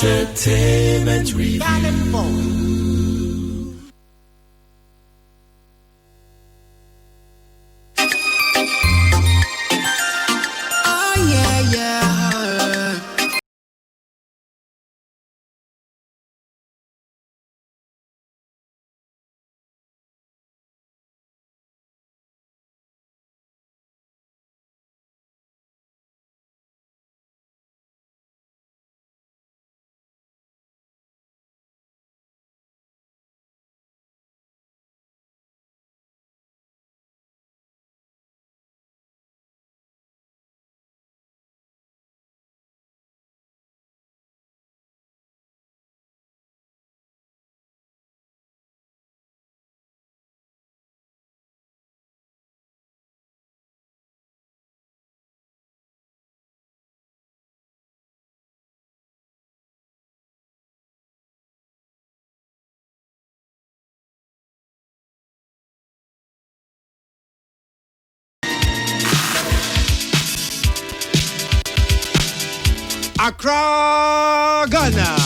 Entertainment Review. Accra, Ghana.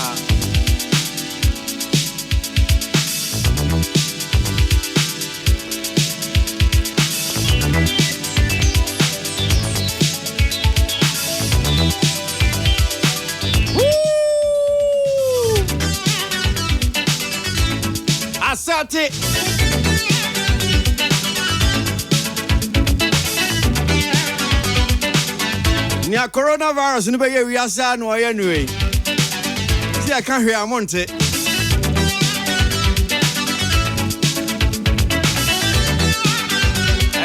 Asante. Nia coronavirus no be ye wiasa no ye nwe. Si aka hwe amonte.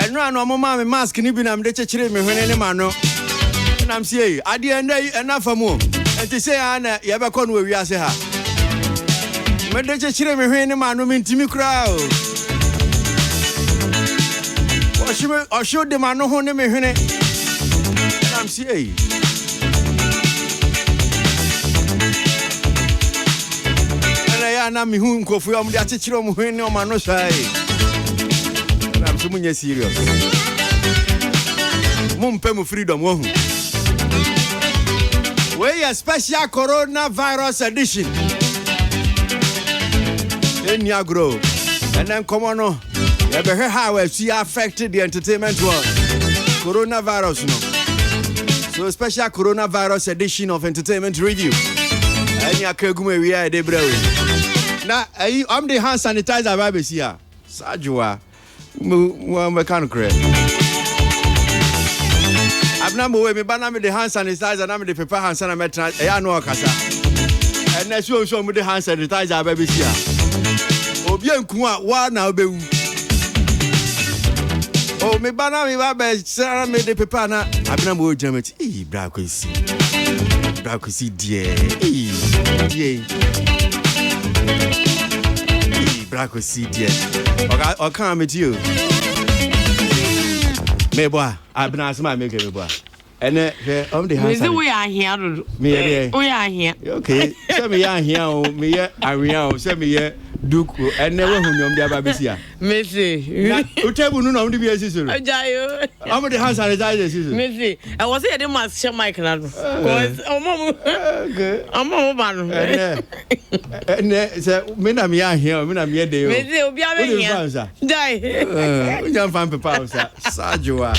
Enu anu mama me mask ni bi na me de chechire me hwene ne ma no. Na am sie ade enafa mu. Enti se ya na ye be kɔ no wiase ha. Me de chechire me hwene ne ma no me ntimi kura o. Osho de ma no ho ne me hwene. I'm saying, and I am whom go for the teacher of when no man no say. I'm so much serious. Mumpemu freedom. We a special coronavirus edition. In Yagro, and then come on, you better how we affected the entertainment world. Coronavirus, no. So special coronavirus edition of Entertainment Review. Any akagume we are de brewe. Na I'm the hand sanitizer baby here. Sajua. Mu kan kre. Abna mo we me bana me the hand sanitizer na me the paper hand sanitizer e anu akasa. And na so me the hand sanitizer baby here. Obi enku a wa na obewu. Oh, me bana me ba be sara me de pepa na abina mo jamet. Bra Kwasi. Bra Kwasi die. Bra Kwasi die. O kan me you. Me boy, abina asma me ke me boy. Ene the house. We are here. We are here. Okay. Say me ya here o, me ye awia o, say me ye duku ene we hunyom dia ba besia Messi utebu nu na mdi bi esisuru ajayo am the house sanitizer esisuru Messi I was here the mask share mic na do cause omo ba no ene say me na me ya here me na me dey o Messi obi a be here dai o jam fan pepa o sa sajoa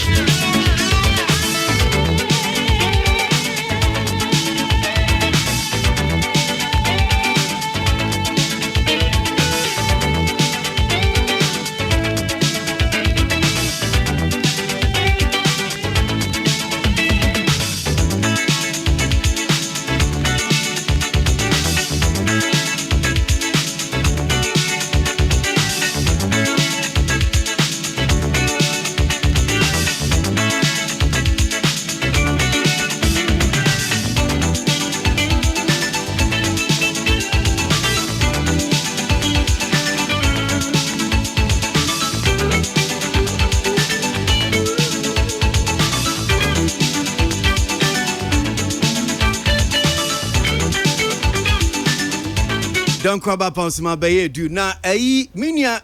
Don't crab up on some baye do na minia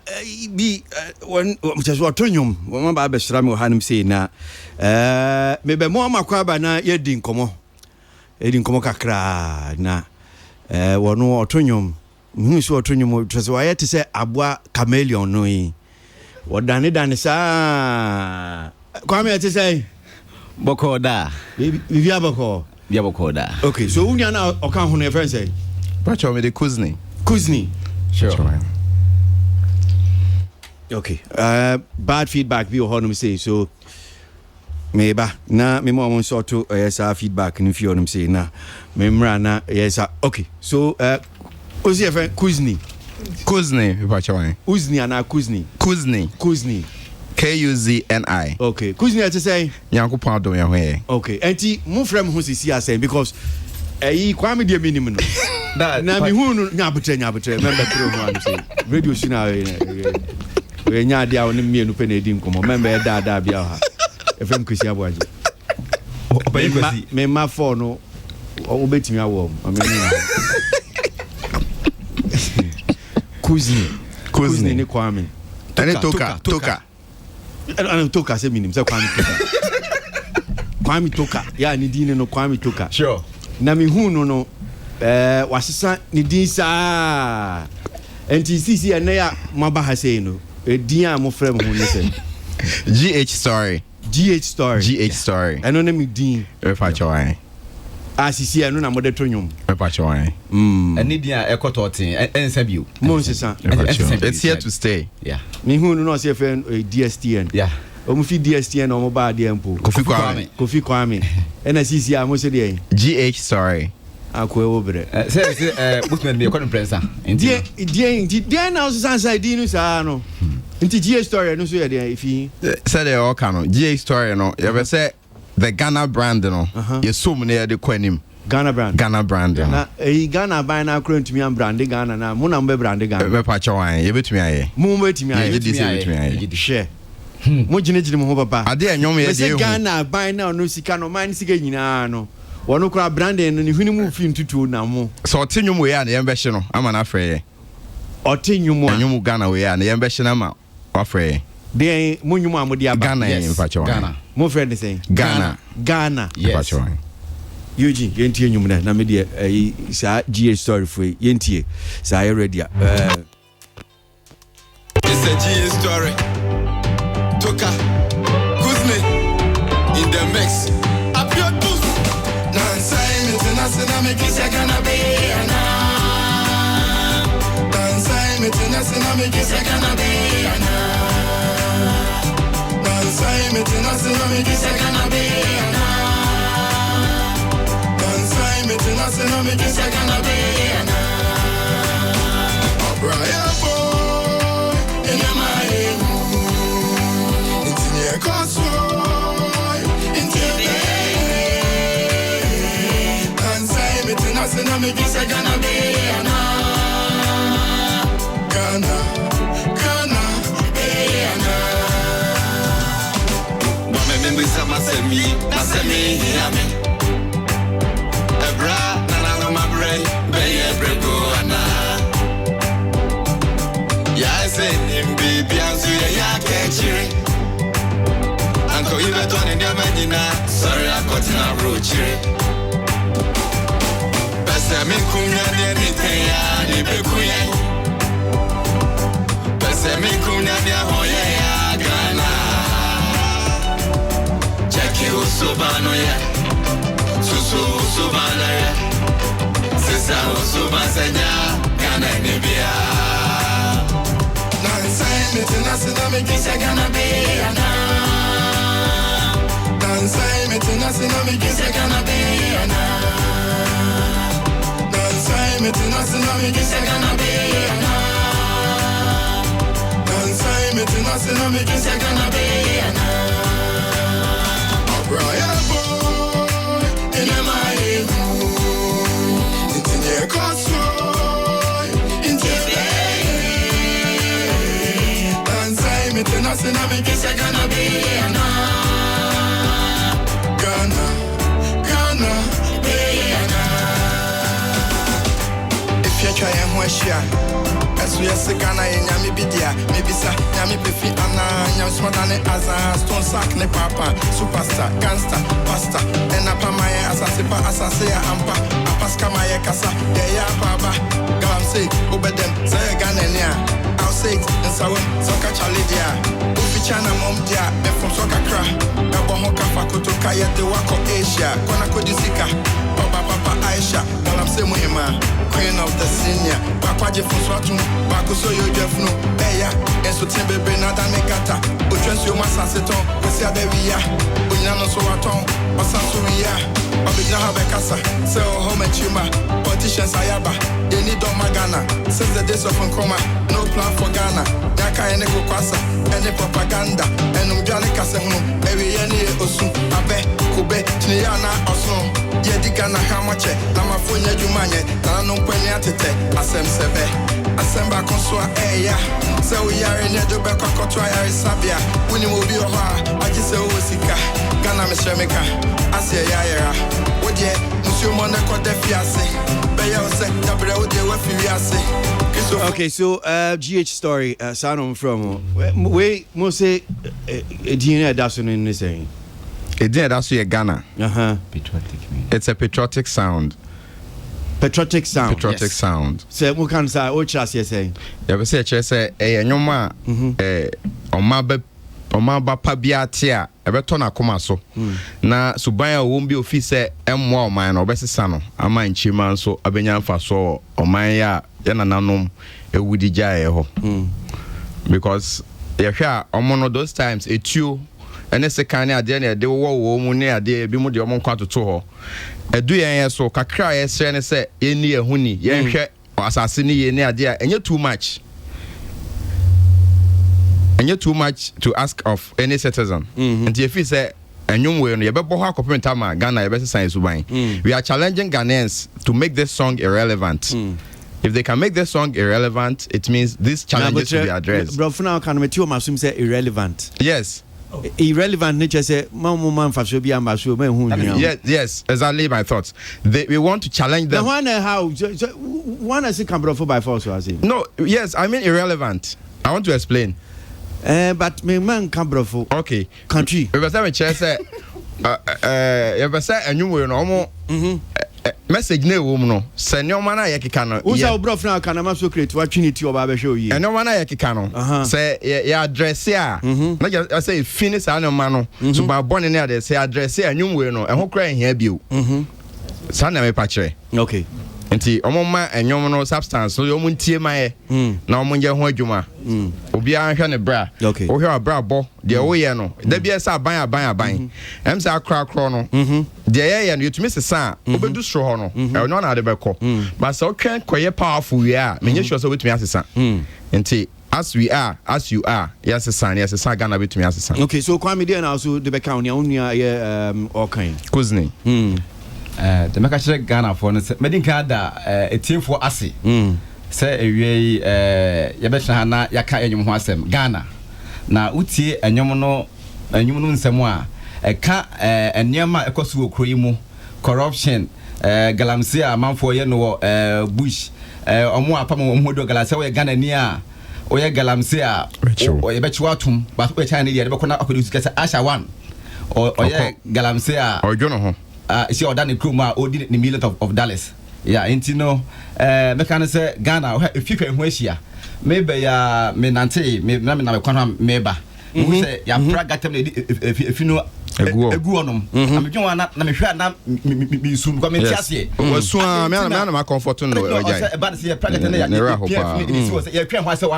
bi when just what tonyum when ba be sra me hanim say na me be mo amakwaba na yedi nkomo kakra na wono otonyom hu so otonyom twese waye te say aboa chameleon no yi wodane sa kwame te say Bokoda. Bibi aboko. Bia bokoda. Okay, so unya na oka ho na friend say. Pacho me the Kuzni. Sure. Okay. Bad feedback bi o honum say so meba na me mo so to yes feedback ni fi honum say na me mra na yes okay. So ozi e friend Kuzni. Pacho why? Uzni ana Kuzni. Kuzni. Kuzni. Okay. Kuzni ate say Yankopon adom ya hwe. Okay. Enti mo frem ho sisi asem because kwame de minimum no. Na me hu no nyabotre member pro ho am say radio sina we nya dia woni mienu pe na edi nkomo member da bia ha. FM Kwasi Aboagye. Obayi Kwasi. Me ma for no obetimi awo ameni. Kuzni ni kwame. Tane toka. Ana toka se minim se kwame toka. Kwame toka. Ya ni dine no kwame toka. Sure. Na me hu no wasesa ni din sa. Enti sisi ene ya maba ha sei no. Din a mo frem hu ne se. GH story. Eno na me din. Pacho why? Sisi eno na mo de tonyom. Pacho why? Ani dia ekototin ensa bio. Mo sesa. It's here to stay. Yeah. Me hu no se fen DSTN. Yeah. Omu fi DSTN omo ba de empo. Kofi Kwame. Ena sisi a mo se de. GH story. Akwe obre. Say bookman me ekonu prensa. Die na so sansa di no sa no. Nti GH story no so ye de ifi. Say the all can no. GH story no. You be say the Ghana brand no. You so many de kwanim. Ghana brand. Na Ghana buy na akro ntumi am brand Ghana na mo na mbe brand Ghana. Be pacho wan, ye betumi aye. Mo betumi aye. Share. Mo gine mo ho papa. Ade enyom ye de. Ghana buy na no sika no man sika nyina no. Wono kra brand no ni huni mu fi ntutu na mo. So otenyum we ya na ye behye no ama na afre ye. Otenyum a enyum Ghana we ya na ye behye na ma afre ye. De mo nyum a mo di aba. Ghana ye pacho wan. Ghana. Mo friend say Ghana. Yes. Pacho wan. Yuji yentie enyum na me de sa GH story for yentie sa you ready It's a GH story. Toka Kuzni in the mix. Apio tus. Nansai international me kisa kana be ana. Nansai international me kisa kana be ana. Nansai international me kisa kana be ana. International me kisa kana be ana. Brian boy in my head. It's in your console. Into the international me kisa kana be ana. Ghana be ana. Mama me masemi yame. Uncle, you better in your medina. Sorry, I got in a roach. Bessamy Kuna, anything, and you be queen. Bessamy Kuna, Hoya, Ghana. Jackie Usubano, Susu Subana, Sisa Usubasanya, Ghana, Nibia. International me kisa kana be ana. Nansai international me kisa kana be ana. Nansai international me kisa kana be ana. Nansai international me kisa kana be ana. Brian boy in my head. It's in your console. International me kisa kana be ana. Ghana be ana. If you try and wash ya, as we are Ghana and Yami Bidia, maybe sa Yami Bifi Anna, Yam Swadane Aza, Stone Sack ne Papa, Superstar, Gangster, Pasta, and Apamaya Asasipa Asasea Ampa, Apa kama ye kasa ya baba gam say obedem say ganania I'll say it in sawem soka chaledia ufichana mom dia be from soka kra na boho kafa kutoka ye de wako Asia kona kodisika papa Aisha gam say muhima queen of the senior bakwaje from swatu bako so yo jefnu eya enso timbebe na da negata otwenso masaseton kwesi abewia onyina no so waton osansuria obigna habekasa say home chima politicians ayaba they need on Ghana since the days of Nkoma no plan for Ghana yaka ene Kwasi ene propaganda enu dwane kase hunu ewe ye osu abe kube tiniana osun ye di Ghana hamache na mafonya jumanye na no kwani atete asem sebe asemba konsoa eya say we are in the back of yare sabia wini mo bi oha aji say o sika Ghana me shemeka asia yayera wodie musumo na kodefiase Okay, so GH story, sound from we must say DNA that's in this saying. That's Ghana. It's a patriotic sound. Patriotic sound. Patriotic sound. So what can say? What chas you saying? You say nyoma omaba pabiatia ebeto na koma so na suban a won bi ofise emmo oman na obesesa no ama nchima nso abenya mfa so oman ya nananom ewudi jae ho because ye hwa omono those times etuo ene sekane ade na de wo mu ne ade bi mu de omon kwatoto ho edu yen so kakra ye sre ne se eni ehuni ye hwe asase ni ye ne ade a enye too much. And you're too much to ask of any citizen. And if you say, and you will never Ghana, we are challenging Ghanaians to make this song irrelevant. If they can make this song irrelevant, it means these challenges should be addressed. Bro, for now, can we tell my say irrelevant? Yes. Irrelevant nature say, yes, exactly my thoughts. We want to challenge them. How? One is come by force, was it? No, yes, I mean irrelevant. I want to explain. But me man can brofo. Okay. Country. We say say you say anyu no message na wo mu no se nyoma na yekeka no. Who say brof na kana ma so create what trinity oba be show yi. Nyoma na yekeka no. Say ya address ya. Na I say finish na nyoma no. So ba born na dey say address ya anyu no e ho kra hia bio. Sa na me pa kire. Okay. Nti omoma enyom no substance so yom ntie maye na omonje ho adwuma obi anhwe ne bra o hwe abra bo de wo ye no da bia sa aban em sa akra no de ye no yetumi sesa obedu sro ho no e no na de beko but so twen koye powerful we are menye sure so betumi asesa nti as we are as you are yes sesa Ghana betumi asesa. Okay, so kwame dey na so de beka onia all kind kuzni the Makashe Ghana for Medinka da a team for Asi. Say a way Yabeshana Yaka and Yumwasem Ghana. Now Uti and Yomono and Yumun Samoa a cat and Yama Ekosu Krimu corruption Galamsia Manfo Yeno Bush or more Pamo Mudo Galasa Ghana near Oya Galamsia or Yabechuatum, but which I need to get Asha one or Galamsia or Jono. She ordered Kruma or did in the middle of Dallas. Yeah, and you know, Mechan say Ghana, if you can wish ya, maybe Menante, maybe Meba. We say, if you know a guanum, I'm going to share now, me soon come in Chassis. Was soon, I'm comfortable. But see a pregnant,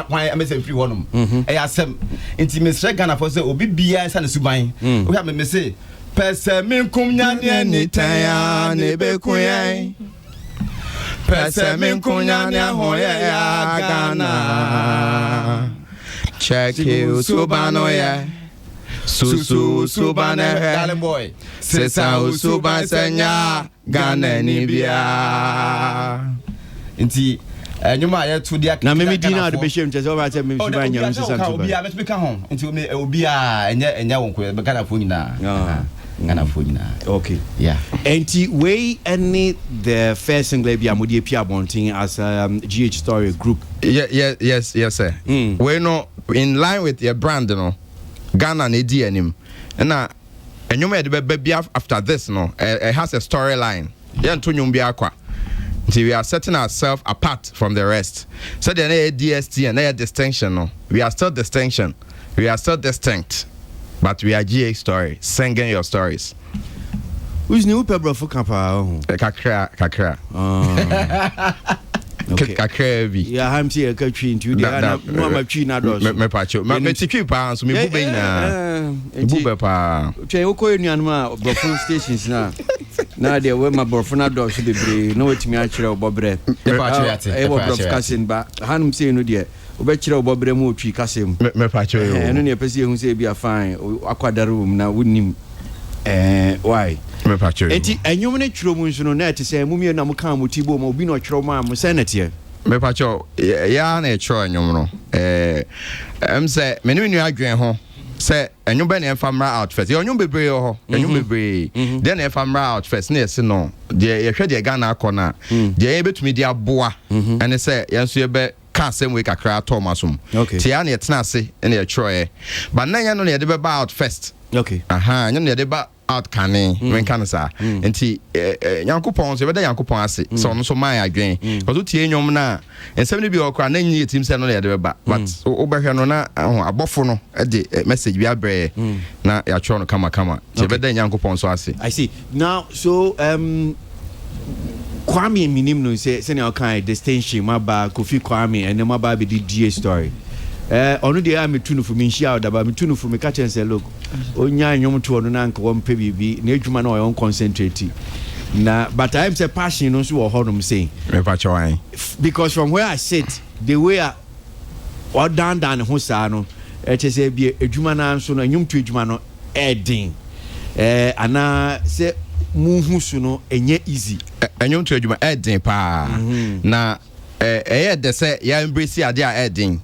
why I may say free one. I asked them, intimate Ghana for the Obia and Subain. We have a say. Pese min kumnyanya ni taya ni bekuye. Pese min kumnyanya hoye ya Ghana. Check you subano ye. Susu subane he. Darling boy. Sesa usuban senya Ghana ni bia. Inti nyuma ya to dia na me dina de behiem chese o ba che me suban nya nsi santo ba. Obi a betumi ka ho. Inti obi a enya wonko be Ghana fo nyina. Ghana for you. Okay. Yeah. And we any the first single be amodi pia bonting as GH Story group. Yes, sir. We no in line with your brand, no. Ghana ne di anim. Na enyoma de be after this no. It has a storyline. Yeah, to nyum bi akwa. See, we are setting ourselves apart from the rest. So the DST and distinction. No, we are still distinction. We are still distinct, but we are GA story, singing your stories. Who's new pebble for Kappa? Kakra. Okay. Kakra. Yeah, I'm here. Catching to the Mama China does. Me pacho. Me tiki pounds. Me bube na. Bube pa. Che oko enuanma brofo stations na. Na de we ma brofo na do so bebre. No wetimi a kire obobre. Me pacho yate. E wo brof kasin ba. Hanum say no de. Obe kire obobre mu otwi kasem. Me pacho yo. No ne pese ehun say bia fine. Akwadare room na wonim. Why? Me pacho yo. Enti enyum ne twiro mu nso no na ete say mumie na mo kan mo tibo ma obi no twiro ma mo senate. Me pacho ya na twiro enyum no. Say me no adwen ho. Say enyum be na famra out first. Enyum bebre ho. Enyum bebre. Then e famra out first na ese no. De ye hwe de Ghana akona. De ye betumi de aboa. Ene say yenso ye be ka same way kakra Thomasum. Ti ya na etena ase na ye twiro. But na ya no na ye de be out first. Okay. Nya na ye de ba out kane when kan sa enti Yankopon so be da Yankopon ase so no so man adwen because o tie nyom na ensem ne bi okra na nyi team se no na ye de ba but o behwe no na abofo no e de message bi abre na ya tro no kama tie be da Yankopon so ase. I see. Now so Kwame minim no say ne kan distinction maba Kofi Kwame and maba be the DA story. Onu de am tunu fu mi nhia odaba mi tunu fu mi ka chense look onya nyom to onu na nka wo mpe bibi na adwuma na o yon concentrate na but I am say passion no so wo honum say because from where I sit the way or down ho sa no e che say bi adwuma na nso na nyom to adwuma no edin ana say muhu su no enye easy nyom to adwuma edin pa na de say ya embrace ade a edin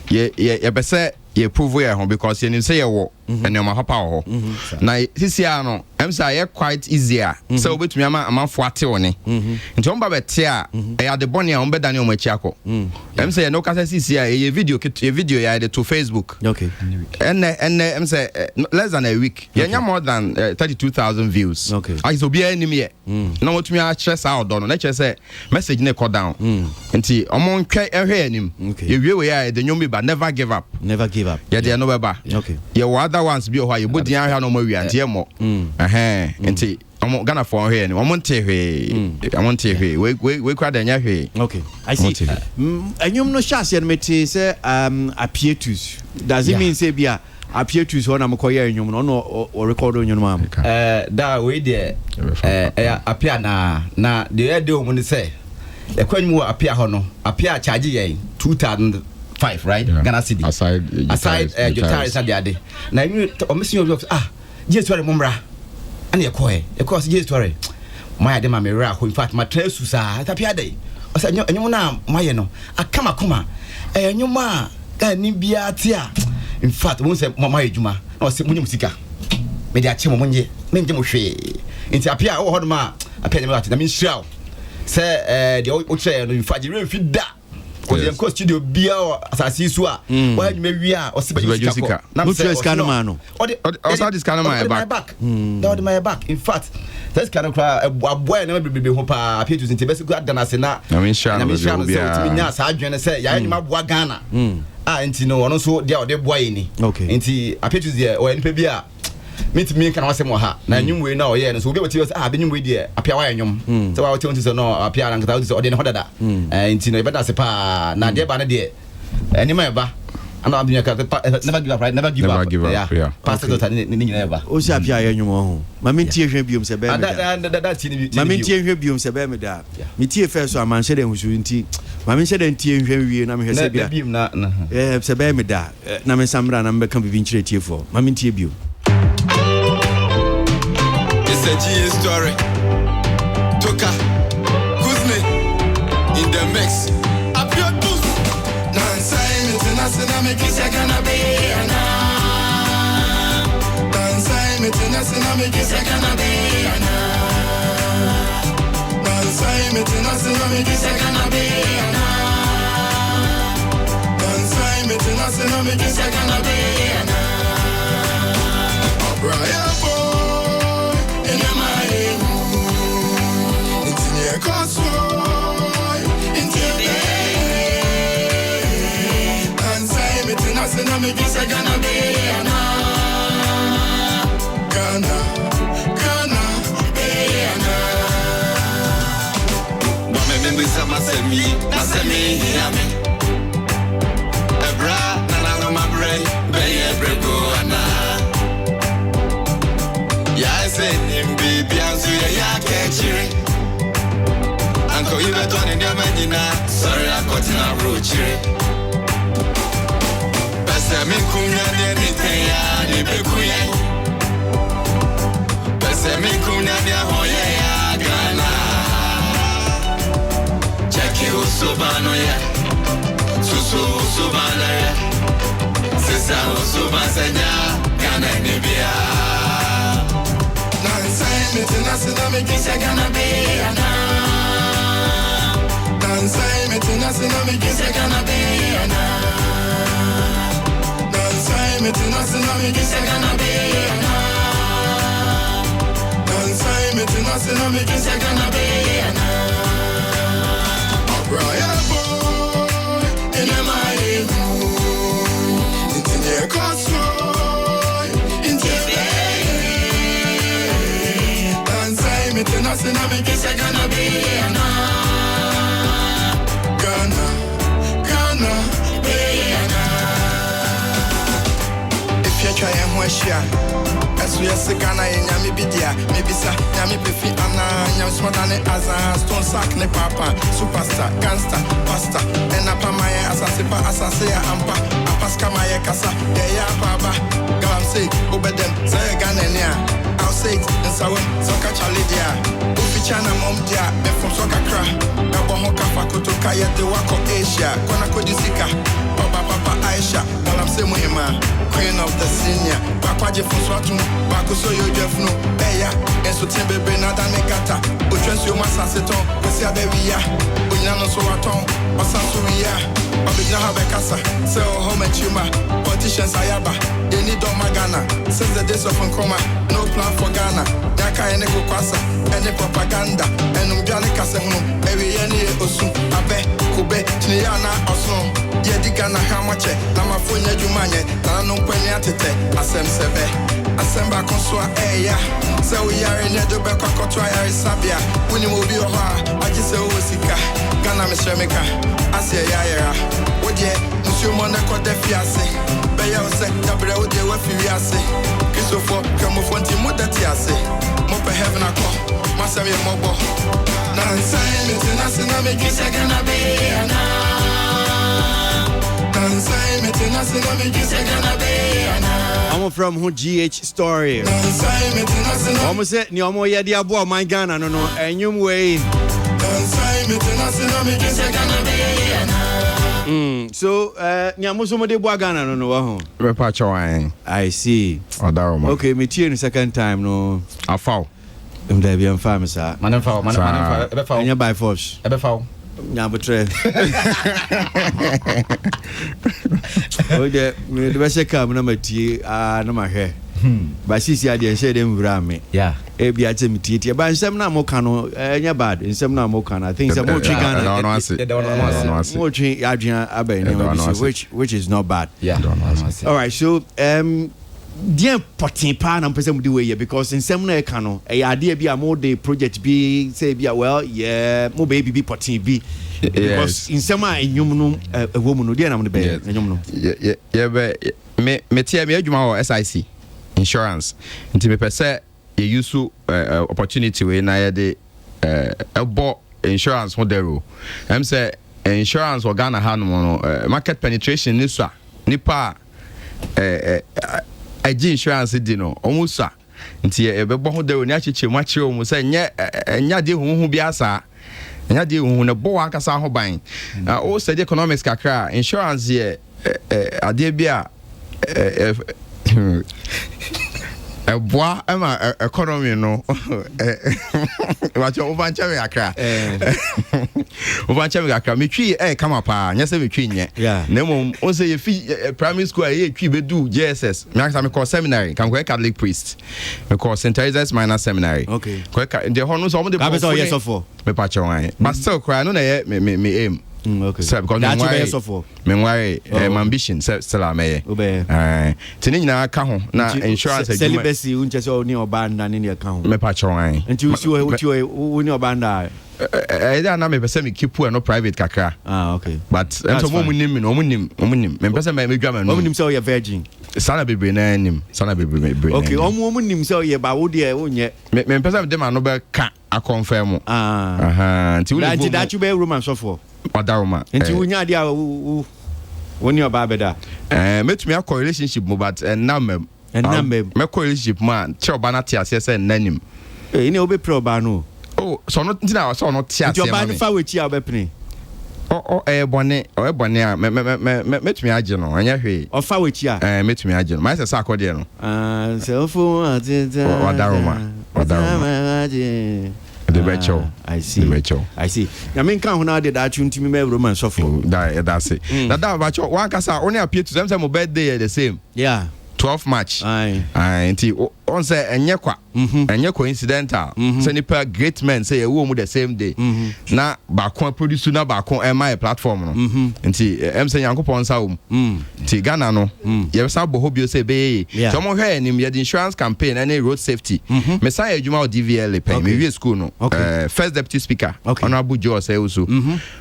ye be say ye prove ye ho because ye say ye wo and your papa ho na sisi ano em say ye quite easier so obetumi amanfo ate one nti on ba bete a ya de bone a on be dane o machi akọ em say no ka say sisi a ye video ya de to Facebook. Okay. And em say less than a week ye nya more than 32,000 views. Okay. I so be anim ye na wotumi a stress out don na che say message ne call down nti omon twa ehwe anim ye wie we ya de nyomi ba never give up ye de no beba. Okay. Ye other ones be ho ye bodi ahwa no ma wi ante mo nti omo Ghana for here ni omo nte hwe we kwa da nya hwe. Okay, I see. Enyum no chance en meti say apietus does it mean say bia apietus ho na mkoye enyum no o record enyum no am da we de apia na de de omo ni say e kwanmu apia ho no apia charge ye 2005 right? Ghana city aside guitars and the ade na you omisi of Jesus story mumra and e Jesus story my ade ma me ra in fact my tresu sa tapia dey o say enyum na maye no akama kuma enyum a ga ni bia tia in fact won say mama ejuma na o say munyum sika me dia che mo monye me nje mo hwe nti apia wo hodo ma apia me lati na me nhira say de o che no in fact you fit da ko dem ko studio bia asasi so a wa adwuma wi a o se ba sika na stress kan man no o sa this kan man back that my back in fact this kind of aboy na bebe ho pa apietu nti be se go adana se na na me share no bia nya sa adwene se ya anyuma boa Ghana nti no ono so dia o de boy ni nti apietu de o enipa bia me kan wasem ha na nyum we na o ye no so obi wati be nyum we de apia wa nyum so wa wati so no apia na nkata so o de ne hodada nti no e beda se pa na de ba na de enima e ba ana abinya ka never give up right never give up yeah pastor dota ni nyina e ba o si apia ye nyum ho ma me tie hwe biom se be me da ti ni ma me tie hwe biom se be me da me tie first so aman hye de husu nti ma me hye de tie hwe wie na me hwe se bia biom na se be me da na me samra na me kan bibi nchire tie fo ma me tie biom. It's a GA story. Toka, Kuzne, in the mix. Apio boost. Nansai international me kisa kana be ana. Nansai international me kisa kana be ana. Nansai international me kisa kana be ana. Nansai international me kisa kana be ana. Brian. It's in your castle. nothing I make is gonna be Ghana, but me remember some Masemi, hear me. Ebra, nana no my brain, be every go ana. Ya I said him baby, I'm so ya catch it. Uncle, you better on in your medina. Sorry, I got in a road cheer. Besame kunya anything ya ni bekuye. Besame kunya dia hoye ya Ghana. Jackie Usobano ya. Susu Usobano ya. Sisa Usobasanya Ghana nibia. Nansai international me kisa Ghana be ana. Nansai international me kisa Ghana be ana. Nansai international me kisa Ghana be ana. Nansai international me kisa Ghana be ana. Brian boy in my room, it's in your crossroad, in Nansai international me kisa Ghana be ana. If you try and wash ya, as we are Sagana and Yami Bidia, maybe Sa Yami Pifi Anna, Yam Swadane Azan, Stone Sack Ne Papa, Superstar, Gangster, Pasta, and Apamaya Asasipa Asasea Ampa, Apaska Maya Casa, Yaya Baba, Galam say, Obedem, Zaganania, I'll say it, and Sawam, Soka Chalidia, Ufichana Mom Dia, and from Soka Kra, Nabohoka Fakoto Kaya, the Wako Asia, Konakojisika, Papa Aisha, Galam Semuima, Queen of the Senior, Papa Jeff Swatu, Bakuso Jeffno, Eya, and Sutimbe Benada Negata, Utrensio Massaseton, Pesia Bebia, Unyano Soaton, Osansuria, Obina Habekasa, Sell Home and Chuma, Politicians Ayaba, they need Magana, since the days of Nkoma, no plan for Ghana, Yaka and Kwasa, and the propaganda, and Umjani Kasahun, every year Osun, Abe, Kube, Chiniana, Osun, Yedigana Hamache, Namafunya Jumanye, Nano Penyatete, Asem Sebe, Asemba Consua Eya, so we are in the Dubeka Kotra Sabia, Winnie will be I just say Osika, Ghana Mishemika, Asia Yaya, Wodia, Monsieur Monaco de Fiasse, Baya said, Tabra Wodia Wafiase, Christopher, Camofonti Mudatiase, Mope Heaven a call, Masami Mobo, Nansai, International Megisa Gana Be. I'm from who GH story. Almost said, Nyomo Yadi Abo, my Ghana, no, and you way. So, Nyamusumo de Boagana, no, Repacho, I see. Okay, me tea in the second time, no. I fall. There be famous, sir. Man, and you by force. Nyabutre. Oh, the best come number tea, no my hair. But she said, I said, them yeah. Ebi ate me tea, but in some Namokano, nya bad, in some Namokana, I think some more chicken, more tree, Adrian Abbey, which is not bad. Yeah, all right, so, dear potting pan and present the way because in some cano a idea be a more day project be say be well yeah more baby be potting be because in some in a woman who didn't the bed me tia me adwuma SIC insurance nti me pese ye use opportunity we na ye de ebo insurance ho dero em say insurance or Ghana ha no market penetration ni so nipa Aji insurance di no omusa nti e bebo ho de oni acheche mu ache omu se nya de hu bi asa nya de hu ne bo akasa ho ban o study economics kakra insurance ye ade bia boa ama economy no wacho uvancha me akra uvancha me akra me twi kama pa nya se me twi nye na mom on say ye fi primary school ye twi bedu JSS me aksa me call seminary kan go Catholic priest me call St. Teresa's minor seminary okay ko the hono so mo de yes of for me pa che wan but still cry no na ye me aim Okay. So because my ambition still am eh. Tini na ka ho na insurance celibacy unche so ni obanda ni ne ka ho. Me pa chon. Nti uti ni obanda. Either na me pese me keep no private kakra. Okay. But enso mo nim me no mo nim. Me pese me dwa no. Mo nim say you virgin. Sana bebre na nim. Sana bebre. Okay, mo nim say you ba wo de onye. Me pese me dem no be ka a confirm. Nti we that you be roman so for. Odaroma. Nti unya dia woni oba beda. Metumi a relationship mo but now me relationship man che oba na tia se nanim. Ni obe pro ba no. Oh, so no tina so no tia se. Nti oba no fa wechi a obepene. Bone a metumi age no anya hwe. O fa wechi a. Metumi age no. Ma se akode no. Selfo atete. Odaroma. The virtual. I see. I mean, can now that tune to me romance of that's it. That virtual one kasa only appear to them my birthday the same. Yeah. 12 March. Aye. On say enye kwa. Enye coincidental. Say nipa great men say e wo mu the same day. Na ba kon produce na ba kon my platform no. Nti em say Yankopon sa wo. Nti Ghana no. Ye sa bo hobio say be. So mo hwe nim ye the insurance campaign and road safety. Me say adwuma DVL pay me we school no. First deputy speaker. Honorable Joe say also.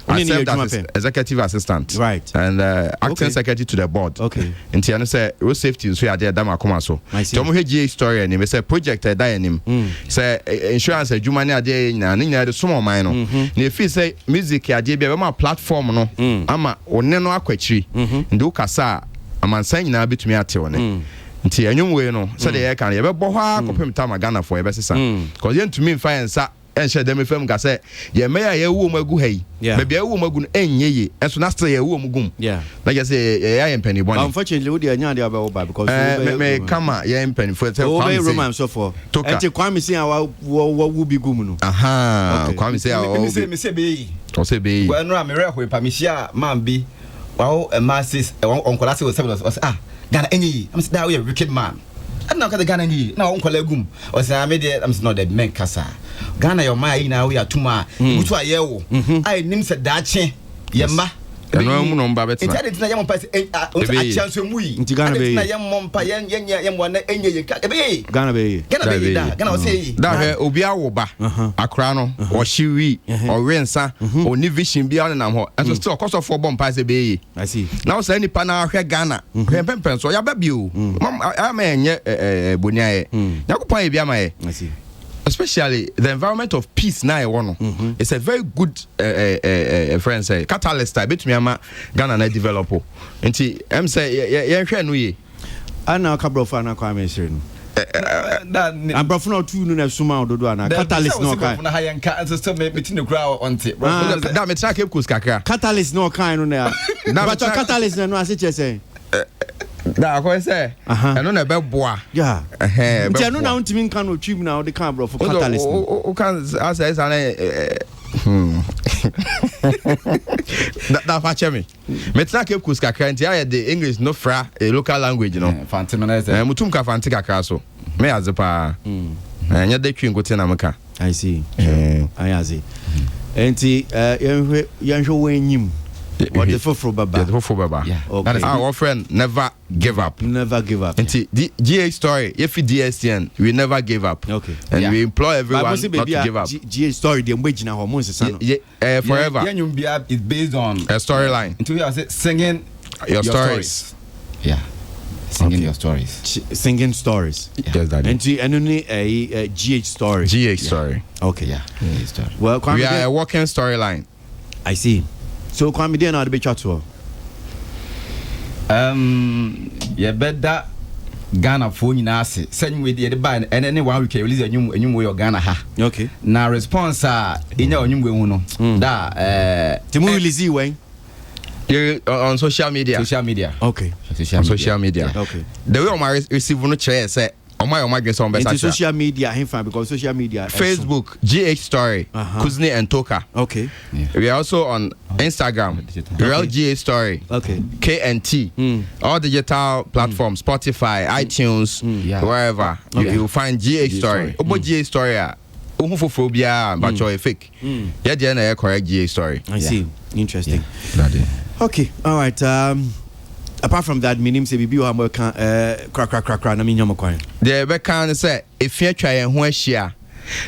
I served as executive assistant. Right. And acting secretary to the board. Okay. Nti I say road safety so there dama koma so so mo hwe story ani me say project da anim say insurance adwuma ne ade nyina de somo man no na fi say music ade bia be ma platform no ama one no akwachiri ndi ukasa amansan nyina betumi ate one nti enwum we no say dey kan ye be bo ha kopem tama Ghana for ye be sesa cause ye ntumi mfa ensa enhye dem fam ga say ye me ya ye wo magu hai be bia wo magu no enye enso na still ye wo mugum na just say ye penny boni unfortunately we dey nya dey about because me kama ye penny for say Kwame romance so for enti Kwame say wo bi gum no Kwame say me say be to say be well no me reho pa me share man bi wow masses onkola say was Ghana enyi am say that we a wicked man and now the Ghana enyi na onkola gum o say me dey am not the men kasa Ghana your mind now we are tuma mutu ayewo I nim say dache yemma no mu no mba betima intended na yemma pass a chance mu yi na yemma mpa yemma na enye ye Ghana be Ghana o say da he obi awo ba akra no o shiwi o rensa o ni vision bia na nam ho and still cost of 4 bomb pass be I see now say ni pa na hwe Ghana hwe pempen so ya ba bi o am enye boniaye yakopon e bia ma ye I see especially the environment of peace now it's a very good friend say catalyst betumi ama Ghana na develop nti em say ye hwe no ye ana ka brofo ana kwa mesiri no and brofo no tu no na suma ododo ana catalyst no ka na hayan ka ancestor me between the crowd on tip that me track Cape kakra catalyst no kind no na but catalyst no ase che say da ko say eno na be boa yeah nti eno na untimi nka no twim na o de kan bro for catalyst o kan asa na that fache me try Cape Coast kakra nti I the English no fra a local language no fanti no na say mutum ka fanti kakra so me azepa nya de twi ngote na meka I see I see nti yenhwe wenyim what the for baba that is our friend never give up nti GA story if DSTN we never give up and we implore everyone not to give up GA story the mbegina ho mo nsesa no forever yenyum bia is based on a storyline into you say singing your stories singing your stories singing stories yes daddy and only a GH story okay GH story well we are a walking storyline I see so Kwame dey na the be chat to ye beda Ghana fo nyina ase sany we dey buy and any one week release anyum we Ghana ha okay na response enya anyum we hu no da timu release when on social media okay on social media okay the way I receive no chair say on my social media because social media Facebook GH story Kuzni and Toka okay we are also on Instagram real GH story KNT all digital platforms Spotify iTunes wherever you will find GH story obo GH story Phobia, but you're fake. Yeah, the correct GA story. I see. Interesting. Yeah. Okay, all right. Apart from that, minim say bibi o crack na me nyom kwan. The be kan say if you try en ho ahia.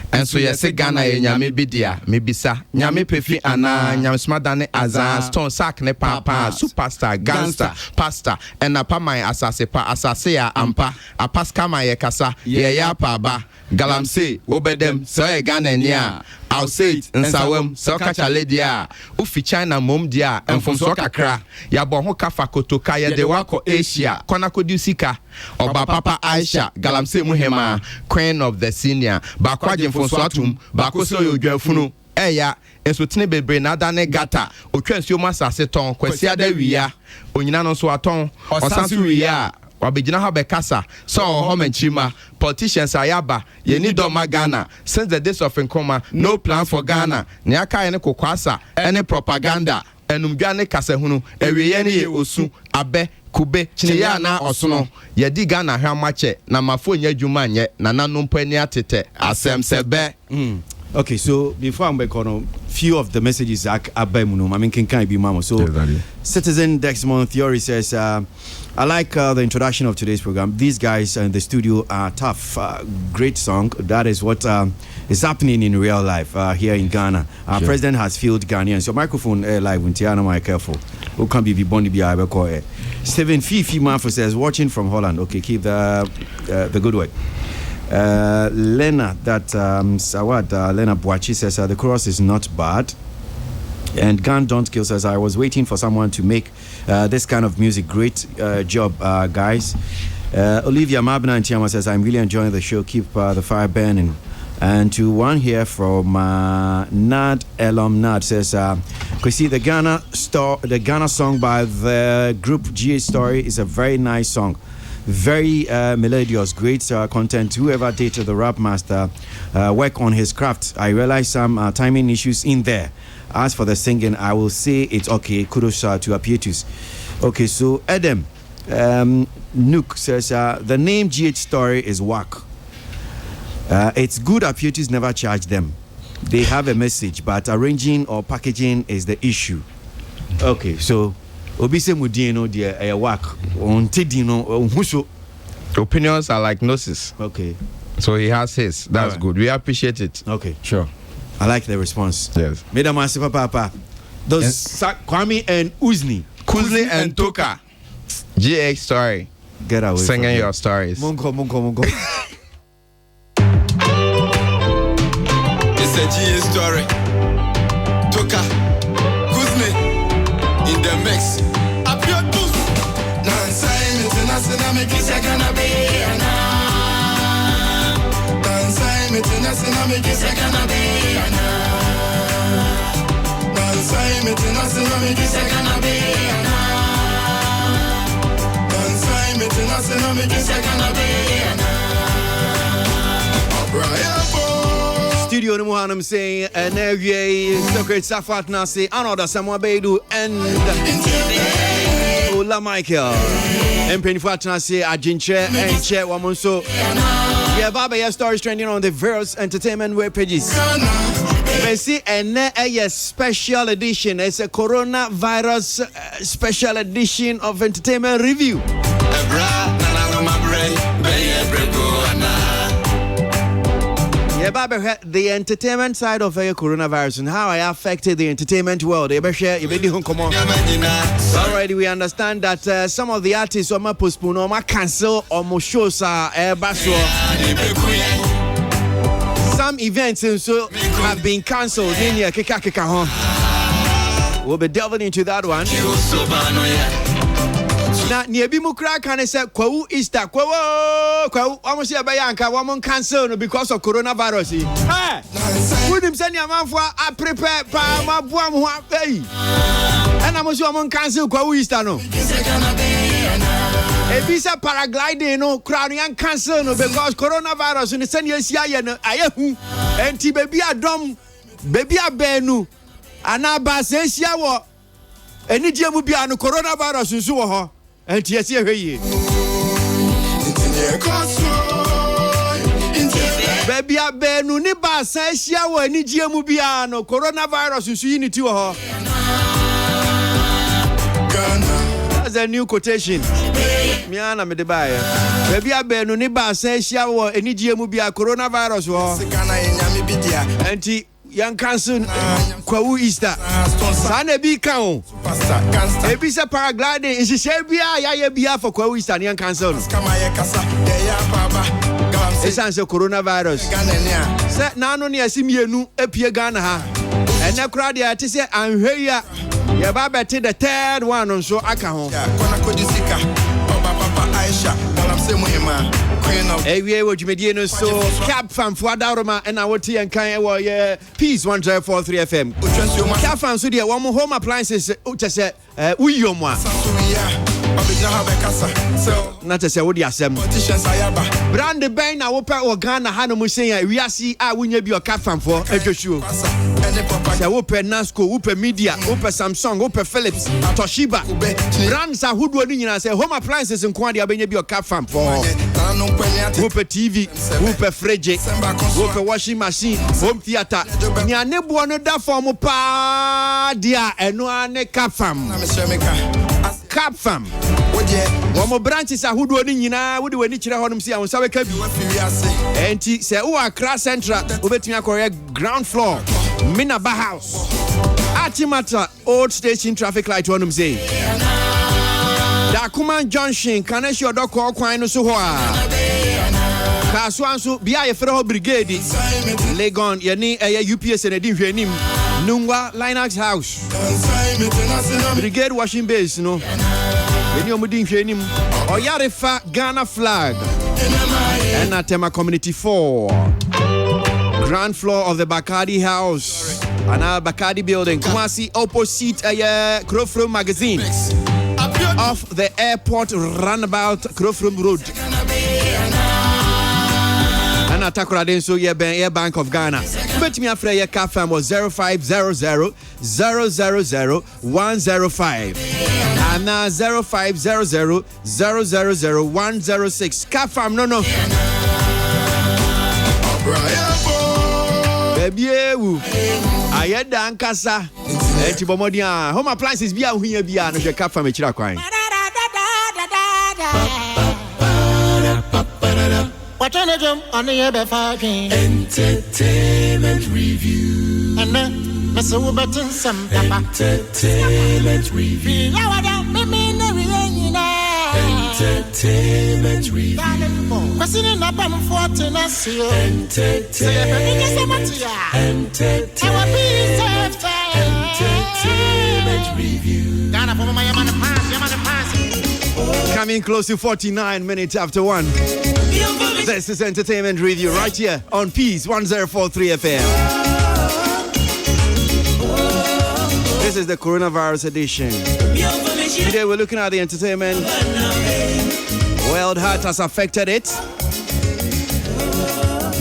And so yes, Ghana nyame bidia mebisa nyame pefi ana nyame smadane azan stone sack ne papa superstar gangster pastor and apaman asase pa asase ya ampa apaska ma ye kasa ye ya pa ba galamse obedem so e Ghana nia I'll say it in Sawem, so catch a lady. Ufi China mom dia, and from Sokakra, Yabon Kafa Kotoka, ya de Wako Asia, Konako Dusika, or Papa Aisha, Galamse Muhema, Queen of the Senior, Bakwajin from Swatum, Bakoso Yofunu, Eya, and Sutnebe Brenada Negata, or Transumasa Seton, Quesia de Via, Unano Swaton, or Sansuria. Wabijina ha bekasa so home chima politicians ayaba ye need doma Ghana since the days of Nkrumah no plan for Ghana ne aka ye ne kokwasa any propaganda enumdwa ne kasehunu ewiye ne ye osu abe kube chiya na osono ye di Ghana hwa mache na mafo nya dwuma nye na nanom pani atete asem sebe. Okay, so before I'm back on few of the messages I mean can be mama. So Citizen Dexmon Theory says I like the introduction of today's program. These guys in the studio are tough. Great song. That is what is happening in real life here in Ghana. Our president has filled Ghanaians. Your microphone live when Tiana my careful. Who can be Bondi be Steven Fifi Manfo says watching from Holland. Okay, keep the good work. Lena Lena Boachi says the chorus is not bad. And Gun Don't Kill says I was waiting for someone to make this kind of music. Great job, guys. Olivia Mabna and Tiama says I'm really enjoying the show. Keep the fire burning. And to one here from Nad Elom Nad says Kwasi, the Ghana song by the group GA Story is a very nice song. Very melodious, great content. Whoever dated the rap master work on his craft. I realize some timing issues in there. As for the singing, I will say it's okay. Kudos to Apietus. Okay, so Adam Nook says the name GH Story is whack. It's good Apietus never charge them. They have a message, but arranging or packaging is the issue. Okay, so Obise Mudino dear a work on Tidino Huso. Opinions are like gnosis. Okay. So he has his. That's right. Good. We appreciate it. Okay. Sure. I like the response. Yes. Madam Asifa Papa. Those Kwame and Uzni. Kuzni and Toka. GA Story. Get away. Singing your stories. Mungo. It's a GA Story. Toka. In the mix, up your boost. Nansai, international, make it second a beana. Nansai, international, make it second a beana. Nansai, international, make it second a beana. Nansai, international, make it second a beana. Studio no I'm saying and every secret Safat Nasi another Samoa Bedu and Ola Michael and Penifat Nasi Ajinche and Che Woman so yeah Baba your stories trending on the various entertainment web pages. They see a special edition. It's a coronavirus special edition of entertainment review. Yeah, Baba, the entertainment side of the coronavirus and how it affected the entertainment world. Already we understand that some of the artists are postponed or cancel or shows are some events so have been cancelled in here. We'll be delving into that one. Now, near Bimukra can say, Kwau Easter, Kwau, almost a bayanka, woman cancel because of coronavirus. Hey, wouldn't send your man for a prepare Pama Buam who are pay. And I must woman cancel Kwau Easter. No, a visa paragliding, no crowding and cancel because coronavirus in the same years, and T baby a drum, baby a benu, and now Basensia wa, and Nidia will be on the coronavirus in Suho. And yes, here he is. Baby abenu ni ba san hia wo ani gie mu bia no coronavirus nso unity wo ho. That's a new quotation. Miana me de ba ya. Baby abenu ni ba san hia wo ani gie mu bia coronavirus wo. Anti young cancel kwawu Easter. Sana bi kan. Ebi se paragliding is she bia ya bia for kwawu Easter young cancel. It's answer coronavirus. Say nano ni asimienu epie Ghana ha. Ene kura de ati se anhwe ya. Ya ba beti the third one nso aka ho. Kona kodisika. Papa Aisha. Galam se muhima. Ewie wo dwumedie no so cap fam fo adaroma na wote en kan e wo ye Peace 103 FM. Cap fam so de wo home appliances utese uyomo a. Na tese wo de asem. Brand ben na wo pa Ghana ha no mu sen ya wiase a wonya bi o cap fam fo adwosuo. Se wo pe Nasco, wo pe Media, wo pe Samsung, wo pe Philips, Toshiba. Brands ahodo ni nyina se home appliances nko ade abenya bi o cap fam fo. Wo pe TV, wo pe fridge, wo pe washing machine, home theater. Ni anebo no da form pa dia eno ane cap fam. Cap fam. Wo mo branches ahodo ni nyina wo de wani kire honom si awon sawe ka bi. Enti se wo Accra Central, wo betumi akore ground floor. Minaba House. Atimata Old Station traffic light honom say. Dakuman Junction, Kaneshi Odoko Kwan no so ho a. Kaswanso bia ye frɛ ho brigade. Legon ye ni UPS na di hwanim. Nungwa Linux House. Brigade washing base no. Eni omudi hwanim. Oyarefa Ghana flag. And Atema Community 4. Ground floor of the Bacardi House. Ana Bacardi building. Kwasi opposite Krofrom magazine. Off the airport runabout Krofrom Road. Ana Takura Denso Air Bank of Ghana. Bet me after your CAFAM was 0500 000 105. Ana 0500 000 106. CAFAM no. Ebiewu ayeda ankasa enti bomodia home appliances bia hunya bia no hwe cap fam ekira kwan watana jom on ye be fa twin entertainment review and mese wo betin sam papa entertainment review ya wada me na entertainment review. Kwasi na bam forte na sio. Entertainment review. Ghana for my man pass. Coming close to 49 minutes after 1. This is entertainment review right here on Peace 1043 FM. This is the coronavirus edition. Today we're looking at the entertainment. World heart has affected it.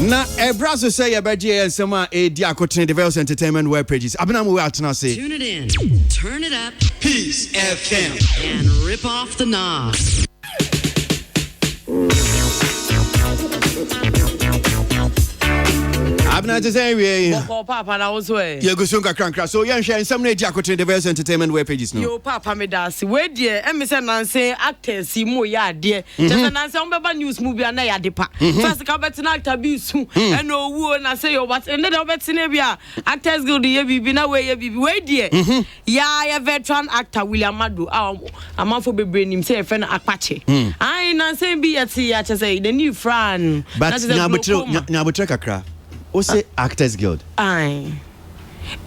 Na Ebrazo say Aboagye and Sama Diakotin develops entertainment web pages. Abinamu we out now say. Tune it in, turn it up, Peace FM, and rip off the knob. Abna to say we. Papa na also eh. You go sunka crank. So you share some Diakotin develops entertainment web pages no. Yo papa me da se we die e me say nanse actors mo ya de. Just nanse on beba news movie na ya de pa. First ka betina actor bi su e no wu na say yo but and then betina bia actors go de bibi na we ye bibi we die. Ya veteran actor William Madu amanfo bebre nim say e fe na akpache. Ai nanse bi yeti ya say the new Fran. But nyabotre kakra. O say Actors Guild. Aye.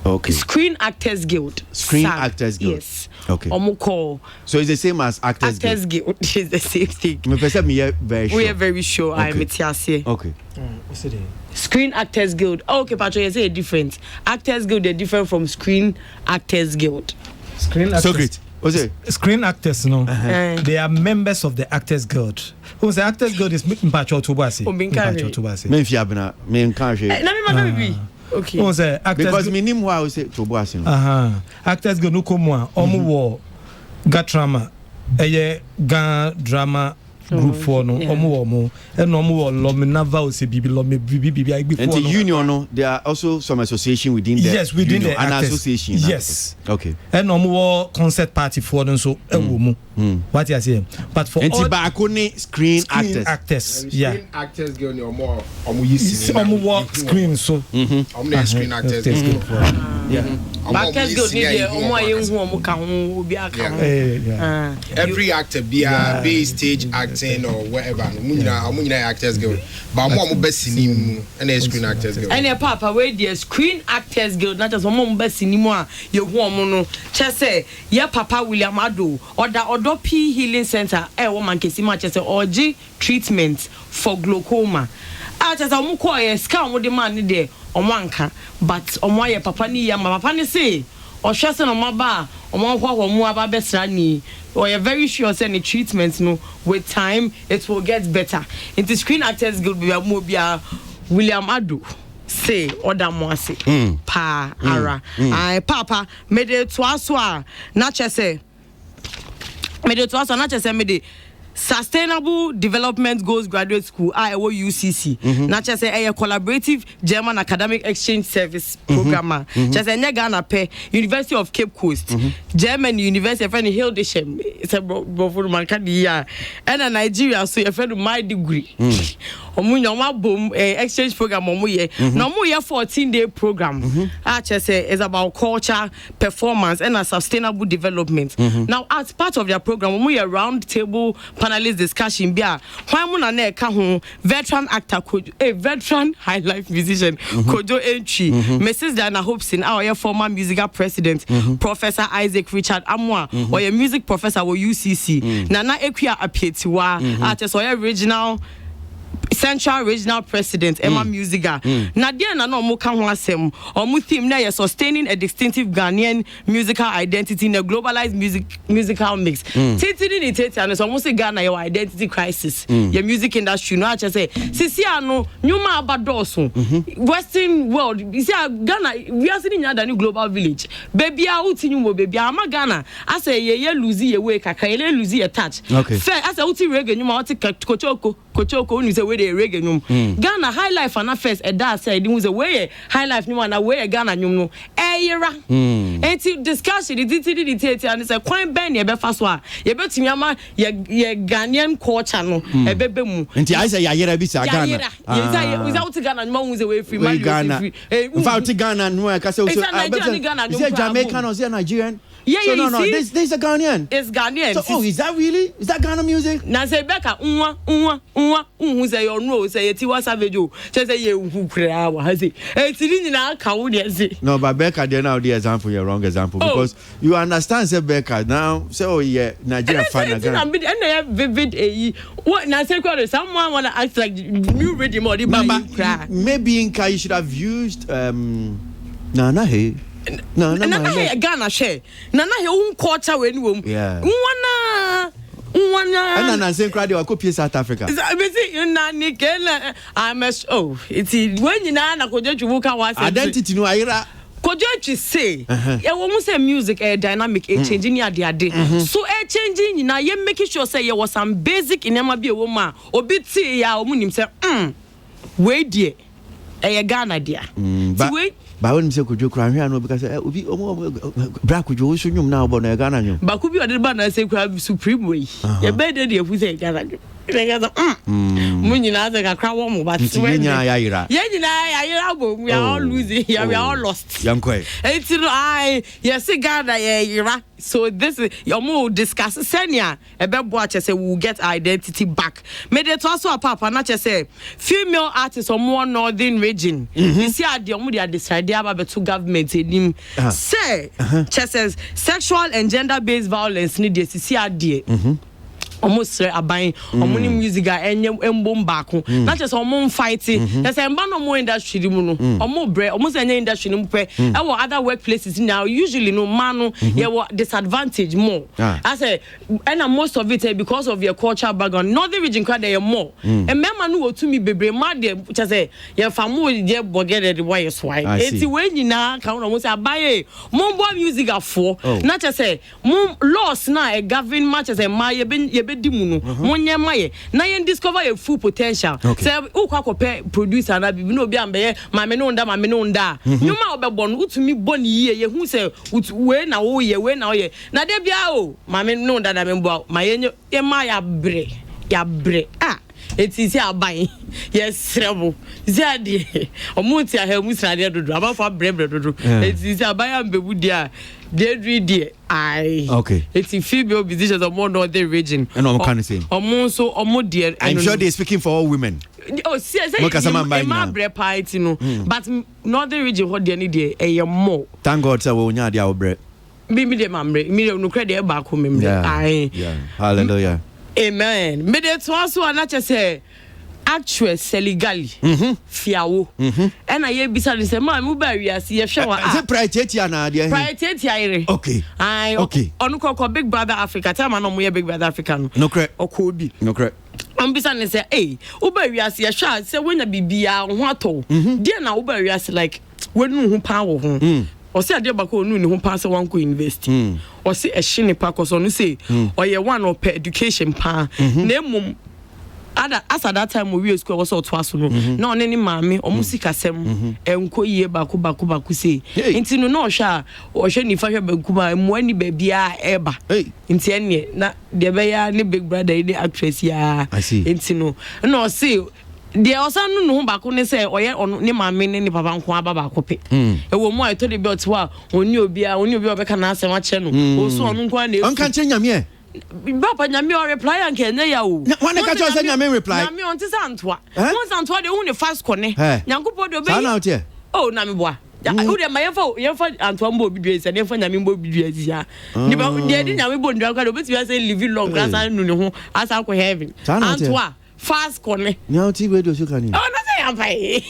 Okay. Screen Actors Guild. Screen Actors Guild. Yes. Okay. Omuko. So it's the same as Actors Guild. Is the same thing. Me person me very sure. We are very sure. Okay. I'm Etiase. Okay. What's it? Screen Actors Guild. Okay, Patrick, you say different. Actors Guild, they're different from Screen Actors Guild. Screen Actors. So great. What's it? Screen Actors, no. They are members of the Actors Guild. Who's the Actors Guild is Mpacho Tubasi. Mpacho Me fiabna, me nkanhwe. Na me ma be. Okay. Who's the Actors Because me nim wa say Tubasi. Actors Guild no komo a omo wo Gatrama. Eye Ga Drama group 4 no omo and omo lominava o se bibi and the union no there are also some association within the yes within union, the an actors. association yes okay and omo concert party for them so ewo mu what you say but for all screen actors yeah screen actors go no more omo screen so screen actors yeah actors go need the omo ayenhu omo ka ho obi aka every actor be stage acting or whatever munyina actors go but omo best sinim and screen actors go and papa we the screen actors go not just omo best sinim a ye hu omo no che say ye papa William Ado odo P healing center wo mankesi ma che say orgy treatment for glaucoma just omo ko ye ska omo de man de omo anka but omo aye papa ni ya ma papa ni say o hwese no maba omo hwa mu aba besra ni or you're very sure say the treatments no with time it will get better in the screen actors guild be mobia William Ado say order mo ase pa ara ai papa me de to aso a na che say me de to aso na che say me de Sustainable Development Goals Graduate School IO UCC na che say a collaborative German academic exchange service program che say Ghana pe University of Cape Coast German University of Hildesheim it's a bro man kan ya and Nigeria so your friend my degree omunya bom exchange program omuye na omuye 14-day program che say is about culture performance and a sustainable development now as part of their program omuye round table panelist discussion bia hwan mu na na eka ho veteran actor veteran high life musician Kojo Entry Mrs. Diana Hobson our former musical president Professor Isaac Richard Amwa or your music professor wo UCC Nana Ekwia Apietiwa at so original Central Regional President Emma Musiga na dia na no mo ka ho asem omo theme na sustaining a distinctive Ghanaian musical identity in a globalized musical mix titiri ni tete and so mo say Ghana your identity crisis your music industry no acha say sisi ano nyuma abadoso western world you see Ghana we are sitting in global village baby a utinyu mo baby ama Ghana asa ye lose ye way kaka ye lose ye touch fair asa uti reggae nyuma uti kochoko unu say we dey reggae nyum Ghana high life and affairs e da say di hu say we high life nyum na we Ghana nyum no eyira enti discussion detail and say kwan ben ye be fa so a ye betumi ama ye Ghanaian culture no e bebe mu enti I say yayira bi sa Ghana ye say without Ghana nyum hu say we free man free without Ghana no I say say Jamaican or say Nigerian yeah, so no this is a Ghanaian it's Ghanaian so is that really is that Ghana music na say beka unwa say you know say Tiwa Savage o say ye hu kra wa ha say etiri nyina ka wo de say no but Becca there now the example you're wrong example because you understand say Becca now say oh yeah Nigeria fan Ghana and vivid what na say someone wanna act like new ready more the maybe in you should have used Nana hey Ghana share Nana he own culture we no yeah nwana and na say crowd dey copy South Africa I say na nikela it's when you na Kojo ka wa say identity no ayira Kojo say e wo mu say music dynamic changing ya de so changing na ye making sure say there was some basic in am bi e wo ma obi ti ya o mu nim say we die Ghana dia ba won say Kojo kra hwe no because obi bra Kojo so nyum na obo na Ghana nyum ba ku bi ode ba na say kra supreme way ye be de de fu say Ghana nyum munyina za kakra wo mo but when ya yira bo we are all losing we are all lost yankoi enti no I yes Ghana yira so this is your mo discuss senior ebebo ache say we will get our identity back me dey to aso papa na che say female artists or more northern region you see ade omo dey decide about beto government enim say che says sexual and gender based violence need dey see ade almost aban omuni music embom baako na just omon fighting na say mba no mo industry mu no omo bre omo say anya industry mu pe e wo other workplaces now usually no man no ye wo disadvantage more I say and most of it because of your cultural background northern region crowd dey more and memma no wo tumi bebre ma dey just say your family dey bogede the way is why eti we nyina ka no mo say abaye mo bo music afo na just say mo laws na e govern match say ma ye bedi mu no monye maye na yen discover your full potential say u kwa kope producer na bibi no obi ambe mame no nda nyuma obebo no utumi boni ye hu say we na wo ye na de bia o mame no nda na membo ma ye ma ya bre etisi aban yes rebo ziade omuti ahemu srade dodo abafa brebre dodo etisi aban ambebu dia de I okay eti female musicians of more northern region and I'm kind of saying so dear I'm sure they're speaking for all women say my bre party no but northern region what there need there more thank God say we nya dia bre me de mamre me no credit back home me hallelujah amen me de to so anache say actual seligali fiawo and I bisa ni say ma mu ba wiase ye hwe wa say priority na dia priority ire okay okay onu ko Big Brother Africa time na mo ye Big Brother Africa no correct okobi no correct bisa ni say u ba wiase ye hwe say wenya bibia ho ato dia na u ba wiase like wenu ho pa wo ho o se ade bako onu ni ho pa se wan ko university o se ehye ni pa ko so no say o ye one of education pa na mum as at that time we school was to aso no na onani maame omusika sem enko yie bako say nti no na ohwe ni fa hwe banku ma moani ba bia eba nti ene na de be ya ne Big Brother ni actress ya nti no na say de osanu no bako ne say oye ne maame ne papa nko aba bako pe e wo mu aito de be oto a oni obi obeka na asem a che no o so onu nko na onka che nyame Papa nyame o reply anke na ya o wane ka cho say nyame reply nyame on ti santoa won santoa de hu ne fast kone nyankopo de be sana ote oh na me boa u de ma yefa antoa mbo bidua se ne fa nyame mbo bidua sia ni ba de nyame bo ndua ka de obeti say live long grass anu ne ho asa ko heaven antoa fast kone nya ti we do so kan ni oh na say am pai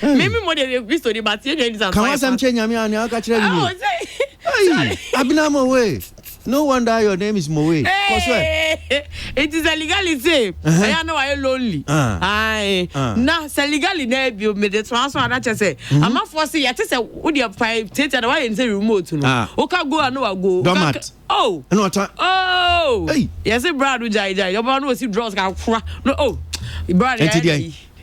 mimi mo de Kristo de ba tie de santoa kan wasam che nyame ani aka kire ni oh say abinamo we no wonder your name is Moe. It is illegality. I know I lonely. Aye. Na illegality na bi me de transfer na che say. Am force yet say wo dey private theater why in say remote no. O ka go and no go. Domat. Oh. No ta. Oh. Yes brad do jai. Your brad no see draws ka kura. No oh. Brad.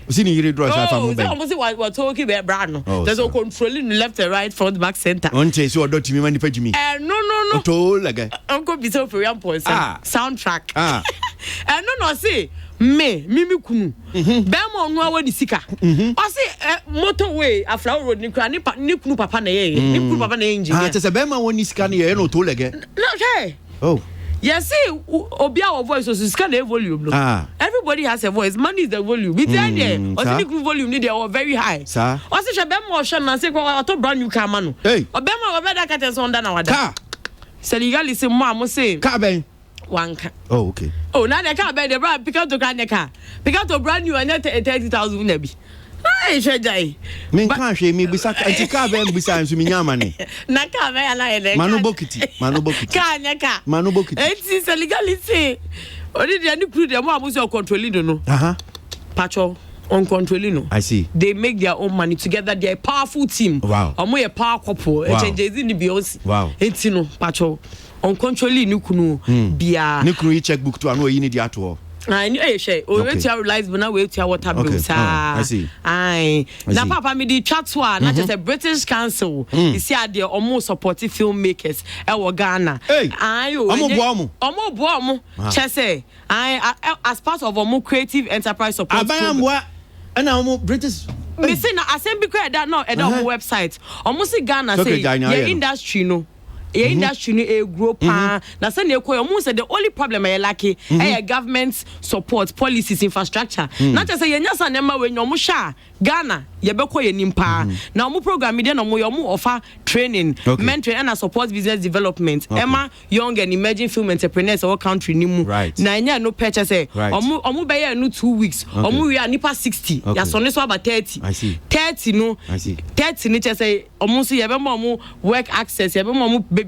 See ni draws I found. Oh, almost what talking about brad no. There's no controlling left and right front back center. On say so do to me mani page me. No. To like. Uncle be so for one point. Soundtrack. And no say me kunu. Bema onu awa di sika. O say motorway aflaw road ni kra ni kunu papa na ye. Ni kunu papa na engineer. Te say bema woni sika na ye no to like. No hey. Oh. Yes, see, Obia our voice was scan the volume. Everybody has a voice. Money is the volume. It's there. Or the volume need they are very high. Sir. Or say Shabem or Shan say go brand new car manu. Hey. Obema obeda ka ten sonda na wada. Car. Say legally say mo say. Car ben. One car. Oh okay. Oh now the car ben the brand pick up to car the car. Pick up to brand new and 30,000 na bi. Ai shejai. Me kan hwe me bisa anti car ben bisa nso me nyama ne. Na car ben ala ele. Manu bokiti. Car nya car. Manu bokiti. It's legality. Odi de ani kru de mo amuso controlling no. Pacho on controlling no. I see. They make their own money together. They're a powerful team. Wow. Omo a power couple. Changes in the Beyonce. Wow. It's no pacho on controlling no kunu bia. Ni kunu checkbook to anu yi ni di ato. I knew she. We wait to realize, but now we wait to water bills. I see. Aye. Now, Papa, me the chat one. Not just a British Council. You see, they are almost supportive filmmakers. Ewa Ghana. Hey. Aye. Omo boamo. Chese. Aye. As part of our creative enterprise support. Abayamwa. And now British. Me say na assembly create that now at our website. Almost Ghana say your industry no. Industry no grow pa na say na ekoy omo say the only problem I like government support policies infrastructure not just say yenya sa nema we nyomo sha Ghana ye be koy nim pa na omo program dey na omo offer training mentoring and support business development emma young and emerging film entrepreneurs our country nimu na enya no purchase say omo be here no 2 weeks omo we nipa 60 ya so ne so about 30 30 no 30 ni che say omo so ye be mo work access ye be mo be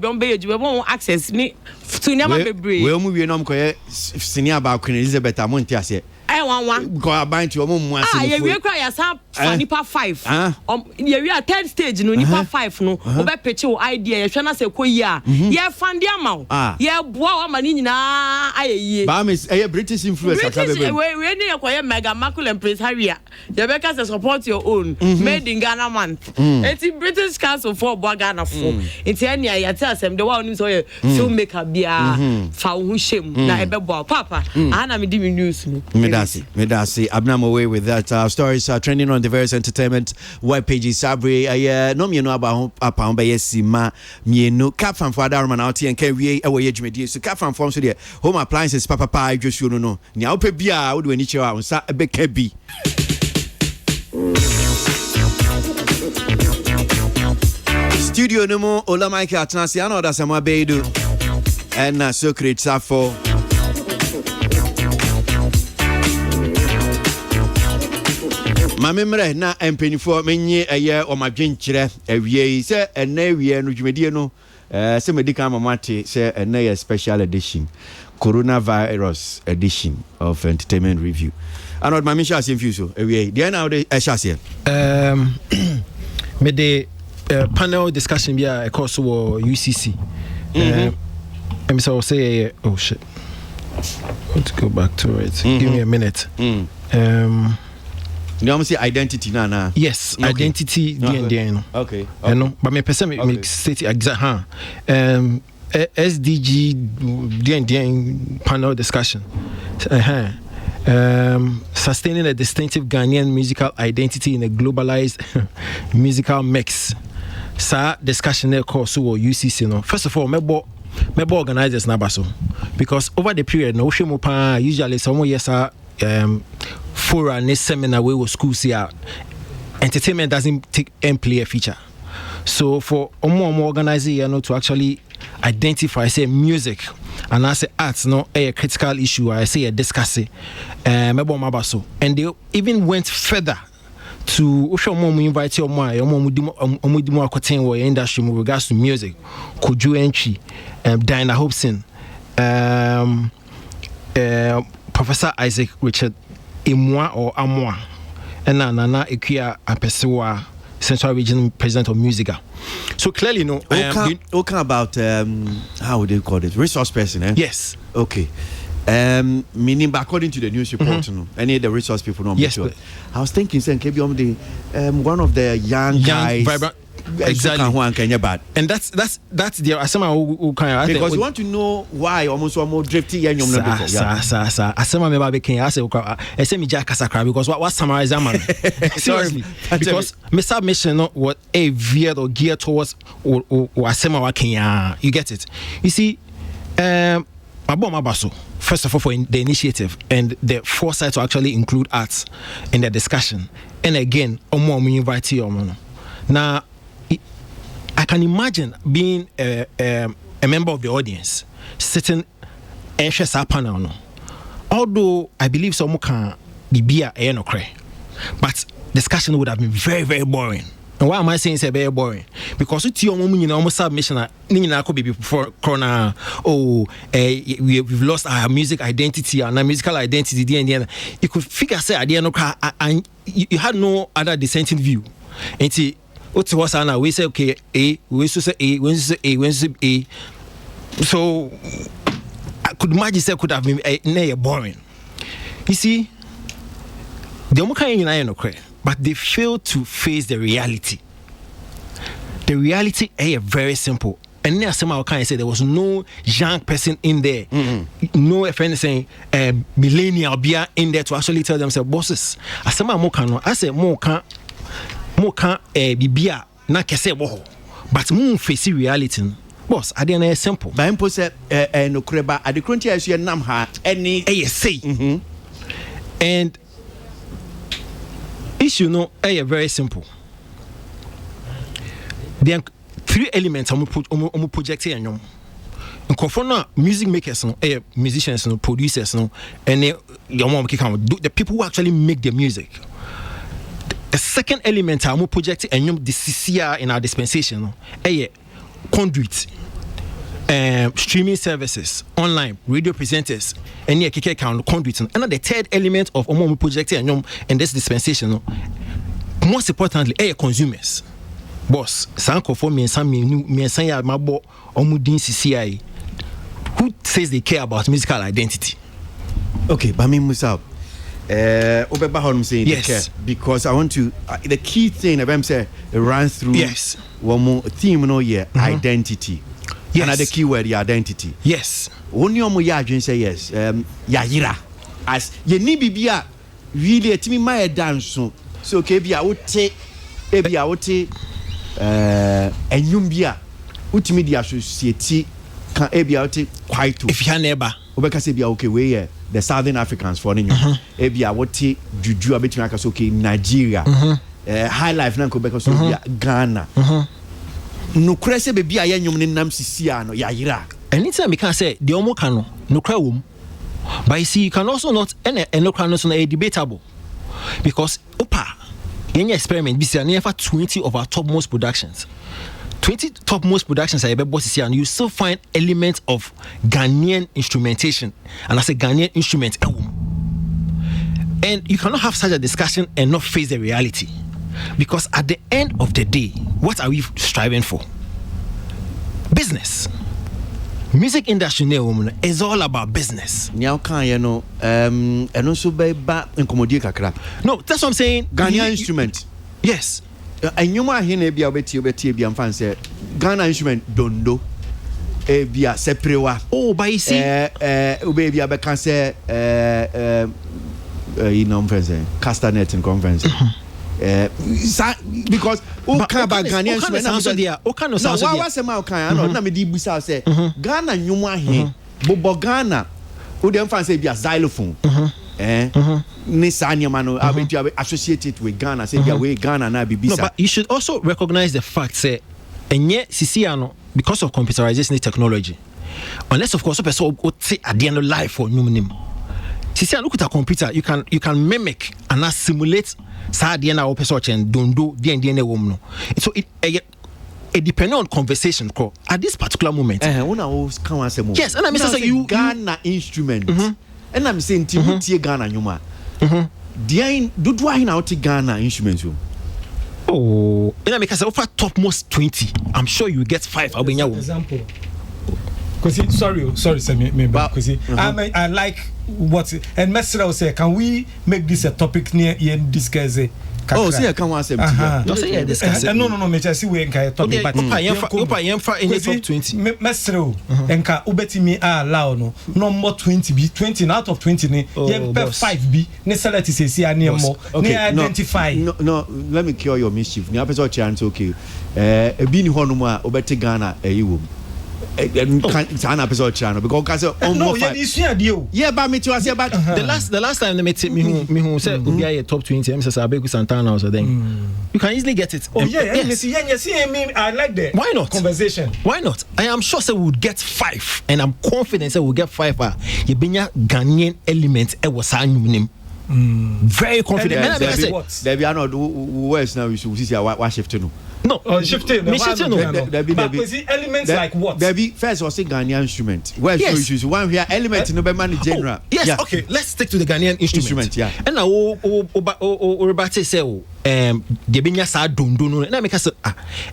access ni to never be brave we omo we no mkoye senior ba Queen Elizabeth amonti ase 1 Because I bind to your yeah, we cry as a nipa 5. Yeah, we are 3rd stage no nipa 5 no. Obe pitch your idea. You shana say koya. Yeah, fan dia ma. Yeah, boa ma ni nyina aye. Ba miss British influencer British we ni yakoye mega macul empresaria. You better say support your own. Made in Ghana month. It's British Council for Ghana for. It's any ya tell them the one so filmmaker bia fa hu shem na ebe boa papa. Ana me di news no. Medasi. I'm away with that. Stories are trending on the various entertainment web pages. Sabri, no me know about Apamba Yesima, me no cap from Father Man out here and carry away age. So cap from forms to the home appliances, Papa, just you know. Now, Pebia, would when each hour, a big cabby. Studio no more, Ola Mike Atnasiano, that's a Mabedu, and so create Safo. My memory na empenifo menye eye o madwen kire awie se ena awie no dwumedie no se medical mamate se ena ye special edition coronavirus edition of entertainment review anod ma me sha se mfiso awie dey na dey sha se me the panel discussion bia e course wo UCC I'm so say oh shit let's go back to it give me a minute you almost say identity na yes okay. Identity no okay no but me person me state exact SDG DN panel discussion sustaining a distinctive Ghanaian musical identity in a globalized musical mix. Sa discussion there course or UCC no. First of all, mebo organizers na baso because over the period no usually some years for a seminar we will schools here entertainment doesn't take and play a feature. So for more organizing to actually identify say music and I say arts no a critical issue I say a discuss it and they even went further to invite your industry with regards to music Koju Entry Diana Hobson Professor Isaac Richard Imwa or Amwa and Nana Ekia Apesewa Central Region President of Musica. So clearly no talking about how would they call it resource person yes okay meaning according to the news report no any of the resource people no yes I was thinking saying the one of the young guys vibrant exactly and that's the asema who can because you want to know why almost drifty young asema me ba be can say me jack kasakra because what summarize that man seriously because my submission what a veered or geared towards or asema wa Kenya you get it you see Mabaso first of all for the initiative and the foresight to actually include arts in the discussion and again we invite you now I can imagine being a member of the audience sitting and share a panel no. Although I believe some can be a no cray, but discussion would have been very, very boring. And why am I saying it's very boring? Because it's your moment almost submission could be before corona we've lost our music identity and our musical identity and you could figure say at the end and you had no other dissenting view. And see we say okay A, we say A, when say A, when say A. So I could imagine say could have been boring. You see, the but they fail to face the reality. The reality is very simple. And then somehow can say there was no young person in there, no friend saying millennial beer in there to actually tell themselves bosses. I say more can bibia na kese wo but moon face reality boss I dey simple by impo say no kreba at the cronti as you nam ha any say and issue no very simple. There are 3 elements on project here and music makers no musicians no producers no and the people who actually make the music. The second element I'm projecting and the CCR in our dispensation conduit. streaming services, online radio presenters, and yeah, keke account conduit. And the third element of omo project and this dispensation, most importantly, consumers. Boss, sanko for me and say mabo omudin CCI. Who says they care about musical identity? Okay, but me Musa. Obeba how I'm saying yes. They care because I want to. The key thing I'm saying run through. Yes. One more theme no yeah identity. Yes. Another keyword the identity. Yes. Only omo ya adwin say yes. Yayira as ye ni bibia really etimi my dance so okay bia wote ebia wote enyum bia utimi di associate kan ebia wote kwaito. If you neighbor obeka say bia okay we the Southern Africans for nyu ebia wote juju abetimi aka so okay Nigeria high life na ko beka so bia Ghana no krese be bia ye nyum ne nam sisia no yayira. Anytime we can say the omo can no cry wom. But you see, you can also not no cry no debatable because any experiment be never 20 of our topmost productions. 20 topmost productions are able to see, and you still find elements of Ghanaian instrumentation, and I say Ghanaian instrument. And you cannot have such a discussion and not face the reality, because at the end of the day, what are we striving for? Business. Music industry is all about business. Now can you know and also by back in commodity kakra. No, that's what I'm saying. Ghanaian instrument. Yes. And you might hear be obeti am fancy Ghana instrument dondo bia seprewa. Oh, but you see baby I can say you know castanet in conference. Because can ba Ghanaian instrument also there. O can no sound there. No, what say can na me di busa say Ghana nyuma he bobo Ghana o dem fancy bia xylophone. Ni sanya no associated with Ghana say we Ghana na bibisa. No, but you should also recognize the fact say enye sisiano because of computerization technology, unless of course person go take at the end of life for numenim sisiano look at a computer, you can mimic and simulate sa the end of person and don't do the end no. So it depends on conversation call at this particular moment. Yes, and I mean say you Ghana instrument. And I'm saying Timothy Ghana nyuma. Do I now take Ghana instruments? Oh, and I make us offer topmost 20. I'm sure you get 5. I'll be example. Because sorry, sir, because I like what and Mesra will say. Can we make this a topic near in this case? Oh, see, I can't want to say discuss it. No, me just see we can topic. But Opa in the top 20. Mesra enka ubeti me allow no more 20 be 20 out of 20 ne 5 be ne select say see ani more ne identify. No, let me cure your mischief. Ni apeso chance okay. Ebi ni hono mu a obeti Ghana eyiwo. Can episode channel because no, yeah, but me too. I say about the last time they met me who said we are top 20. I'm saying Abeku Santana so then you can easily get it. Oh yes. I like that. Why not conversation? Why not? I am sure we would get 5, and I'm confident we'll get 5. You bring Ghanaian element. It was name. Very confident. And there be not worse now. We should see our shift to. No, shifting. There be elements like what? There be first or say Ghanaian instrument. Where yes. So one here element no be man general. Yes, yeah. Okay. Let's stick to the Ghanaian instrument. Yeah. And now Robert say the benya sa dondo no. Na make us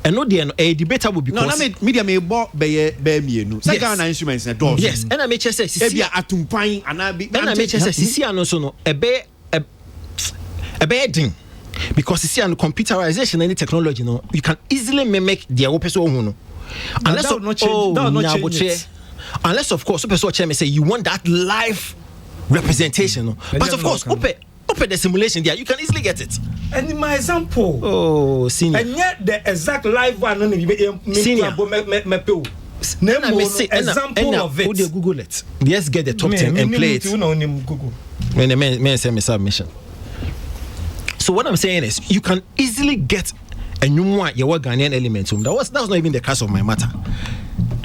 and no dey debatable because no na media me bo be mienu. Say Ghanaian instruments na doors. Yes. And I make say sisi bia atumpan and I be. And I make say sisi ano so no ebe din. Because you see, on computerization and technology, you can easily mimic the open source. Unless unless of course, open source may say you want that live representation. But of course, open the simulation there, you can easily get it. And in my example, senior. And yet the exact live one, senior. Example of it. Would you Google it? Let's get the top 10 and play it. When the man send me submission. So what I'm saying is, you can easily get a new one, your Ghanaian element. That was not even the case of my matter.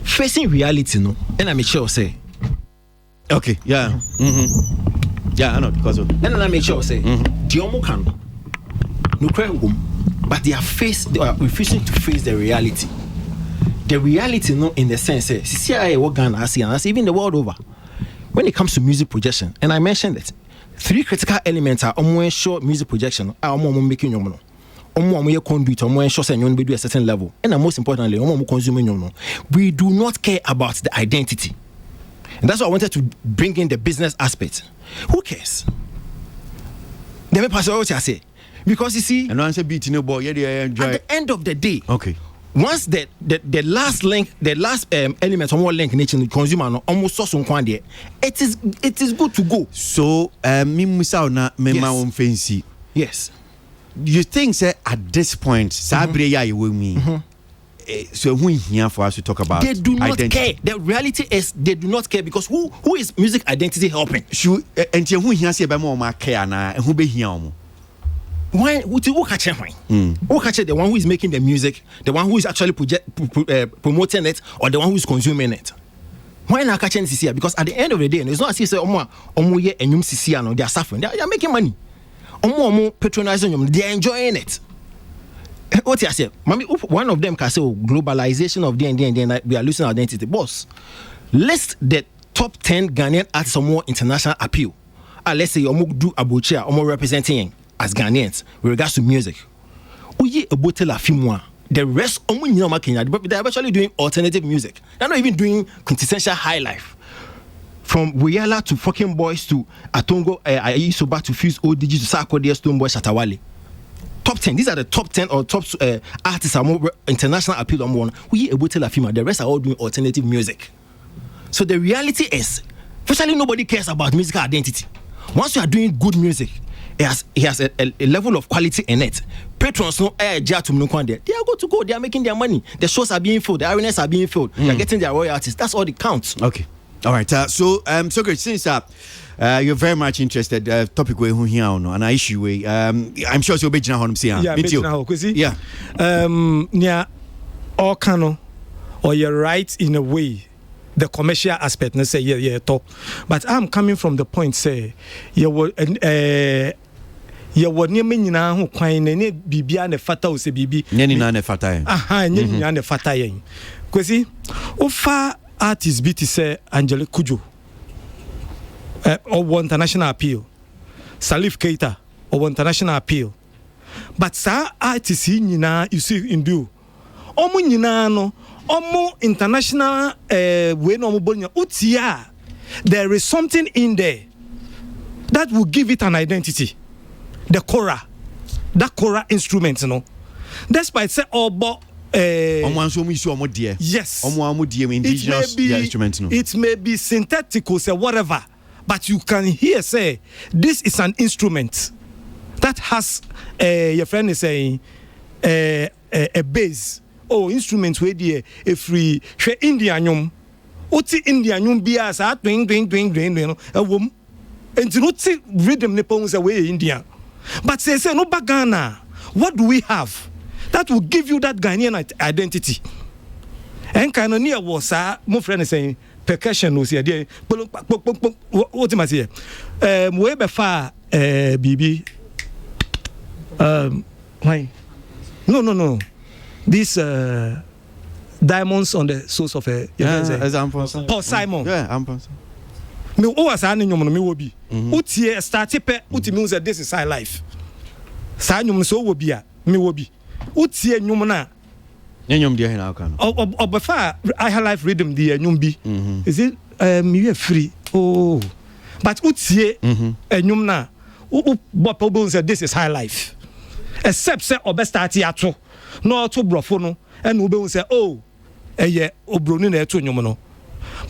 Facing reality, no, and I'm sure say, okay, yeah, yeah, I know because of. And I'm sure say, Diomo can no cry but they are refusing to face the reality. the reality, no, in the sense, CCI, what Ghana, and even the world over, when it comes to music projection, and I mentioned it, 3 critical elements are sure music projection, making your conduit, ensure you do a certain level, and most importantly, consuming. We do not care about the identity, and that's why I wanted to bring in the business aspect. Who cares? Let me pass what I say, because you see, and once a beat no boy, yeah, enjoy. At the end of the day, okay. Once the last link, the last element on one link nature the consumer almost saw some quantity, it is good to go. So me musa na me ma won fancy. Yes. You think say at this point sabre ya you me. So who here for us to talk about? They do not identity? care. The reality is they do not care, because who is music identity helping? Should and who here say be more ma care na who be here omo? Why would you catch him? Who catch the one who is making the music, the one who is actually promoting it, or the one who is consuming it? Why not catching CCA? Because at the end of the day, it's not as if they are suffering. They are making money. Patronizing them, they are enjoying it. What you say? One of them can say, globalization of the we are losing our identity. Boss, list the top 10 Ghanaian artists or more international appeal. Let's say do Aboagye or more representing as Ghanaians with regards to music. The rest they're actually doing alternative music. They're not even doing quintessential high life. From Wiyala to fucking boys to Atongo, Ayisoba to Fuse ODG to Sarkodie, Stoneboy, Shatawale. Top 10. These are the top 10 or top artists are more international appeal on one. The rest are all doing alternative music. So the reality is, especially nobody cares about musical identity. Once you are doing good music, it has a level of quality in it. Patrons know they are good to go. They are making their money. The shows are being filled. The arenas are being filled. They are getting their royalties. That's all that counts. Okay. All right. So great. Since you're very much interested, topic we here on an issue way. I'm sure you'll be on yeah. Yeah. All cano, or you're right in a way. The commercial aspect, let's say, yeah, talk. But I'm coming from the point, say, you were near me now who quine any bibia and fata or say bibi. Nenina fata. Aha, nenina fata. Kwasi, Ofa artist BT say Angelique Kujo or international appeal. Salif Keita or international appeal. But sa artist you see in do. Omu nyina no. Omo international way no bonya utia. There is something in there that will give it an identity. The kora, that kora instrument, you know. Despite say obo yes, it may be synthetic or say whatever, but you can hear say this is an instrument that has your friend is saying a bass. Oh, instruments where the a free Indian Oti Indian bia sa twing a wom and to not rhythm nepons away India. But say no bagana. What do we have that will give you that Ghanaian identity? And Canonia was my friend is saying percussion was here. What am I saying? Way before BB. Why? No. These diamonds on the source of a Paul Simon. Yeah, I'm Paul. Me was an me will be. Uti started pe uti means that this is high life. Sanyum so will be me will be. Uti numana. Nyum dear now can. Or before high life rhythm dear numbi. Is it me free? Oh, but uti numna. But people say this is high life. Except say or best start here. No to brofono and we will say obroni na eto nyomo no.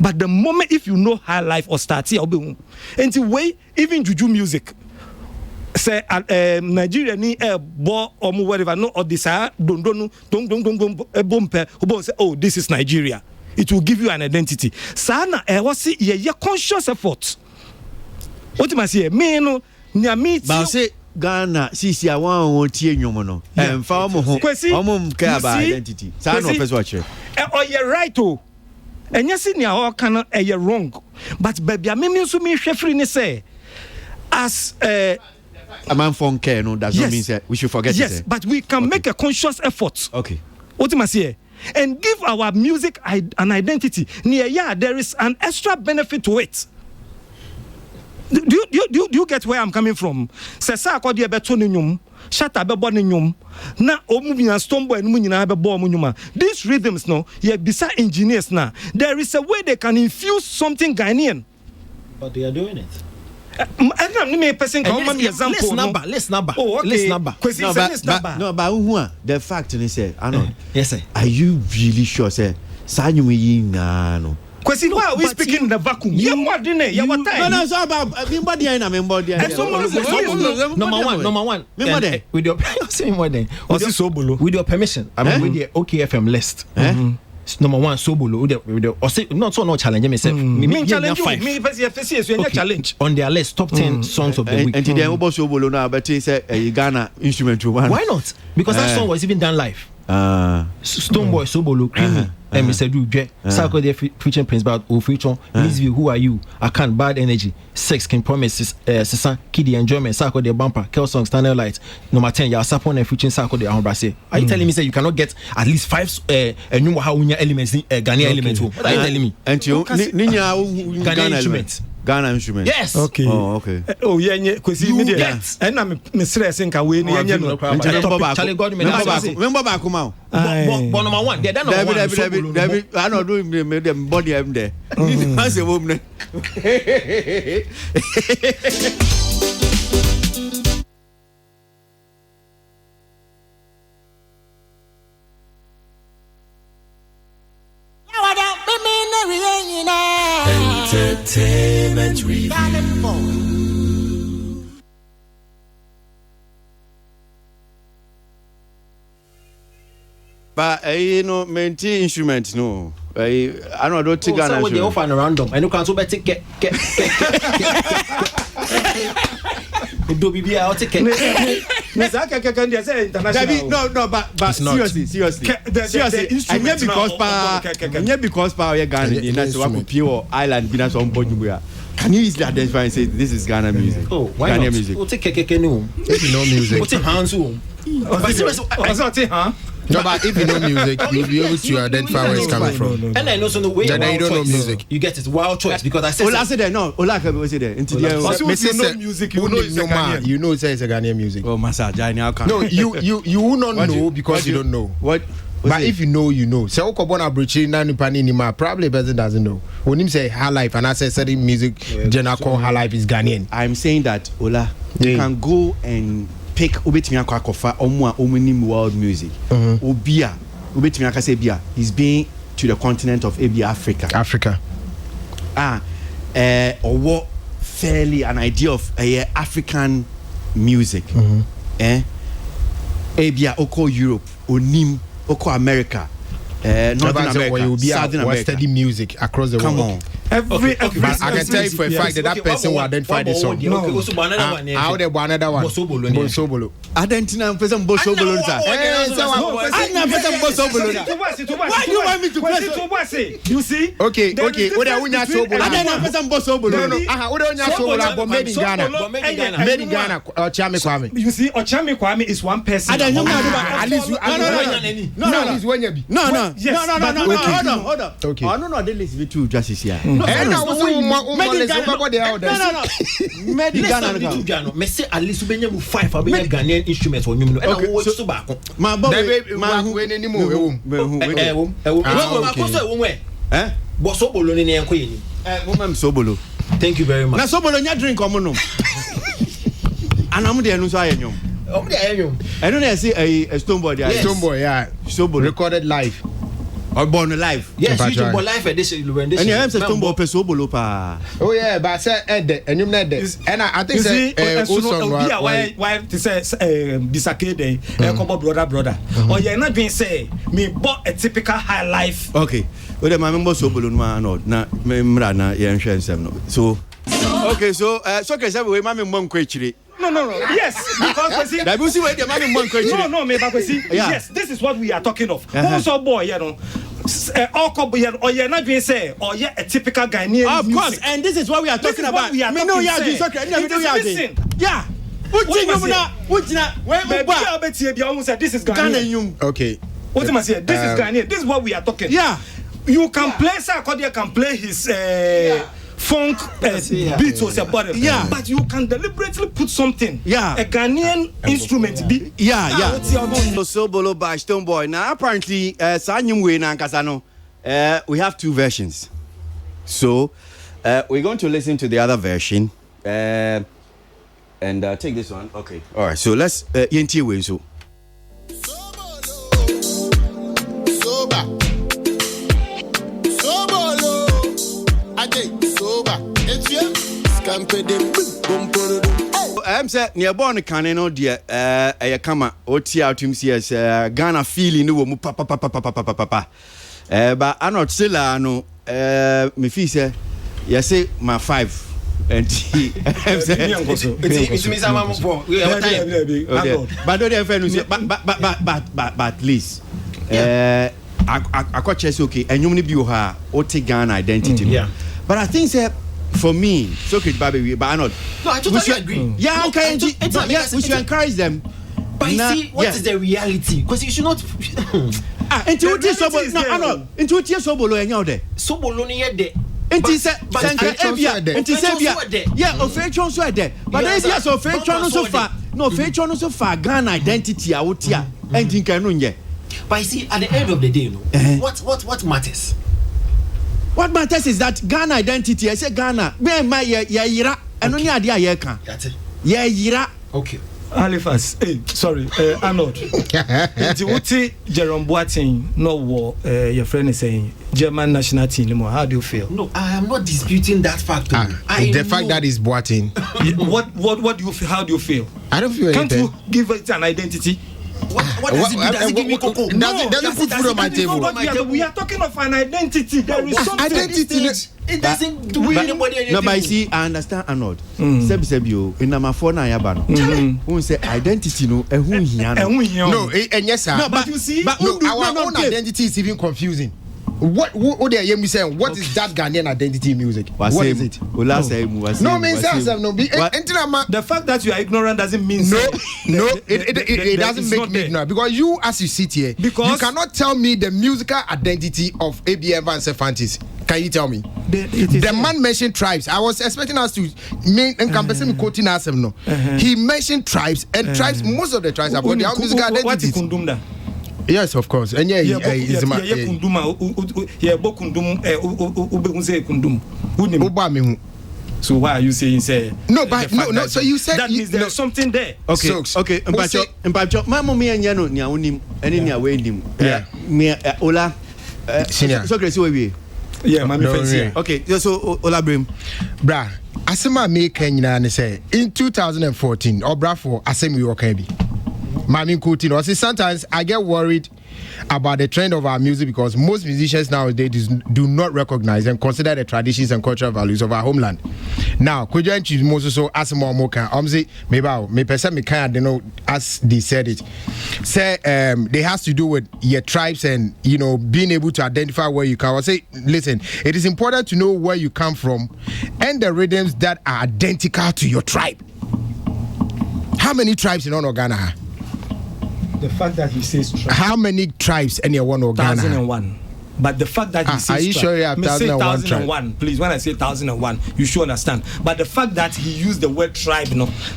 But the moment if you know high life or start here obe until way even juju music say Nigeria ni bo or whatever no or this don bompe obo say this is Nigeria. It will give you an identity. Sana was ye conscious effort. What you say me no nyami ti Ghana, sisi awan wontie nyomo no. Emfa omo ho. Omo care about identity. Sa no person watch. Oh, you're right oh. Enya si nia o kan you're wrong. But baby me so me hwefri ni say as a man phone care no does not mean say we should forget it. Yes, but we can make a conscious effort. Okay. What you must say? and give our music an identity. There is an extra benefit to it. Do you get where I'm coming from? Sesa akodi ebeto nyum, shata bebo nyum, na omubina stombo enu nyina bebo nyuma. These rhythms no, ye bisa engineers na. There is a way they can infuse something Ghanaian. But they are doing it. Let's number. Oh, okay. Let's number. But the fact is, say, I know. Yes, sir. Are you really sure, say, Sanyu no? Kwasi, why are we speaking in the vacuum? No, so about number one. With your permission, I mean with the OKFM list. Number one, Sobolo. Or say not so challenging myself. Me challenge challenge on their list top 10 songs of the week. And today about Sobolo now, but he said Ghana instrument one. Why not? Because that song was even done live. Stoneboy Sobolo Creamy and Mr. Duje Sako there featuring Prince Bad or feature Miss View, Who Are You? I Can't, Bad Energy, Sex Can Promise, Sisa Kiddy Enjoyment, Sako the Bumper, Kel Song, Standard Light, number 10, Ya Sapon and featuring Sako the Ambrase. Are you telling me say you cannot get at least 5 new Haunya elements, Ghanaian elements? What are you telling me? And you Ghana instruments. Ghana instrument. Yes. Okay. Oh, okay. Oh, yeah, Kwasi media. And I'm stressing away. Charlie God, remember back come out. But number one, they're done. David, I don't do them body them there. That's a woman. Entertainment Review. But maintain instruments no. I don't think Ghana. So they offer random. And you can so better get. Do be I'll take it. No, but seriously. And yet because power Ghana in that pure island been some point where. Can you easily identify and say this is Ghana music? Oh, why Ghana not? Music. We'll take if you know music. We'll take hands home. No, but if you know music, you'll be able to identify where it's coming from. And I know so the way you don't know music. You get it wild choice because I said. Ola said that no. Ola can say that. Into the know music, you know it's a Ghanaian. You know it's a Ghanaian music. Oh, Masa, no, you will not know because you don't know. What? But if you know, you know. So Okobona Brichi Nanu Panini probably person doesn't know. When him say high life and I say certain music general call high life is Ghanaian. I'm saying that Ola, you can go and pick Obetimi Akwakofa Omwa Omunim world music. Obia Obetimi Akasebia is being to the continent of Africa. Or what fairly an idea of African music. Abia Oko Europe, Onim Oko America, Northern America, Southern America. Study music across the world. Come on. Every I can tell you for a fact that person will identify the song. How they want another one? Bosobolo. Argentina person Bosobolo. Why do you want me to play? You see? Okay. What are we not Sobolo? I don't person Bosobolo. What are we not Sobolo? But made in Ghana. Made in Ghana. Ochami Kwame. You see, Ochami Kwame is one person. At least No. Hold on. Okay. No. They listen to justice here. No. Me say at least we need 5 Ghanaian instruments on you. And I watch so back. My boy, thank you very much. Na Sobolo nya drink omo Anamu de enu so ayanyom. Omo de ayanyom. I don't say a Stoneboy there. Stoneboy, yeah. Sobolo recorded live. Or born live. Yes, you do live edition. And you have Stoneboy pe Sobolo pa. Oh yeah, but I say and you know that. And I think say why to say Bisake dey brother. Or you not being say me bought a typical high life. Okay. Well, my member Sobolo no na memra na ye nhwe nsem no. So okay, so can say we mama mo nkwechire. No. Yes, because see. No, me Kwasi. Yes, this is what we are talking of. Also, boy, you know. Or you're not being say, or yeah, a typical Ghanaian. Of course, and this is what we are talking about. Yeah. This is Ghana. Okay. What am I saying? This is Ghanaian. This is what we are talking. Yeah. You can play, Sarkodie can play his funk beats or something. Yeah. But you can deliberately put something. Yeah. A Ghanaian instrument. Yeah. So Bolo by Stone Boy. Now apparently, Sanyumwe na Nkasano, we have two versions. So we're going to listen to the other version and take this one. Okay. All right. So let's Yenti way so. I'm saying near born caneno dear a kama oti out him says Ghana feeling no mu papa but I'm not still no me fee say you say my 5 and he it's me some for but don't please I got chess okay and you be her oti Ghana identity but I think say for me, it's okay, baby, but I'm not. No, I totally agree. Yeah, okay, we should encourage them. But you see, what is the reality? Because you should not. Into what is Sobolo? No, I'm not. Into what is Sobolo and you're there? Sobolo near there. Into Sabia. Yeah, official so there. But there's yes, official so far. No, official so far. Ghana identity out here. And think I know. But you see, at the end of the day, what matters? What matters is that Ghana identity. I say Ghana. Me my yira. And only idea ye can. That's it. Yira. Okay. Alifas, sorry, Arnold. It's Uti Jerome Boateng, no war, your friend is saying, German national team anymore. How do you feel? No, I am not disputing that fact. The fact that is Boateng. What do you feel? How do you feel? I don't feel anything. Can't you give it an identity? What does it do? Does it give me cocoa? Doesn't put food on my table. We are talking of an identity. There is something. Identity. It doesn't do anybody anything. No, but I see, I understand Arnold. Sebio in number 4 na yabano. Who say identity no? Who here? No, and yes sir. No, but you see, our own identity is even confusing. What they hear me saying? What is that Ghanaian identity music? What is it? No means no. The fact that you are ignorant doesn't mean no. It doesn't make me ignorant because you, as you sit here, you cannot tell me the musical identity of ABM and Sefantis. Can you tell me? The man mentioned tribes. I was expecting us to encompass him quoting us. No, he mentioned tribes and tribes. Most of the tribes have got their own musical identities. Yes, of course. And so why are you saying say no? But no. So you said that means there's something there. Okay. Okay. Mpacho. My mom and Yano nia unim. Any nia we nim. Yeah. Me Ola. Senior. So Gracie we. Yeah, my friend. Okay. So Ola Brim. Bra. Asema me Kenya ne say in 2014. Obra for asemi okay bi. Mami Coutinho. See, sometimes I get worried about the trend of our music because most musicians nowadays do not recognize and consider the traditions and cultural values of our homeland. Now, could you choose most so as more moka? Say maybe me person me kind of know as they said it. Say they has to do with your tribes and being able to identify where you come. I say, listen, it is important to know where you come from and the rhythms that are identical to your tribe. How many tribes in Ghana? The fact that he says tribe. How many tribes in your one Ghana? 1001. But the fact that he says are you sure you have 1001? Please, when I say 1001, you should understand. But the fact that he used the word tribe,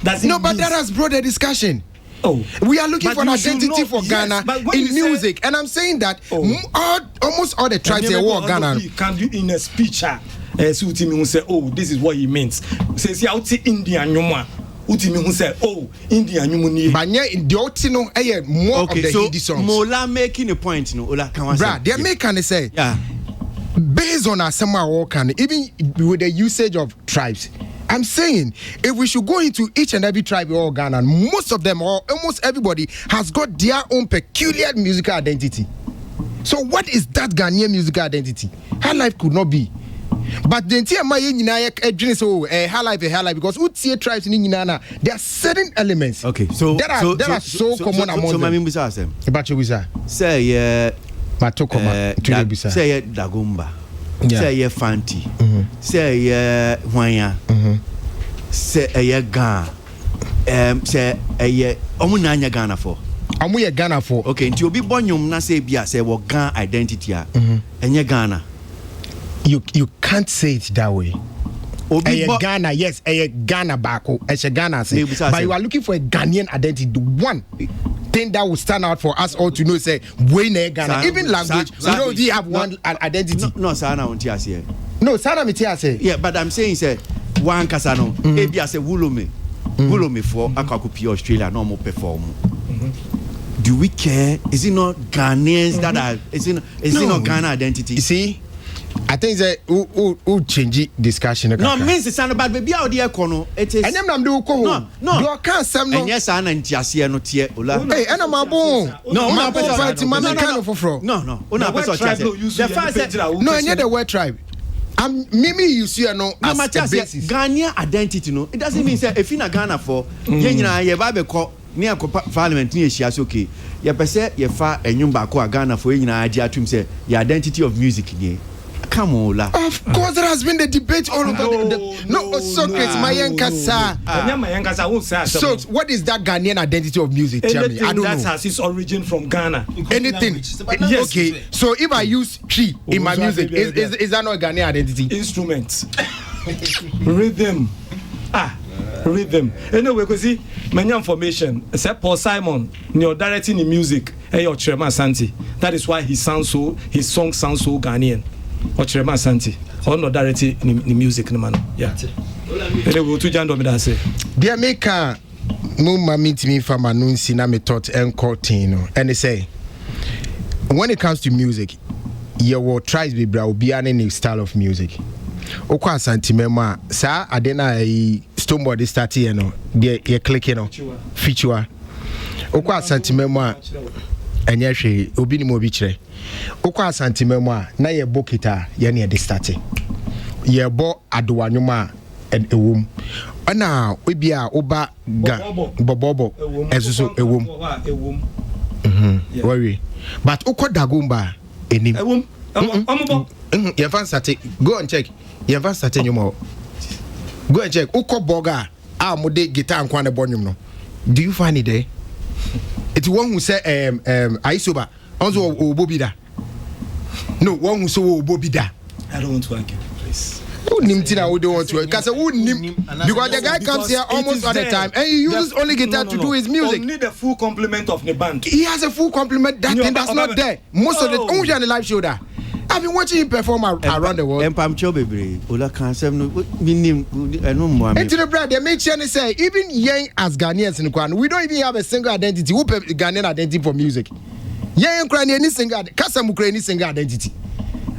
doesn't. No, but that has brought the discussion. Oh, we are looking for an identity for Ghana in music, and I'm saying that almost all the tribes in Ghana. Can you in a speech? Say, oh, this is what he means. Says, "Yeah, India, Nyoma." Utimi who said, "Oh, India, Nyumuni." But yeah, the Otino, more of the Hindi songs. Mola making a point, Ola can say. They're making say, based on our summer walk, and even with the usage of tribes. I'm saying if we should go into each and every tribe in Ghana, most of them or almost everybody has got their own peculiar musical identity. So what is that Ghanaian musical identity? Her life could not be. But the entire high life because Utie tribes in Nana, there are certain elements. Okay, so that are so common among them. Say say Dagumba. Say Fanti. Say Wanya. Say Gan. Say Omunanya Ghana for. Amuye Ghana for. Okay, nti obi bonyum na say bia say wo Ghana identity a. Enye Ghana. You can't say it that way. Obi Ghana, yes, Ghana bako. Ghana say. But you are looking for a Ghanaian identity. The one thing that will stand out for us all to know say we Ghana. Even language, we don't really have one identity. No, Sana won't here. No, Sana me say. Yeah, but I'm saying say one kasano. Ebi say wulome for akakupi Australia no more perform. Do we care? Is it not Ghanaians that are? Is it not Ghana identity? You see, I think that who change discussion. No, means it's not bad. Baby, out there, kono. It is. And I'm do ko. No. You can't say no. And yes, I know Ntiasia no tie. Hey, and I'm a bon. No, my party man kind of for. No. Una person the first. No, and the word tribe. Mimi you see no as a basis. Ghanaian identity no. It doesn't mean say if you na Ghana for. Ye nyina ye ba be ko. Ni akopa parliament ni ehia so okay ye pese ye fa enwum ba ko Ghana for nyina agi atum say your identity of music ni come on la. Of course there has been the debate all over Socrates Mayenkasa. So what is that Ghanaian identity of music? Tell me. I don't that know. Has its origin from Ghana. Anything. Yes. Okay. So if I use tree in my music, is that not a Ghanaian identity? Instruments. Rhythm. Rhythm. Anyway, because see, many information. Except Paul Simon, you're directing in music. Hey, your Chirema Santi. That is why his song sounds so Ghanaian. Or Chirema Santi. Or not directing in music, no man. Yeah. Anyway, to Jando me that say. The America, Mumma meet me from a noon sina me taught and cortino. And they say, when it comes to music, you will try to be any style of music. Okwa santimema sa adena stonebody start here no de click no feature okwa santimema enye hwe obi ni mo bi kire okwa santimema na ye bokita ye na de start ye bo adowanwuma ewom ana obi a oba ga bobobo esusu ewom worry but okwa dagumba enim Ewom omobo ye fan start go and check. You have started you more. Go and check. Uko boga. Mode guitar and kwane bonyum no. Do you find it there? It's one who say Aisoba. Also Obobida. No, one who so Obobida. I don't want to argue, please. Who Nimtina would don't want to because the guy comes here almost all the time and he uses only guitar to do his music. Need a full complement of the band. He has a full complement. That thing that's not there. Most of the only on the live show there. I've been watching him perform around the world. Empam baby. Ola cancel no minim no mo am. Into the brand they make sure they say even young as Ghanaians in Kwan, we don't even have a single identity. Who Ghanaian identity for music? Young Ukrainian any single Kasa Ukrainian single identity.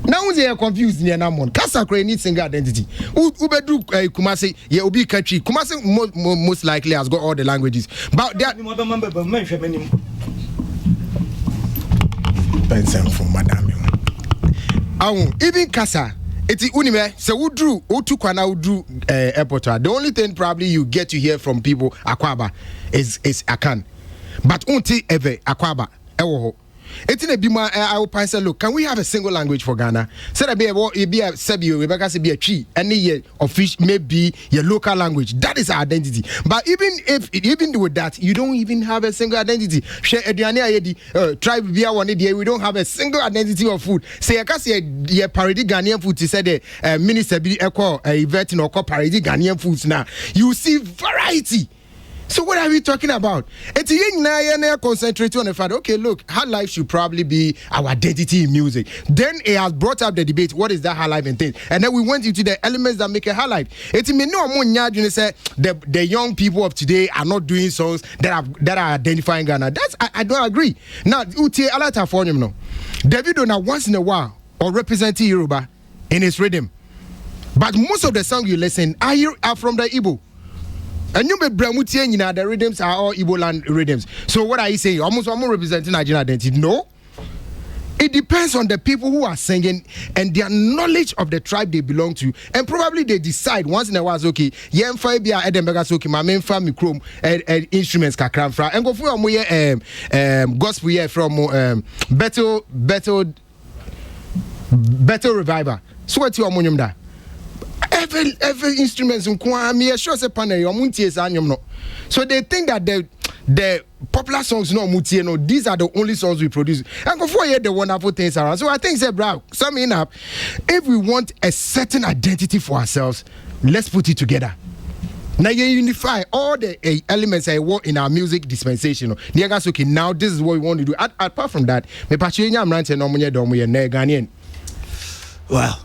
Now they are confused near Namon. Kasa Ukrainian single identity. Who bedu Kumasi ye obi country. Kumasi most likely has got all the languages. But that Pensem for madam. Even Kasa, it's unime. So who drew? Who took one out drew airport? The only thing probably you get to hear from people Akwaba is Akan, but unti ever Akwaba ewo. It's in a bima. I will say, look, can we have a single language for Ghana? Said a be a Sebio, Rebecca be a tree, any year of fish maybe your local language. That is our identity. But even with that, you don't even have a single identity. Share Ediania tribe be one day. We don't have a single identity of food. Say I can say ye parody Ghanaian food. He said the minister be equal inverting or parody Ghanaian foods. Now you see variety. So what are we talking about? It's a concentrate on the fact, okay, look, hard life should probably be our identity in music. Then it has brought up the debate, what is that hard life and things? And then we went into the elements that make a hard life. It's me no more say the young people of today are not doing songs that are identifying Ghana. That's I don't agree. Now, Uti Alata for him no. Davido now once in a while or representing Yoruba in his rhythm. But most of the songs you listen are from the Igbo. And you bet the rhythms are all Igbo land rhythms. So what are you saying? Almost representing Nigerian identity? No. It depends on the people who are singing and their knowledge of the tribe they belong to. And probably they decide once in a while, okay, yeah, Fabia Edinburgh, okay, my main family chrome and instruments kakram and go for gospel here from Better Revival. So what's your monium da? Every instruments in Kwame sure say panel your muntie is anyum no. So they think that the popular songs no mutie no, these are the only songs we produce. And go for the wonderful things around. So I think say bro, summing up, if we want a certain identity for ourselves, let's put it together. Now you unify all the elements I work in our music dispensation. Okay, now this is what we want to do. Apart from that, me pachi I'm ranting no money domo ye Ghanaian. Well,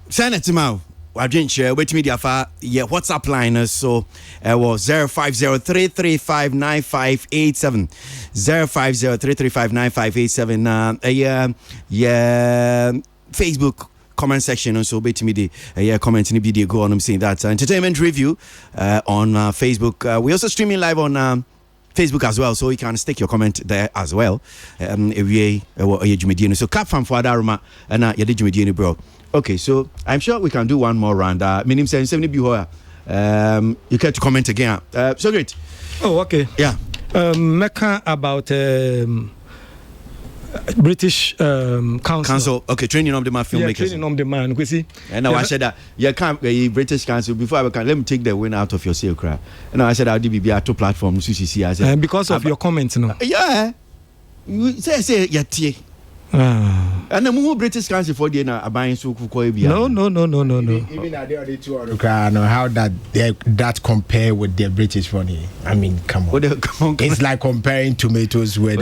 send it to me. I didn't share with media for your WhatsApp line. So it was 050-335-9587. 050-335-9587. Yeah, Facebook comment section. So wait me the comment in the video go on. I'm saying that entertainment review on Facebook. We're also streaming live on Facebook as well, so you can stick your comment there as well. So cap fan for Adaruma and you did bro. Okay, so I'm sure we can do one more round. Minim 70 you get to comment again. So great. Oh, okay. Yeah. Mecca about British Council. Okay, training of the man filmmakers. Training of the man. And now I said that you can't British Council before I can let me take the win out of your sale cry. And now I said I'll be at two platforms. And because of your comments, no. Yeah. You say yeah. And the more British Council for the buying so no. Even at the two or how that compare with the British money. I mean, come on. It's like comparing tomatoes with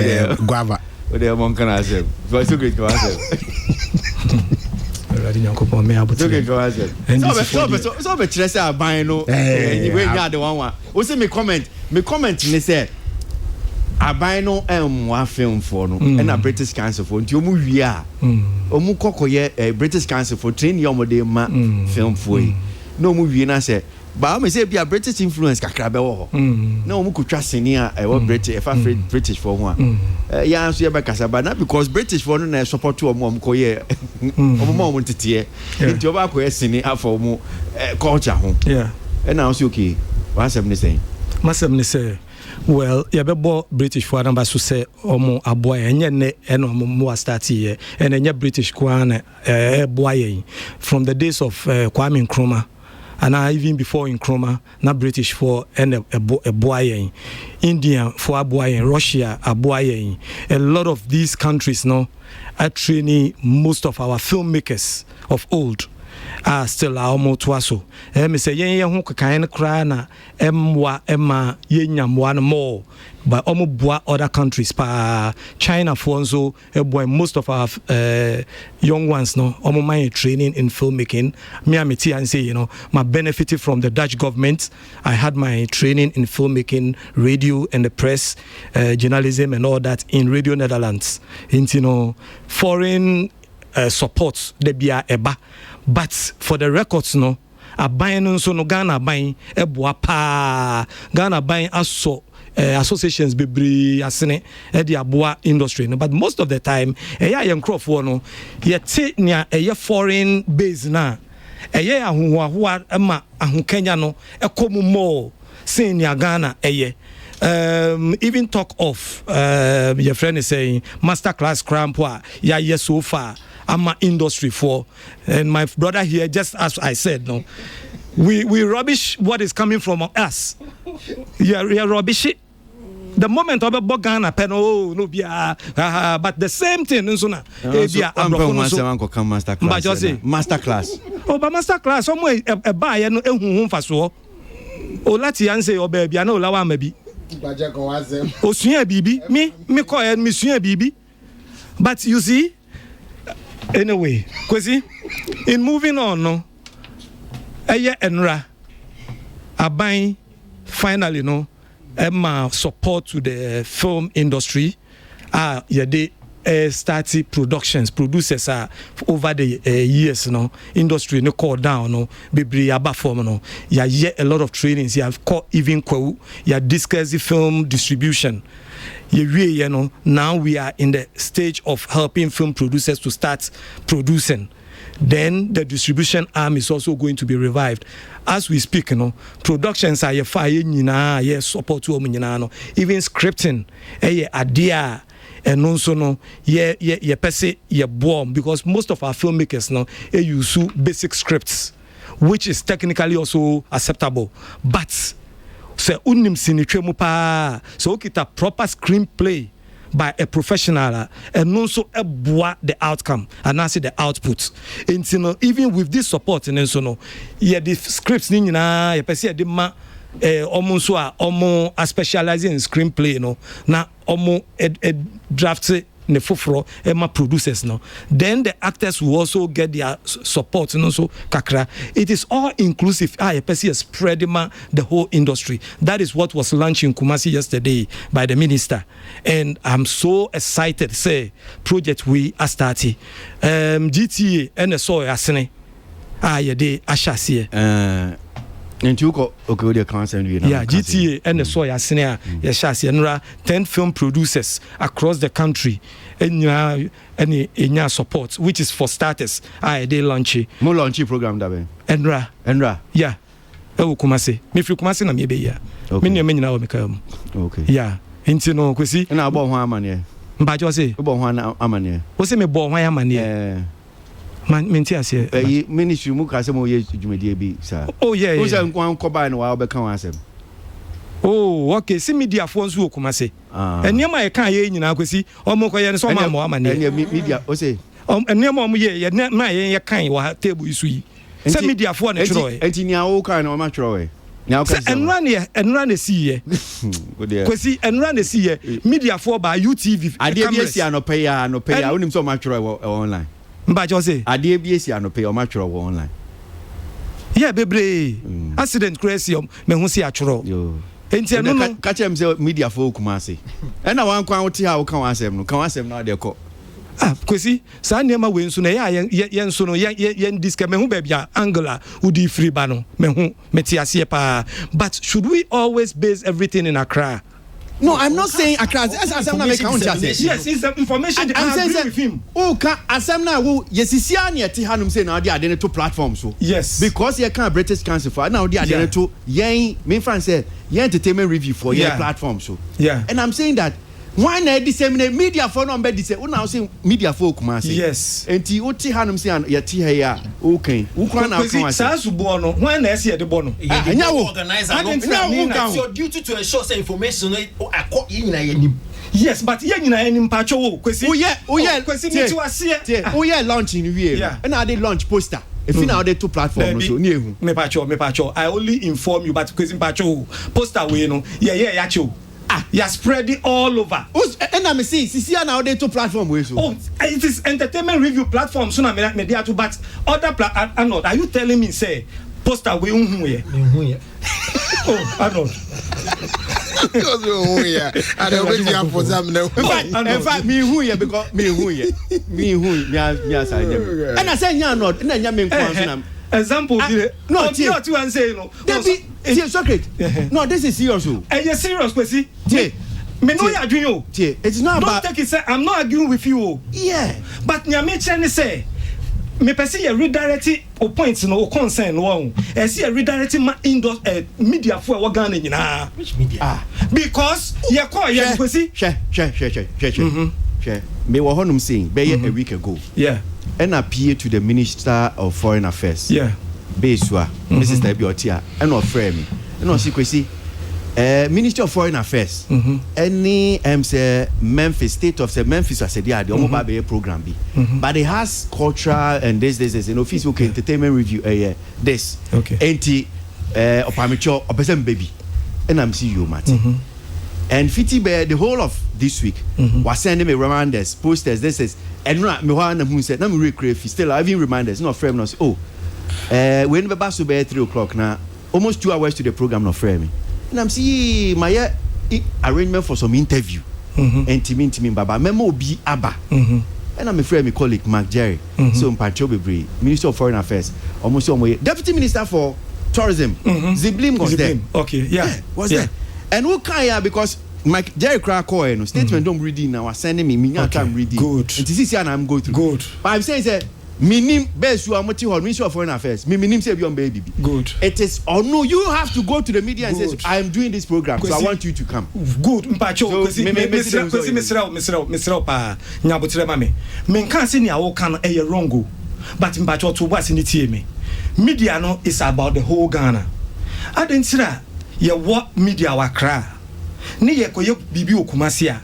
guava. What the one can I say? So great to answer. Okay, go ahead. So be Teresa buying no. You got the one. What's me comment? Me comment ni say aban no one film for no and a British Council for nti omu wi a omu kokoye British Council for train your de ma film for yi no omu wi na say ba me say be a British influence kakra be wo ho na omu kutwa sini a British British for ho ya so ye be kasa ba na because British for no na support omu koye omu tete nti oba koye sini afọ omu culture ho yeah and now so okay what am say well, yabebo British for number so say omo Aboagye enye ne eno mo start here and enye British kwana Aboagye from the days of Kwame Nkrumah and even before Nkrumah na British for Aboagye, India for Aboagye, Russia Aboagye. A lot of these countries now are training most of our filmmakers of old still almost waso me say yen ho kan kra na emwa ema yenyamwa no more but boa other countries pa China for so most of our young ones no my training in filmmaking me and say my benefited from the Dutch government. I had my training in filmmaking, radio and the press, journalism and all that in Radio Netherlands. Foreign support de bia eba. But for the records, no, a buying so no Ghana buying a boapa Ghana buying also associations be asene the aboa industry. No, but most of the time, young crop for no, yet near a foreign base na a year who are Kenya no a common more saying near Ghana a year. Even talk of your friend is saying masterclass crampwa yes so far. I'm an industry for, and my brother here, just as I said, no, we rubbish what is coming from us. Yeah, rubbish it. The moment of a Ghana pen, oh no, but the same thing, masterclass. Oh, but masterclass, somewhere a buy and a for so. Oh, let's answer your baby. I know Lawa maybe. Oh, Senior Bibi, me call it Monsieur Bibi. But you see. Anyway, Kwasi, in moving on, no, enra, abai finally no, support to the film industry. They started producers over the years, no, industry no call down, no, be above no, a lot of trainings. You have caught even discuss the film distribution. Now we are in the stage of helping film producers to start producing. Then the distribution arm is also going to be revived. As we speak, productions are support to even scripting, idea. And also bomb because most of our filmmakers use basic scripts, which is technically also acceptable. But say unim sinitwe mu pa so okita proper screenplay by a professional and also the outcome and also the output. And you know, even with this support and so no, yeah, the scripts ni na you see the ma almost a specializing in screenplay no na almost draft ne foforo ema producers no, then the actors will also get their support and also kakra. It is all inclusive. You see spreading the whole industry. That is what was launched in Kumasi yesterday by the minister, and I'm so excited. Say project we are starting GTA and so asene de ashase and you go okay the concern GTA and the soya senior yashasi 10 film producers across the country and any support which is for starters they launch mo launch program da be enra yeah Kumasi me fi Kumasi na me be ya me ne nyina wo me kam okay yeah enti no kwesi na abo ho amane mba jo say abo ho amane wo say me bo ho amane man menti ase ministry mu ka se mo ye dwumadi bi sa oh yeah wo say nkwan koba na wa obeka wan asem oh okay see media fo nso Kumasi enema ye kan ye nyina kwesi omo ko ye ne so ma mo amane media o say enema omo ye na ye kan wa table isu yi se media fo na chiro e enti nia wo kan na ma chiro e nia ka se enra na si ye kwesi enra na si ye media fo ba UTV ade bi esi anope ya onim so ma chiro online mba jo say ade bi esi anope o ma chiro online yeah bebre accident crazy me hu si achiro yo enti eno no ka chem say media fo Kumasi e na wan kwan wote ha wo kan asem no kan asem na de ko kwesi sa nema we nso na ya nso no yen disca me hu ba bia angular udi free ba no me hu meti ase pa but should we always base everything in Accra? No, I'm not saying Accra. Asem na make count say. Yes, it's the information. I'm saying with him. Oh, ka asem na wo yesisia na eti hanum say na dey ade to platform so. Yes. Because you can British Council for now dey ade to yen me fan say yen entertainment review for your platform so. Yeah. And I'm saying that why na disseminate media for no be say una say media for Kumasi. Yes. Enti oti hanum say yeti ha ya okay. Wo kwan na kan say subo no why na ese de bo no. Enya wo organizer no. It's your duty to ensure say information yina yenim. Yes, but yen nyina enim pa cho kwesi. Kwesi ni ti ase. Oh yeah, launching we. And now they launch poster. If you now they two platforms so ni ehu. Me pa cho. I only inform you but kwesi pa cho poster we no. Yeah cho. You are spreading all over. And I'm saying, see now they two platform way so. Oh, it is entertainment review platform. So na media too, but other Arnold, are you telling me say poster we unhu Oh, Arnold. Because I don't wait here for some now. In fact, me who here because me aside them. And I say Arnold, and then me kwan example no you and say no Socrates. No, this is serious. Yes, serious, Kwesi. Me no ya adwin o. It's not about. Don't take it say I'm not arguing with you. Yeah. But nyame chene say me person you redirect o points no o concern no. See you redirect ma media for we Ghana nyina. Which media? Because you call you Kwesi. Share. Me wo honum saying be a week ago. Yeah. And appear to the Minister of Foreign Affairs. Yeah. Besua, Mrs. Tabiotia, and of frame. And also, Kwesi, Minister of Foreign Affairs. Any say Memphis, state of Memphis, as a the Omobabe program be. But it has cultural and this, an official entertainment review. This. Okay. Anti Opamicho, or person baby. And I'm seeing you, Martin. And Fiti Bear, the whole of this week, was sending me reminders, posters, this is, and me one who said, "I'm really crazy." Still, I've been reminders, not frame, not when the bus will be at 3:00 now, almost 2 hours to the program, not frame. And I'm seeing my arrangement for some interview, and Timmy, Baba, Memo be Abba. And I'm afraid my colleague Mark Jerry, so Mpachobe, Minister of Foreign Affairs, almost on way, Deputy Minister for Tourism, Ziblim was there. Okay, yeah, was there. And who can because Mike Jerry Krakow no statement don't reading now sending me time reading. Good. And this is I'm going through. Good. But I'm saying say minim best you are Ministry of Foreign Affairs. Minim say beyond baby. Good. It is no you have to go to the media and say I am doing this program so I want you to come. Good. Mpacho kwesi Mr. Pa nyabotre ma me. Men kan say ni awo kan e wrong. But mpacho to what ni tie me. Media no is about the whole Ghana. Adentira ye what media Accra. Ni ye koye bibi okumasi a.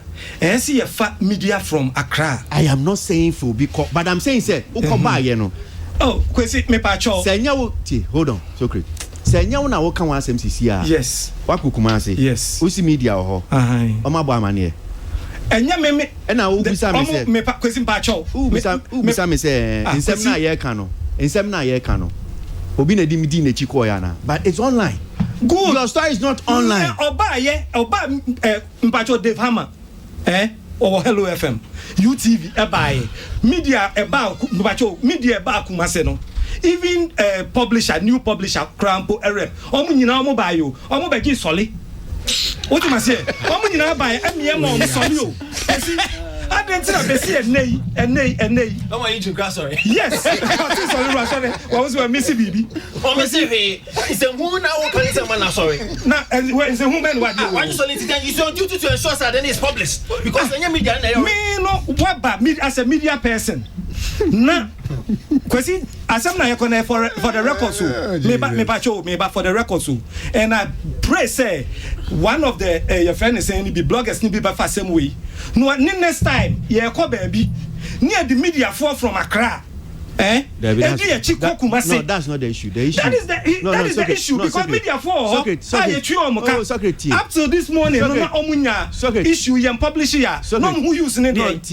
See a fat media from Accra. I am not saying for because, but I'm saying say who come by you know. Oh, Kwasi me pacho. Senya wo hold on, so great. Senya wo na wo kan wa SMCC a. Yes. Wa Kumasi. Yes. Usi media ho. Oma bo amane. Enya me na wo bisa me say. Me Kwasi pacho. Bisa me say nsem na ye ka no. Nsem na ye ka no. Obi na di mi di na chi ko ya na. But it's online. Good. Your story is not online. Oba mpacho Dave Hammer. Or Hello FM, UTV, media media Kumase no. Even publisher, new publisher, Crampo RM. Omunina mobile, Omobeki Soli. What you must say? Omunina buy MEM Solio. I didn't say a nay. How are you to grass? Sorry. Yes. Sorry. What was your Missy Bibi? Oh, Missy B. It's a woman now. Sorry. Now, and it's a woman. Why you soliciting? It's your duty to ensure that then it's published because any media. Me no what bad me as a media person. Nah, Kwasi, as I'm not for the record, so me back for the record, so and I pray say one of the your friend is saying be bloggers need be back for same way. No, next time yeah, call baby near the media for from Accra. No, that's not the issue. The issue that is the issue because media for up till this morning no issue you publish here no who using it.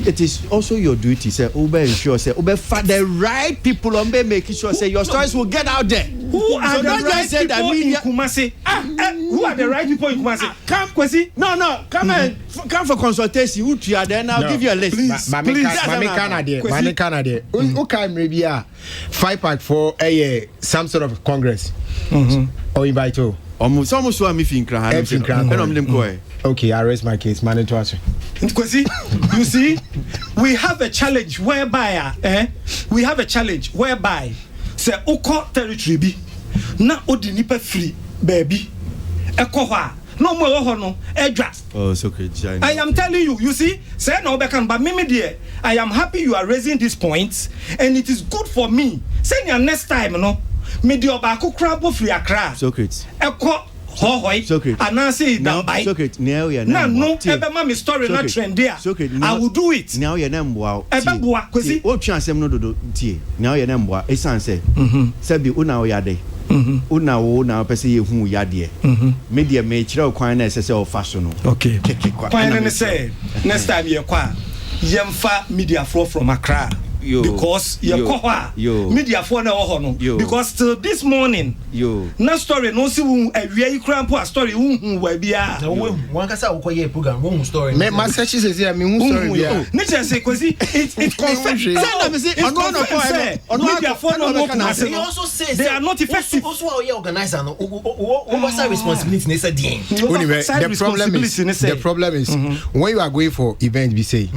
It is also your duty, say, ensure, say, the right people on making sure, say, your stories will get out there. Who are the right people in Kumasi? Who are the right people in Kumasi? Come, Kwasi. No, come for consultation. Who you are there? I'll give you a list. Please. Mami Canada. Okay, maybe 5 for some sort of congress. Or invite you. Almost what me think. Okay, I raise my case. Man, to answer. Kwasi, you see, we have a challenge whereby say Oko territory be na odi nipa free baby. Ekohwa no mo ho no edwa. Oh, so okay. I am telling you, you see, say no be can but me dear, I am happy you are raising this point and it is good for me. Say next time no, me di oba ko krabo free Accra. Socrates. Eko hohoi anase that by Socrates now you no ebe ma me story na trend there I will do it now you na mboa ebe boa Kwasi o twa asem no dodo tie now you na mboa esan say sabi una o yade una pese ye hu yade media me kire kwan na ese o fa so no okay kwan na say next time ye kwa yemfa media from Accra because media for na no because till this morning na story no see awia ikrampo story hu wa bia one kasa ukoye program hu story me my search is here me hu story bia ni say Kwasi it confirms media for no can he also says they are not effective also our organizer no what's our responsibility ne say den the problem is when you are going for event we say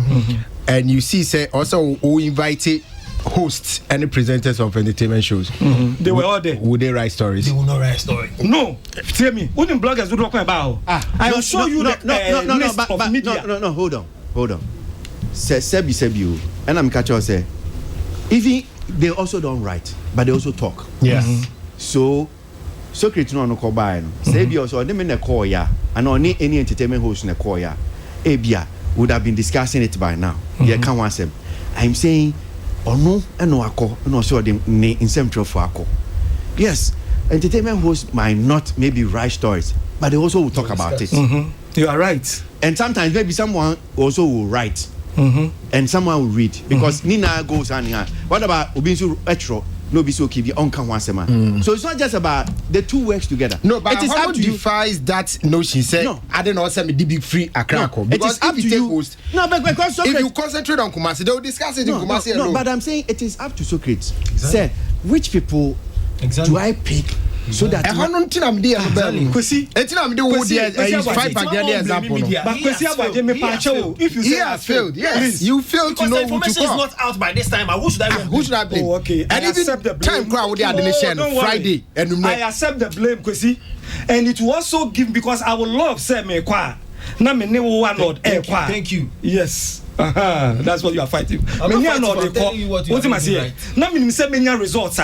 and you see say also who invited hosts and presenters of entertainment shows they were all there. Would they write stories? They will not write story. No, tell me who the bloggers would talk about I will show you the list of media. No, hold on say Sebi and I'm catch us say even they also don't write but they also talk. Yes. So Socrates no call by no Sebi also them in the call ya and on any entertainment host in the call ya ebia would have been discussing it by now. Yeah, can't want them. I'm saying, no, no, so them in some for ako. Yes, entertainment hosts might not maybe write stories, but they also will talk about it. You are right. And sometimes maybe someone also will write, and someone will read because Nina goes on here. What about Obinsu Etro? No, be so keep on can once a man. So it's not just about the two works together. No, but it is how defies that notion. Say, no. I don't know, some DB free Accra. Because if you take host, no, but because if you concentrate on Kumasi, they will discuss it in Kumasi. No, but I'm saying it is up to Socrates. Say, which people do I pick? So that Kwasi if you say he has failed, yes, you failed to know who to call. Is not out by this time. Who should I blame? Okay, and even the time crowd with the admission Friday and I accept the blame, Kwasi, and it will also give because I would love say me kwa na me ne one or thank you. Yes. That's what you are fighting. Me ne what you say. Na me say me results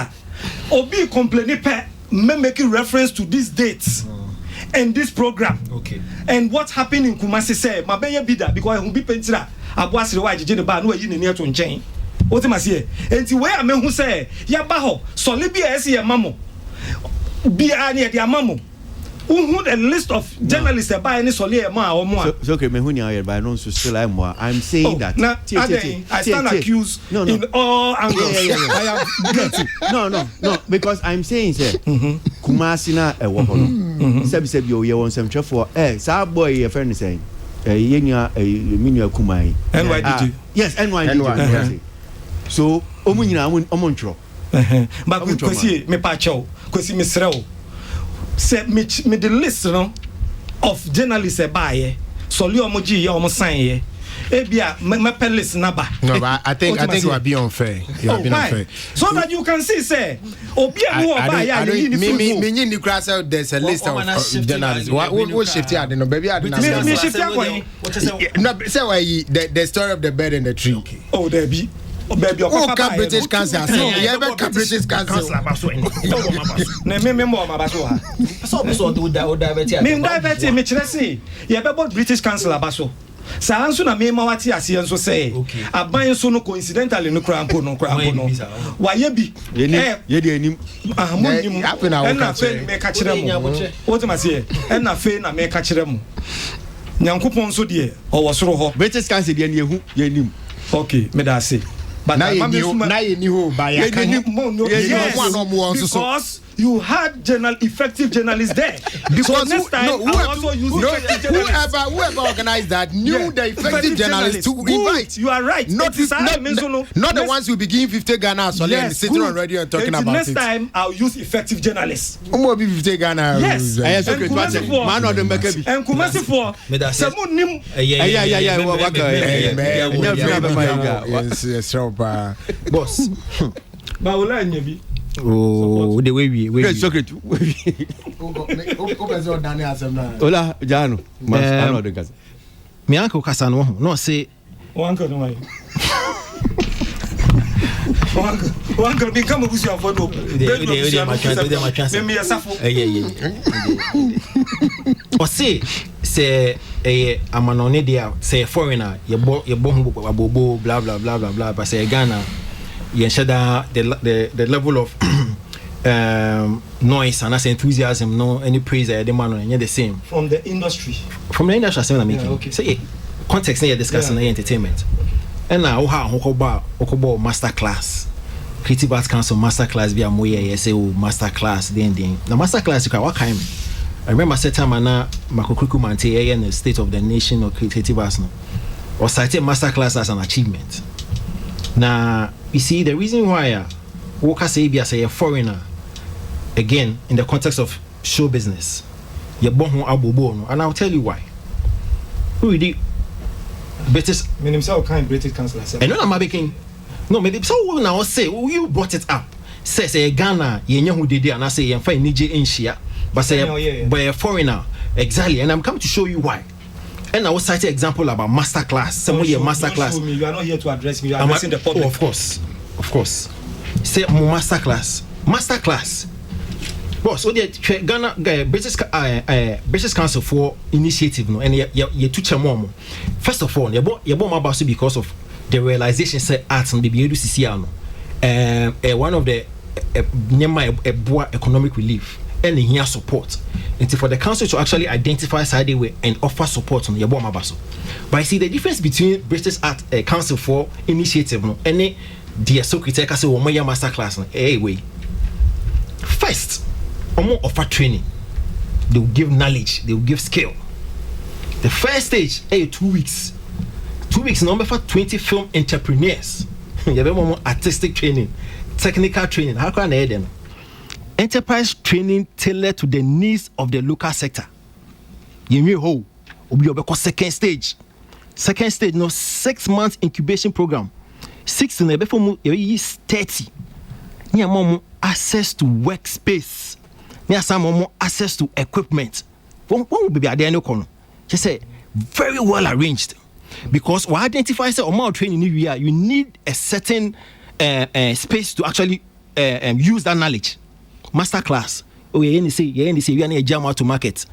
obi complain pe making reference to these dates and this program. Okay. And what happened in Kumasi say, my benya bida because I be pentira. Aboagye wa jeje de ba no ayi ne ne to nchen. What am I say? Enti we amehu say ya ba ho so le bia ese ye mamo. Bia ne de amamo. Who the list of journalists that buy any solely or more? So okay, me hunya by no so still I'm saying that. Now, I stand accused in all angles. I am guilty. No, because I'm saying say Kumasi na e wo hono. Sabi yo ye won sem for sa boy your friend saying yenya minua Kumai. NYDG. Yes, NYDG. So omunyina omontro. But Kwasi me pa chow, Kwasi me sreo. Say me the list of journalists buy so li omoji ya omo sign ye ebia me pe list na ba. No, but I think you are being unfair. You are being unfair. So that you can see say obi who buy ya me ni class there's a list of journalists. What shift here no baby I didn't. Me shift here no say why the story of the bird and the tree. Okay. Oh there be baby British Council. Yeah, British Council. Na me mo mabaso ha. So do divert. Me divert me kire say ye be British Council abaso. Sa anso na me ma wati ase enso say aban so no coincidentally no krampo no. Wa ye bi. Ye de anim. Mo nim. Na fe me ka kire mo. What am I say? Na fe na me ka kire mo. Nyankopon so de o wo soro ho. British Council de na ehu ye nim. Okay, me da say. But now you knew by because you had effective journalists there. Because next time whoever organized that knew the effective journalists to invite. You are right. Not the ones who begin 50 Ghana sitting on radio and talking about it. Next time I'll use effective journalists. 50 Ghana. Yes. Man on the Mekabi. And Kumasi for someone nim. Yes, boss. Baula nyebi. Oh, the way we secret. Ola Jano. Mas de casa. Me uncle Kasano no say uncle no mai. Uncle be come busi afo do. Me yasafo. O say amanone dia say foreigner ye bo abobo blah blah blah blah blah but say Ghana you shada the level of noise and enthusiasm no any praise the man on the same from the industry I'm making okay. Say context here discussing entertainment and now how okobo master class Creative Arts Council master class be amoye say master class then the master class you can what kind I remember set time na makokriku mante in the state of the nation or creative arts no or cited master class as an achievement. Now you see the reason why Walker say be as a foreigner again in the context of show business you born home abobo no and I'll tell you why. Who did British me himself kind British Council and no I'm making no maybe so now say you brought it up say Ghana ye nya hu dede and I say ye fa nije enhia but say by a foreigner exactly and I'm coming to show you why. And I will cite an example about master class. Somebody a master class. You are not here to address me. You are addressing the public. Oh, of course. Say master class. Boss, so the Ghana British Council for initiative no, and you teach more. First of all, you bought my boss because of the realization say arts and be able to see one of the economic relief. And here support and for the council to actually identify side way and offer support on your bomb basso. But I see the difference between British Art Council for initiative no any dear secretary say one master class no way. First, offer training. They will give knowledge, they will give skill. The first stage 2 weeks. 2 weeks number for 20 film entrepreneurs. You have more artistic training, technical training. How can I aid them? Enterprise training tailored to the needs of the local sector. You know how? Obi second stage. Second stage no 6 months incubation program. 6 in before you 30. Ni more access to workspace. Ni some access to equipment. One will be there no kono. Just say very well arranged. Because we identify say amount training you need a certain space to actually use that knowledge. Master class, oh yeah any say we are na jam out to market.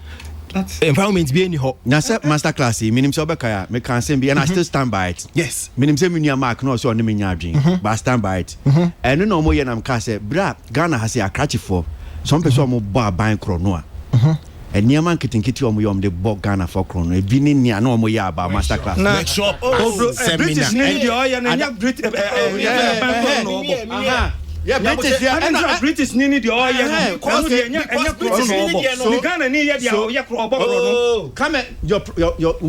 Environment be any ho. Na say master class minim say obekaya me can say be and I still stand by it. Yes. Minim say me mark no so on me nya adwen but I stand by it. And no mo ye na ka say bra Ghana has a cratchy for some person mo bo aban kro no a. And niaman kitinkiti omo yom de bo Ghana for kro no e bi ni nia na omo ya ba master class. Make sure British need the oil and nya British yeah, British need the oil and Ghana need the oil. Come your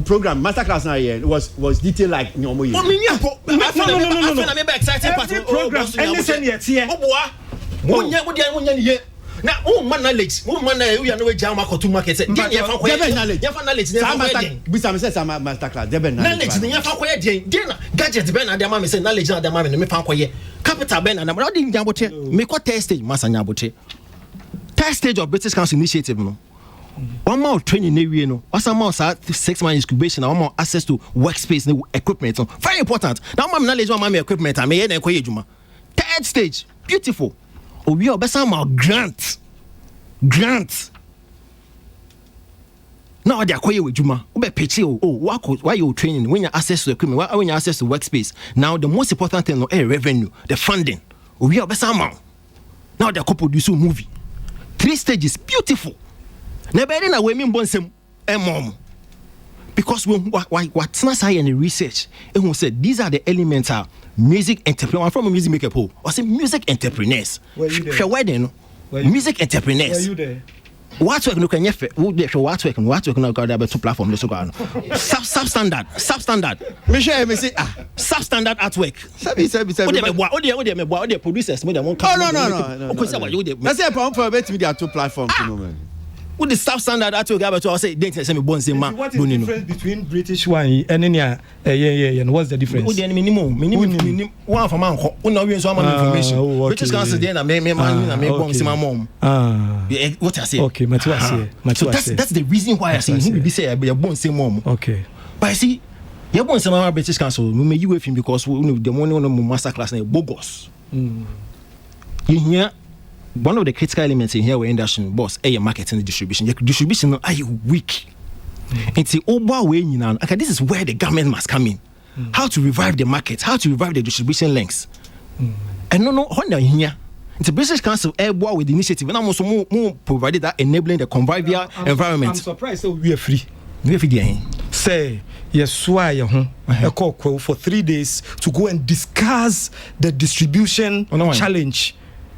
program masterclass now here was detailed like nyomo ye. No. Every program anything yet here. Na man knowledge man we are no jam to market say dey fa knowledge bisa me say sama master class dey knowledge dey fa koye dey na gadget ben na dey ma me say knowledge na dey ma me fa koye capital ben na dey nyabote me ko test stage masa nyabote test stage of British Council initiative no one more training na wie no one more 6 months incubation and one more access to workspace and equipment very important now my knowledge one my equipment and me na koye juma third stage beautiful. We are best grant. Now they are calling with Juma. Why you training? When you access to equipment, when you access to workspace. Now the most important thing is revenue, the funding. We are best now they are co-produce movie. 3 stages, beautiful. Never in a way mean bonsem mom. Because what's not in the research, and who said these are the elements are music entrepreneurs. I'm from a music maker pool. I say music entrepreneurs. Where you there? Where then? Music entrepreneurs. Where you there? What work no can you what work no got there 2 platforms so go substandard. Me share me say substandard artwork. Sabi. O dey producers mo dey won come. No. I say for bet me there 2 platforms no man. With the substandard artwork about to say don't say me bon say man. What is the difference between British one and yeah and what's the difference? O dey minimum one for man ko. Una we so man information. British Council dey na me bon say my mom. What I say? Okay, so that's the reason why I say who be say you bon say mom. Okay. But I see you bon say my British Council me you with him because the money on master class na bogus. You hear one of the critical elements in here we're industry boss marketing and distribution. Your distribution are you weak. It's the over way okay, this is where the government must come in. How to revive the market, how to revive the distribution links. And no Honda here. It's a British Council airborne with the initiative and almost more provided that enabling the convivial environment. I'm surprised that we are free. We are free. Say yes, why a call for 3 days to go and discuss the distribution challenge.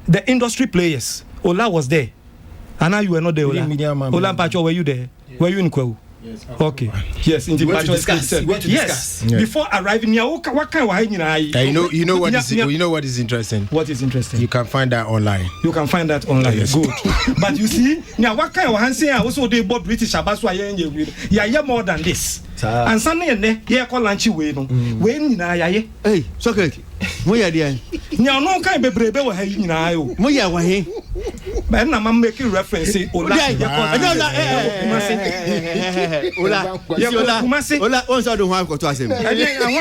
The industry players. Ola was there. And now you were not there, Ola. Ola Pacho, were you there? Yes. Were you in Kwewu? Yes. Okay. Yes, in the Yes. Before arriving here, what kind of you know what is interesting? What is interesting? You can find that online. You can find that online. Yes. Good. But you see, now what kind of hands also they bought British Abaswa yeah more than this. And Sunday yeah call lunch way no. When hey, so good. Mo ya dia. Nya no kan bebrebe wa ha yi nyina yo. Mo ya wa he. But na ma make reference Ola. Ola on so do wan ko to asem. I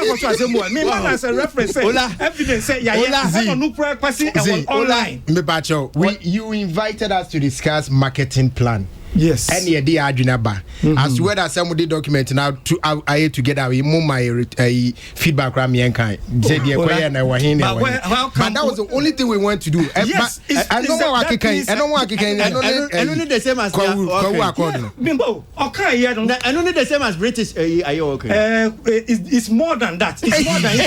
want to asem mo. Me man as a reference. Ola evidence say ya ya no Kwasi online. Me bacho, you invited us to discuss marketing plan. Yes. And yeah, they are Junaba. As well as some of the document now to I together we move my feedback from Yankai. But that was the only thing we want to do. Yes, I don't know what I can. I don't need the same as Bimbo. Okay, yeah. I don't need the same as British. Are you okay? It's more than that. It's more than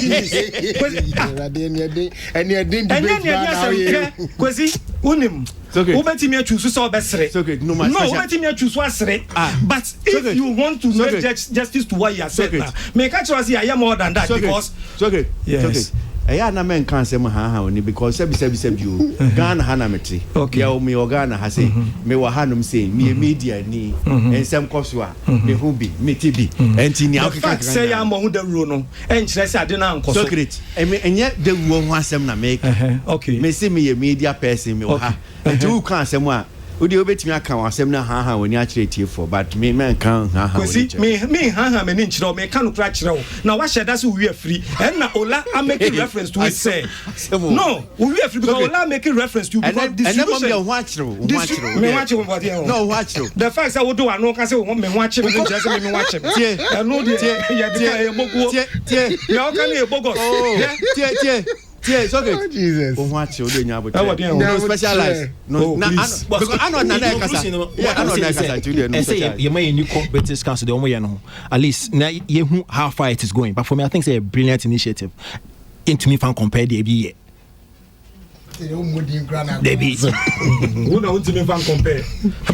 it. And you didn't debate Kwasi, unim. Ubetimi choose so besre. No, ubetimi choose wasre. But if you want to make justice to what you have said now, make sure say I am more than that because okay. Yes. Na men kan say ha oni because sebi you Ghana hanameti. Ya me Ghana ha say me wa hanum say me media ni ensem koso a me hu bi me tibi enti ni Africa say ya mo hu da ruo no enkyere say ade na nkoso. Secret enye da ruo ho asem na make. Okay. Me say me media person me wa ha. Enti who can asem a Udi obetimi aka wasem na ha woni akire tie for but me man kan ha Kwasi me ha me ni nchiro me kan kura kire wo na wa sheda so we free and na Ola am making reference to it say no we free because Ola making reference to because distribution and ho akire me watch wo body no ho akire the fact say wo do ano kan say wo me ho akire me nchire say me watch tie no de ya de bogo tie ya kan e bogo tie it's okay. Oh, Jesus. Oh, what you doing? No specialized. No, because I know na kasa. Yeah, I know na kasa. And say you may new British Council the omo no. At least now you how far it is going. But for me, I think it's a brilliant initiative. Into me fan compare the year. Debbie, who know to me fan compare?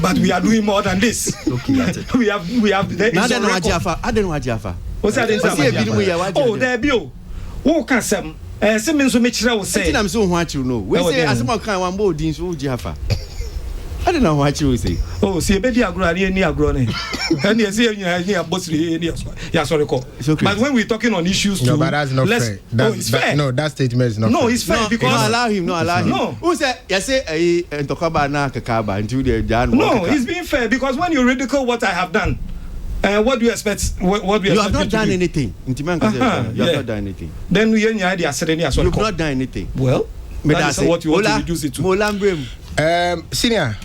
But we are doing more than this. Okay, we have. I don't know what Jaffa. What's that? Oh, there be. Who can some? Se me so me kire wo say I'm so what you know we say asema kan wan bo din so Jaffa. I don't know what you say. Oh, see be di agro ni agro ne. And you say ni abosri ni ya sorry call. But when we talking on issues no, but that's not fair. It's fair. No, that statement is not fair. No, it's fair because no, allow him. No. Who say you say ntokaba na kakaba until the Jan. No, it's being fair because when you ridicule what I have done, what do you expect? What do you have not done anything. You have not done anything. Then we you've not done anything. Well, that's what you want to reduce it to. Senior,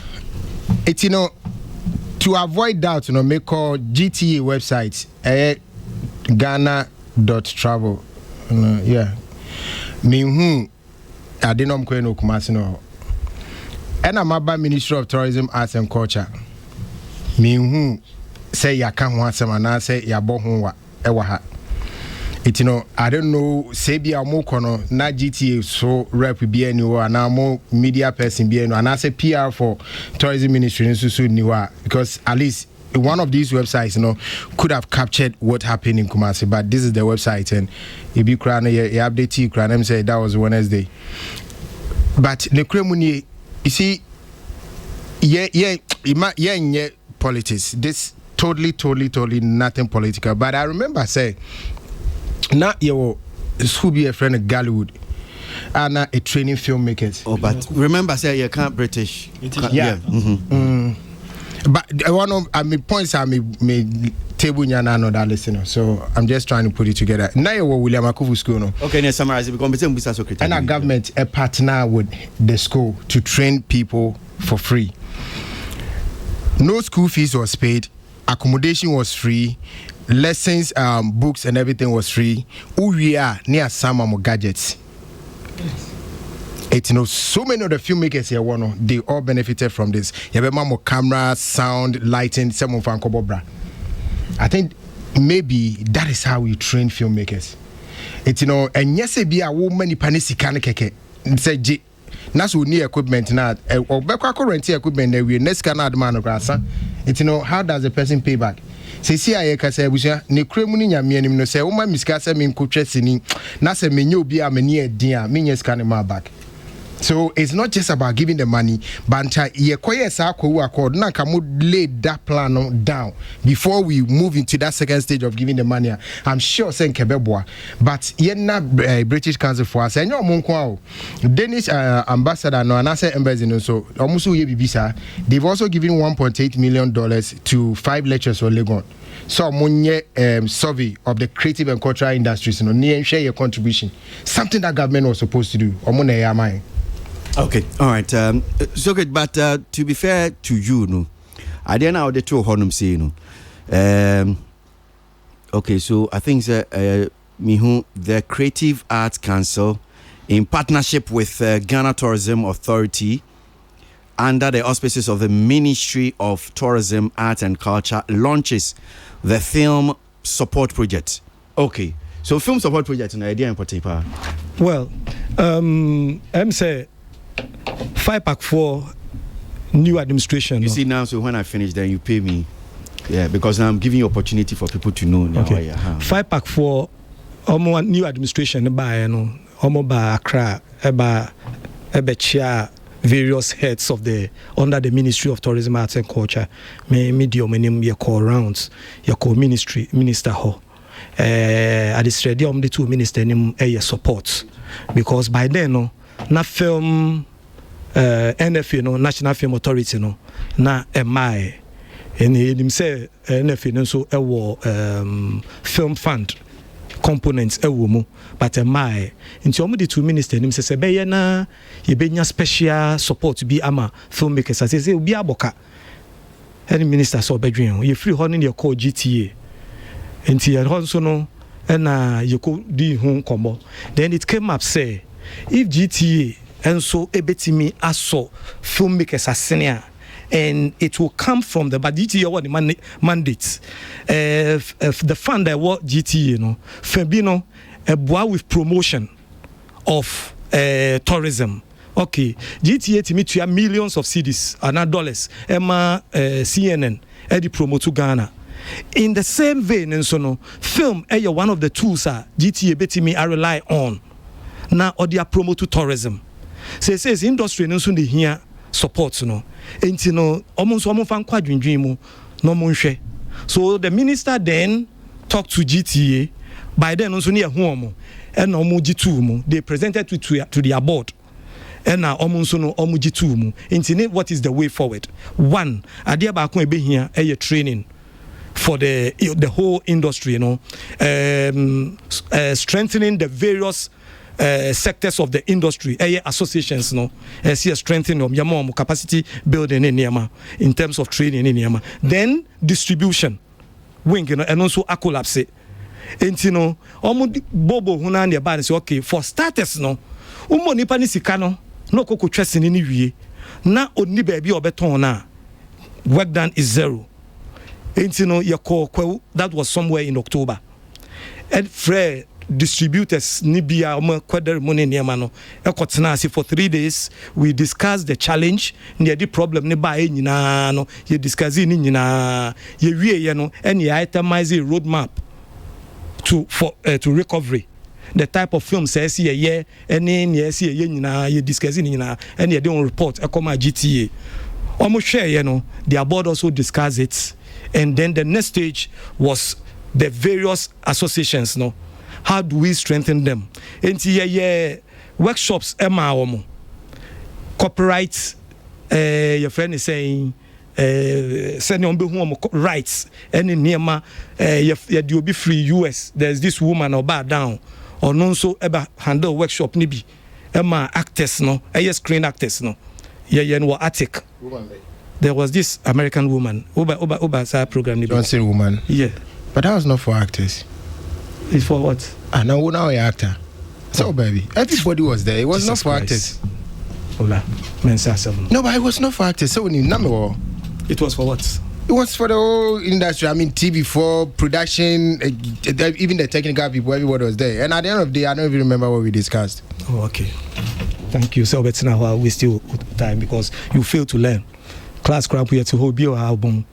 it's to avoid doubt, make call GTA website Ghana.travel. Yeah. Me I didn't know no Kumasi and I'm about Ministry of Tourism, Arts and Culture. Me say ya kan ho asem na say ya bo ho wa e wa ha it I don't know say bia mo kono na GTA so rep bia ni wa na mo media person bia no na say PR for tourism ministry so ni wa because at least one of these websites could have captured what happened in Kumasi, but this is the website and if you cry ya update you cry them say that was Wednesday but ne kremuni you see yeah politics this totally nothing political. But I remember say, now you school be a friend of Gallywood and a training filmmakers. Oh, but remember say you can't British. Yeah. But one of points I made table nyana no that listener. So I'm just trying to put it together. Now you William Akufu school no. Okay, let's summarize it because we secretary. And our government a partner with the school to train people for free. No school fees was paid. Accommodation was free, lessons, books and everything was free. Who we are near some of gadgets. It's so many of the filmmakers here they all benefited from this. You have more camera, sound, lighting, some of Bra. I think maybe that is how we train filmmakers. It's and yes, be a woman panisi can keke. Say Nas we need equipment now. Or back rent equipment we next can man of grass. It's how does the person pay back? Say see I can say we ne kremuni nya me anim no say o ma miska say me nkotwe sini na say me nyo bi a me ne adin a me nya ska ne ma back. So it's not just about giving the money, but ye koye sa akwu accord na ka mo lay that plan down before we move into that second stage of giving the money. I'm sure saying kebeboa, but ye na British Council for us. Enyo mo nko Danish ambassador no anase embassy no so omuso ye bibisa. They've also given $1.8 million to 5 lectures for Legon. So monye survey of the creative and cultural industries no near share your contribution. Something that government was supposed to do. Omune ya mai. Okay, all right. So good, but to be fair to you, I didn't know the two honum say okay, so I think the Creative Arts Council, in partnership with Ghana Tourism Authority, under the auspices of the Ministry of Tourism, Arts and Culture, launches the Film Support Project. Okay, so Film Support Project, an idea in particular. Well, I'm say 5 pack for new administration. You see now, so when I finish, then you pay me. Yeah, because I'm giving you opportunity for people to know now. Okay. 5 pack for new administration by ba Accra eba chair various heads of the under the Ministry of Tourism, Arts and Culture. Medium you call rounds, you call minister ho. At the stadium the two minister support because by then na film NFA no National Film Authority no na MI and him say NFA no so film fund components mu but MI into omo the 2 ministers him say be na ye benya special support bi ama filmmakers as say obi aboka any minister so bedwen ye free honey ye call GTA into ye so no na ye ko di ho komo then it came up say if GTA and so ebetimi aso filmmakers asenia and it will come from the but GTA what the mandate the fund that what GTA Fabino with promotion of tourism. Okay, GTA to me to millions of cedis and dollars CNN edi promote to Ghana. In the same vein and so no film one of the tools GTA betimi I rely on now or they promote to tourism. Says industry no so dey here support no enti no omo fan kwa dwendwen mu no mo nhwe. So the minister then talked to GTA by then also near home and omo G2 mu they presented to their board and now omo so no omo G2 mu enti what is the way forward. One ade ba ko ebe here training for the whole industry strengthening the various sectors of the industry, associations, see strengthening of capacity building in terms of training in then distribution, wing, and also a collapse. And bobo hunani about say okay for starters nipa ni sika no koko twese ni wie na oni ba bi obeton na work done is zero. And that was somewhere in October. And Fred distributors nibia kweder money niema no ekotena for 3 days we discussed the challenge near the problem ne ba nyina no ye discuss ni nyina ye wie ye no and ye itemize a roadmap to recovery the type of film says ye any ye see ye nyina ye discuss ni nyina and ye don report ekoma GTA almost share ye no their board also discuss it and then the next stage was the various associations how do we strengthen them? And workshops copyright your friend is saying sending on home rights and in Niema you be free US there's this woman or bar down or non so ever handle workshop nibi actors screen actors no attic there was this American woman Uba program nibi Johnson woman but that was not for actors. It's for what? Now you're actor. So baby, everybody was there. It was Jesus not for Christ. Actors. No, but it was not for actors. So when you know, it was for what? It was for the whole industry. I mean, TV4 production, even the technical people. Everybody was there. And at the end of the day, I don't even remember what we discussed. Oh, okay. Thank you. So but now we still time because you fail to learn. Class crap here to hold your album.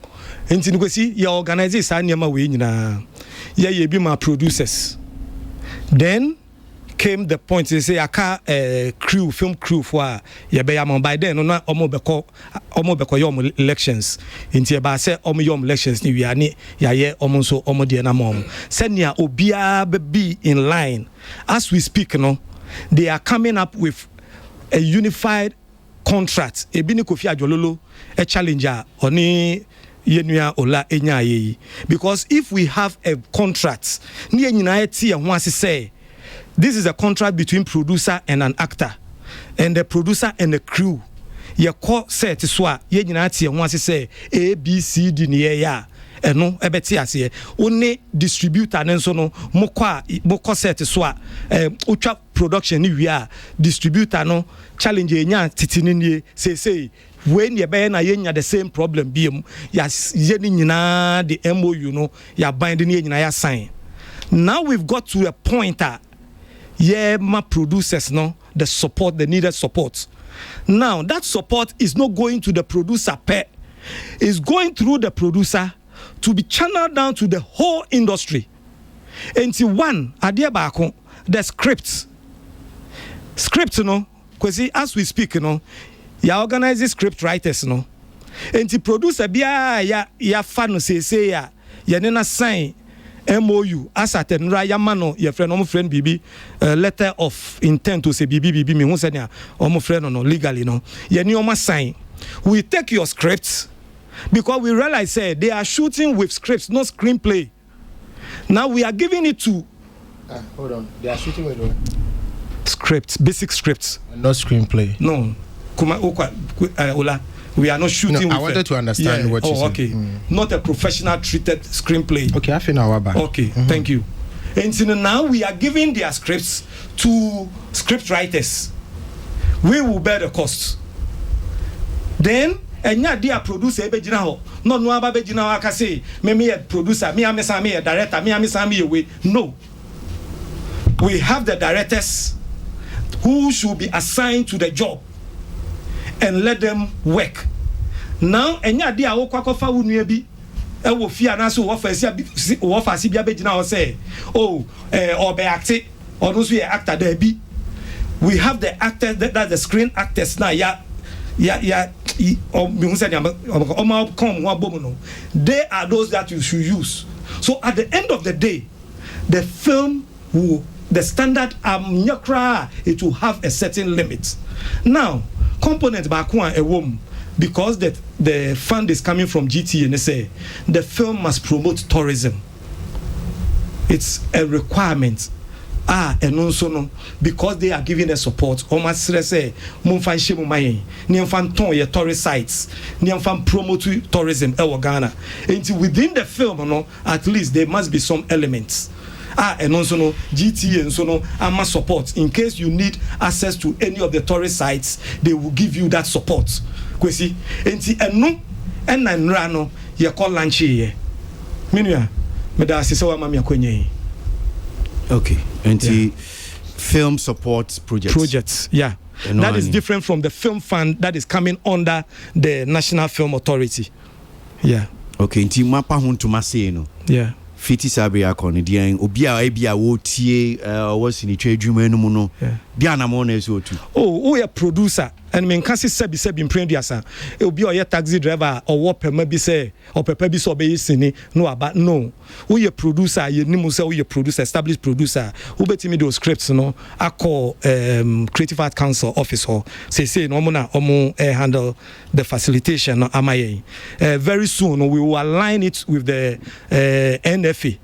And you see, you organize this and you be my producers. Then came the point they say film crew for by then omo yom elections into ba say omo yom elections ni wiane yaye omo so omo de na mom senia obia be in line as we speak they are coming up with a unified contract ebi ni Kofi Adjololo a challenger oni yenua ola enyaye because if we have a contract ni nyina eti ho ase say this is a contract between producer and an actor and the producer and the crew ye call set so a ye nyina eti ho ase say ABCD ni ye ya eno ebeti ase one distributor nenso no mokọ set so a utwa production ni wi a distributor no challenge enya titini nie say when you be na yenya the same problem biem ya yeni nyina the MOU ya bind ni nyina ya sign. Now we've got to a point my producers the support, the needed support. Now that support is not going to the producer it's going through the producer to be channeled down to the whole industry. Until one adia baako the script Kwasi as we speak ya organize script writers and the producer bia ya fa no say ya ne na sign MOU as at Nra Yamano, your friend, friend BB, letter of intent to say BB, me who said, friend, no, legally, no. You know, sign. We take your scripts because we realize they are shooting with scripts, not screenplay. Now we are giving it to. Hold on, they are shooting with what? Scripts, basic scripts. Not screenplay. No. Ola. We are not shooting. No, I wanted to understand what you said. Okay. Not a professional treated screenplay. Okay, I think now we're back. Okay, thank you. And so now we are giving their scripts to script writers. We will bear the cost. Then, and yeah, dear producer, no aba bejina aka say, me a producer, me a director, me a away. No. We have the directors who should be assigned to the job and let them work. Now, enya dia wo kwakofa wo nua bi e wo fia na so wo fa si bia begina o say obe acte or no so actor there be. We have the actors that the screen actors now they are those that you should use. So at the end of the day, the film will, the standard it will have a certain limit. Now, component back one a woman, because the fund is coming from GT and they say the film must promote tourism. It's a requirement. And also no, because they are giving a support. Almost say Mumfan Shemumay, Niamfan Ton, your tourist sites, Niamfan promote tourism, Ghana. And within the film, no, at least there must be some elements. And also no GT and so no AMA support. In case you need access to any of the tourist sites, they will give you that support. Kwasi, and no, and Rano, you call lunch here. Minua, Medasi Sawa Mamia Kwenye. Okay, and film support projects. Yeah. That is different from the film fund that is coming under the National Film Authority. Yeah. Okay, nti mapa huntu mase no. Yeah. Fiti sabre akoni dia obi a ebia wo tie was ni twa adwuma no mu no. Dia na mo na eso tu. Oh, we a producer and men can say be prediasa. Obi o ye taxi driver or what pema bi say or pepe bi so be sini no about no. We a producer, you nimu say we a producer, established producer. Who betimi those scripts no. I call Creative Art Council officer. Say no mo na omo handle the facilitation no amaye. Very soon we will align it with the NFA.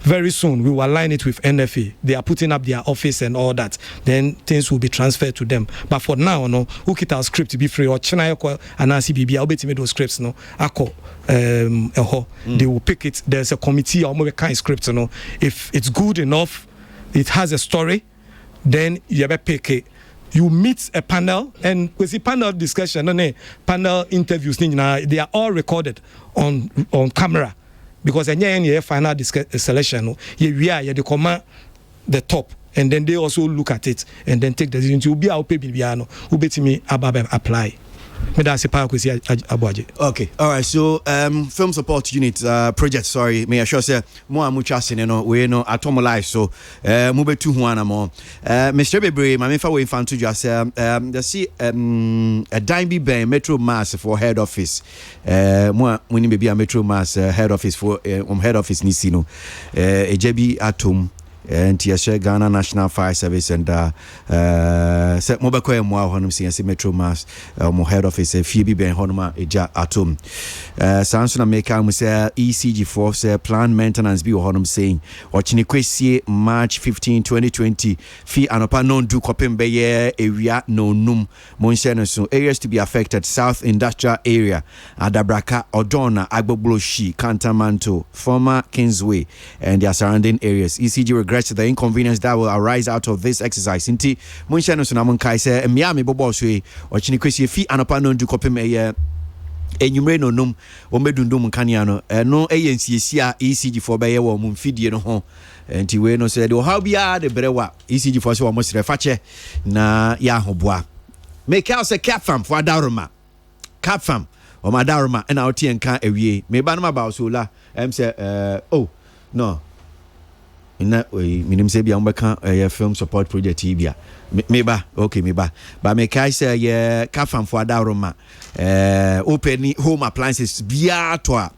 Very soon we will align it with NFA. They are putting up their office and all that. Then things will be transferred to them. But for now, no, who get our script to be free or China and CBB, I'll bet me those scripts, no, they will pick it. There's a committee or more kind script, no. If it's good enough, it has a story, then you ever pick it. You meet a panel, and with the panel discussion, panel interviews, they are all recorded on camera. Because any final selection, you command the top, and then they also look at it and then take the decision to be our baby piano, who bet me apply. Okay, all right. So, film support unit project. Sorry, may I sure say more muchas no we no atomalize. So, move to one more. Mr. Bebre, my main way fan to just the see a dime be Metro Mass for head office. More when be a Metro Mass head office for head office Nisino. A JB Atom. And TSA Ghana National Fire Service and set mobile honum see Metro Mass head office Phoebe Ben Honoma Eja Atom Samsung America say ECG force plan maintenance be honum saying watching Kwasi March 15 2020 fee anopa non do coping beye area no num monsheno so areas to be affected South Industrial Area Adabraka Odona Agbobloshi Cantamanto former Kingsway and their surrounding areas. ECG regrets the inconvenience that will arise out of this exercise. Inti monshano so na monkai say miami bobo so watching Kwasi fee anopa non do coping beye enyumre no num wo medundum kania no no eyensiesi ECG for beye wo mumfidie no ho enti we no say how bia de brewa ECG for so wo srefache na ya hoboa make out say capfam for adaroma capfam o madaroma na oti enka awie me ba no ba so la say oh no ina we minim say bia mbeka film support project bia meba okay meba but me kai say capfam for adaroma open home appliances bia to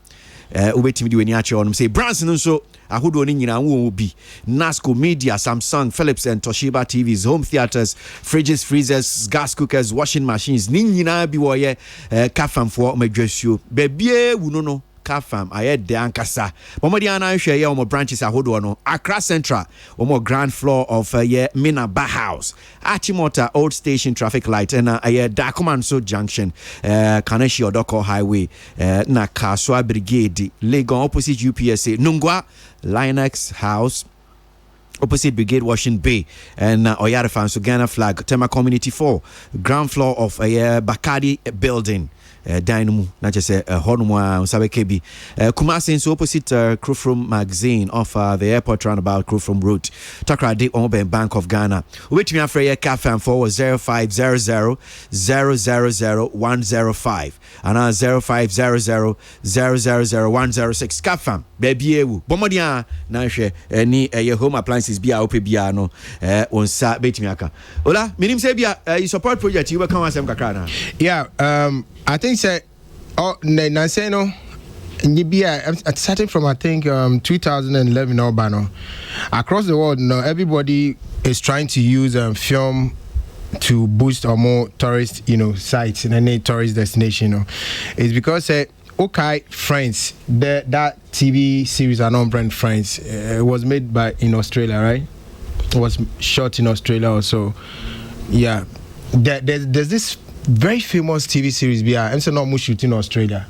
wobɛtumi de w'ani akyerɛ ɔnom sɛ brands no nso ahodoɔ no nyinaa wo bi Nasco Media, Samsung, Philips and Toshiba TVs, home theaters, fridges, freezers, gas cookers, washing machines ni nyinaa bi wɔ yɛ kafam for madwasuo bebie wu no Kafam ayɛ de ankasa bomodi ana hwɛ yɛ omo branches ahodo no Accra Central omo ground floor of Minaba House Achimota Old Station traffic light na Dakumanso Junction Kaneshi Odoko Highway na Kaswa Brigade Legon opposite UPSA Nungwa Linex House opposite Brigade Washing Bay and Oyarefan so Ghana Flag Tema Community 4 ground floor of Bakadi building Dynamo, not just a Honwa, Sabe Kebi, Kumasi, so opposite Krufrum Magazine off the airport roundabout Krufrum Route, Takra Deep Oben Bank of Ghana. Which me after a cafe for 0500 000 105 and 0500 000 106 Kafam, baby, Bomodia, Nashe, any home appliances be a no on Sa Betimiaka. Ola, Minim Sabia, you support project, you will come as Kakana. Yeah, I think say Nanseno starting from I think 2011 Urbano across the world now everybody is trying to use film to boost or more tourist sites in any tourist destination it's because okay Friends that TV series Unauthorized Friends was made by in Australia, right? It was shot in Australia also. Yeah, there's this very famous TV series I'm saying no shoot in Australia,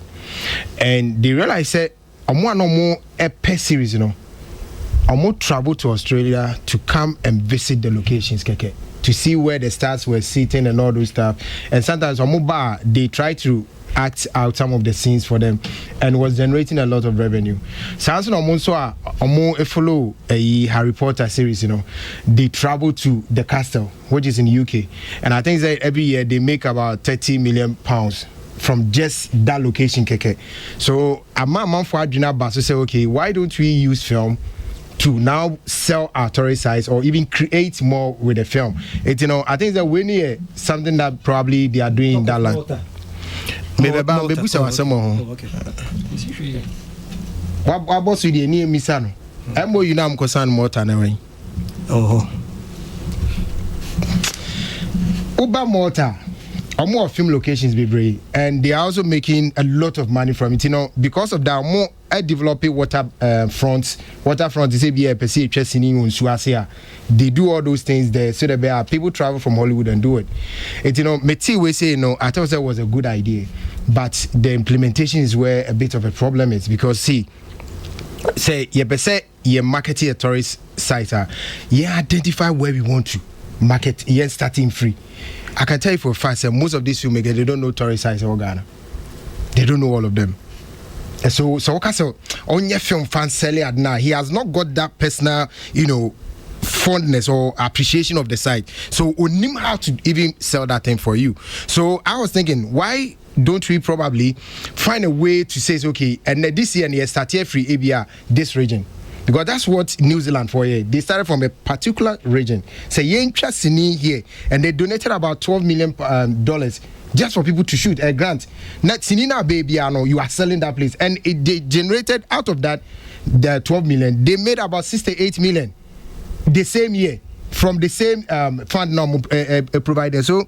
and they realized that I'm one no more per series, I'm more travel to Australia to come and visit the locations, to see where the stars were sitting and all those stuff. And sometimes they try to act out some of the scenes for them and was generating a lot of revenue. So as also follow a Harry Potter series, they travel to the castle, which is in the UK, and I think that every year they make about £30 million from just that location. So a man for Adrina Basso say, okay, why don't we use film to now sell our tourist sites or even create more with the film? I think that we need something that probably they are doing in that land. Maybe about maybe some okay. What boss with the near Misano? I'm more you know I'm concerned more than away. Oh, Uba Mortar. Or more film locations be brave, and they are also making a lot of money from it. Because of that, more developing waterfronts. Is a they do all those things there, so that people travel from Hollywood and do it. Meti we say I thought that was a good idea, but the implementation is where a bit of a problem is because say you marketing a tourist site, you identify where we want to market. You starting free. I can tell you for a fact that most of these filmmakers, they don't know tourist sites in Ghana. They don't know all of them. And so on your film fan selling at now, he has not got that personal, fondness or appreciation of the site. So we know how to even sell that thing for you. So I was thinking, why don't we probably find a way to say, okay, and this year and start here free ABR this region? Because that's what New Zealand for here. They started from a particular region. So you're interested in here, and they donated about $12 million just for people to shoot a grant. Not Sinina baby, you are selling that place, and they generated out of that the 12 million. They made about 68 million the same year from the same fund now provider. So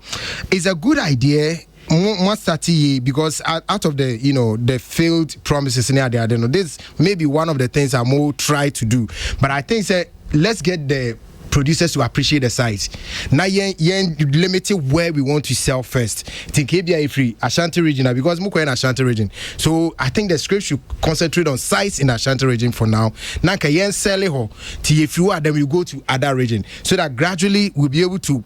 it's a good idea. Because out of the the failed promises in there, this may be one of the things I more try to do. But I think that let's get the producers to appreciate the sites. Now, limited where we want to sell first. Think ABI free Ashanti region because Muko in Ashanti region. So I think the script should concentrate on sites in Ashanti region for now. Now, can sell it TFU, then we go to other region so that gradually we'll be able to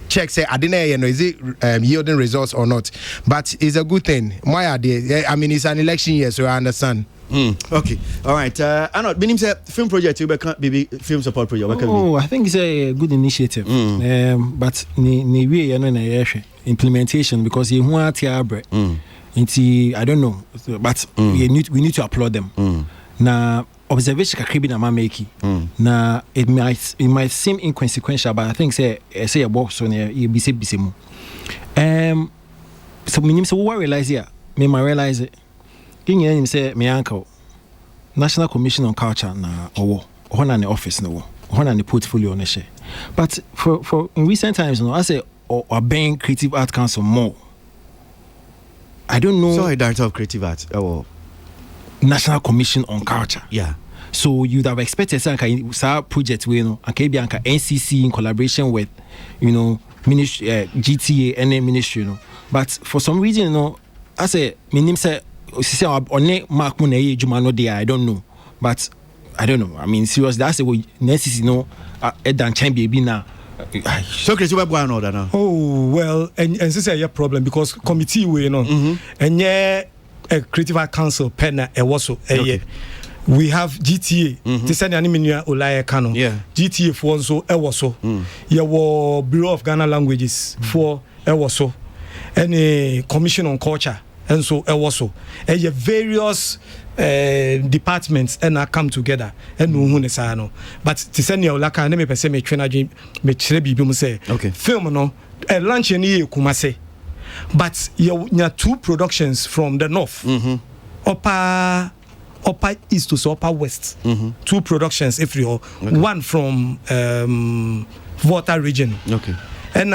check say I didn't is it yielding results or not. But it's a good thing. My idea. I mean, it's an election year, so I understand. Okay, all right. I know. Meaning, say film project, you can't be film support project. I think it's a good initiative. But implementation because you want to I don't know, but we need to applaud them. Now, observation can na make now it might seem inconsequential, but I think say a box on you be say so meaning so what realize here, me realize it. King say my uncle National Commission on Culture na owo na the office no na the portfolio no share. But for in recent times, I say or being Creative Art Council more. I don't know. So, a director of creative art. Oh, National Commission on Culture. yeah. So you'd have expected some project where NCC in collaboration with ministry, GTA and ministry, But for some reason, I say my name say on Mark Monet Jumano there. I don't know, but I don't know. I mean, seriously, that's the way NCC Edan Chen baby now. So creative art going order now. Oh well, and this is a problem because committee we and a creative art council penna also we have GTA. This is the Animia Olaya Kano. Yeah. GTA for so also. Your Bureau of Ghana Languages for also. And a Commission on Culture and so also. And your various departments and I come together and no but to send your laka and me person me trainer me say okay film no a lunch any kumase but you two productions from the north upper east to upper west two productions if you one from Volta region okay and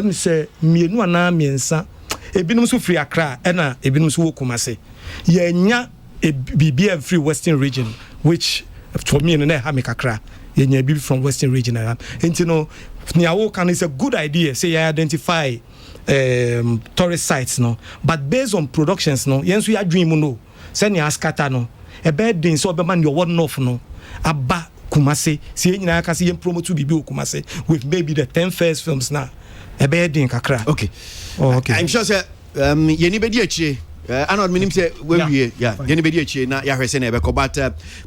me say mienu ana miensa ebinum so free Accra and ebinum so kumase yenya a BBM free western region which for me and I kakra yenya BB from western region and niawo can is a good idea say I identify tourist sites no but based on productions no yenso ya dream no say ni askata no e bed din so be man your one off no aba Kumase see nyina ka say promote BB Kumase with maybe the 10 first films now e bed din kakra okay I'm sure say yenibedi achi I know minim say we yeah anybody achi na ya hwese na ebeko but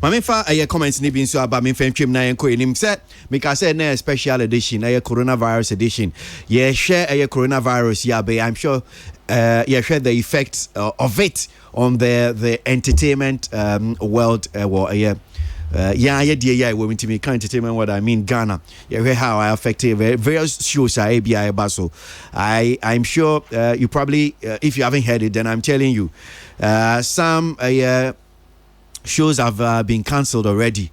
ma memfa aye comments ni bi nso aba memfa ntwem na yenko enim say make say na special edition aye coronavirus edition yeah share aye coronavirus yeah be I'm sure yeah share the effects of it on the entertainment world we to me entertainment what I mean Ghana how I affected various shows so I'm sure you probably if you haven't heard it then I'm telling you some shows have been cancelled already.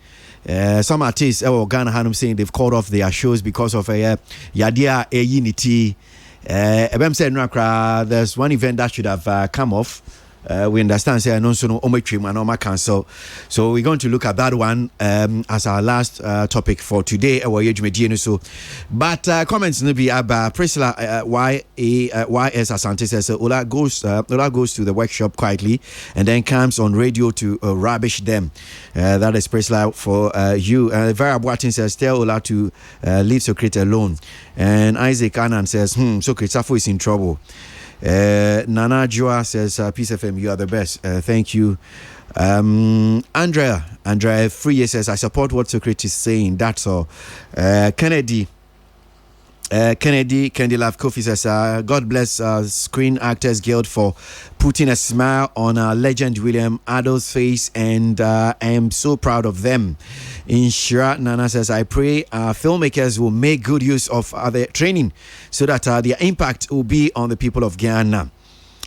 Some artists Ghana Hanum saying they've called off their shows because of yadia unity. There's one event that should have come off. We understand say no cancel. So we're going to look at that one as our last topic for today. But comments no be about Priscilla YS Asante says Ola goes to the workshop quietly and then comes on radio to rubbish them. That is Priscilla for you. Vera Boatin says tell Ola to leave Socrates alone. And Isaac Annan says Socrates Safo is in trouble. Nana Joa says Peace FM, you are the best. Thank you. Andrea Free says I support what Socrates is saying. That's all. Kennedy Love Kofi says God bless Screen Actors Guild for putting a smile on legend William Ado's face, and I am so proud of them. Inshira Nana says I pray filmmakers will make good use of their training so that their impact will be on the people of Ghana.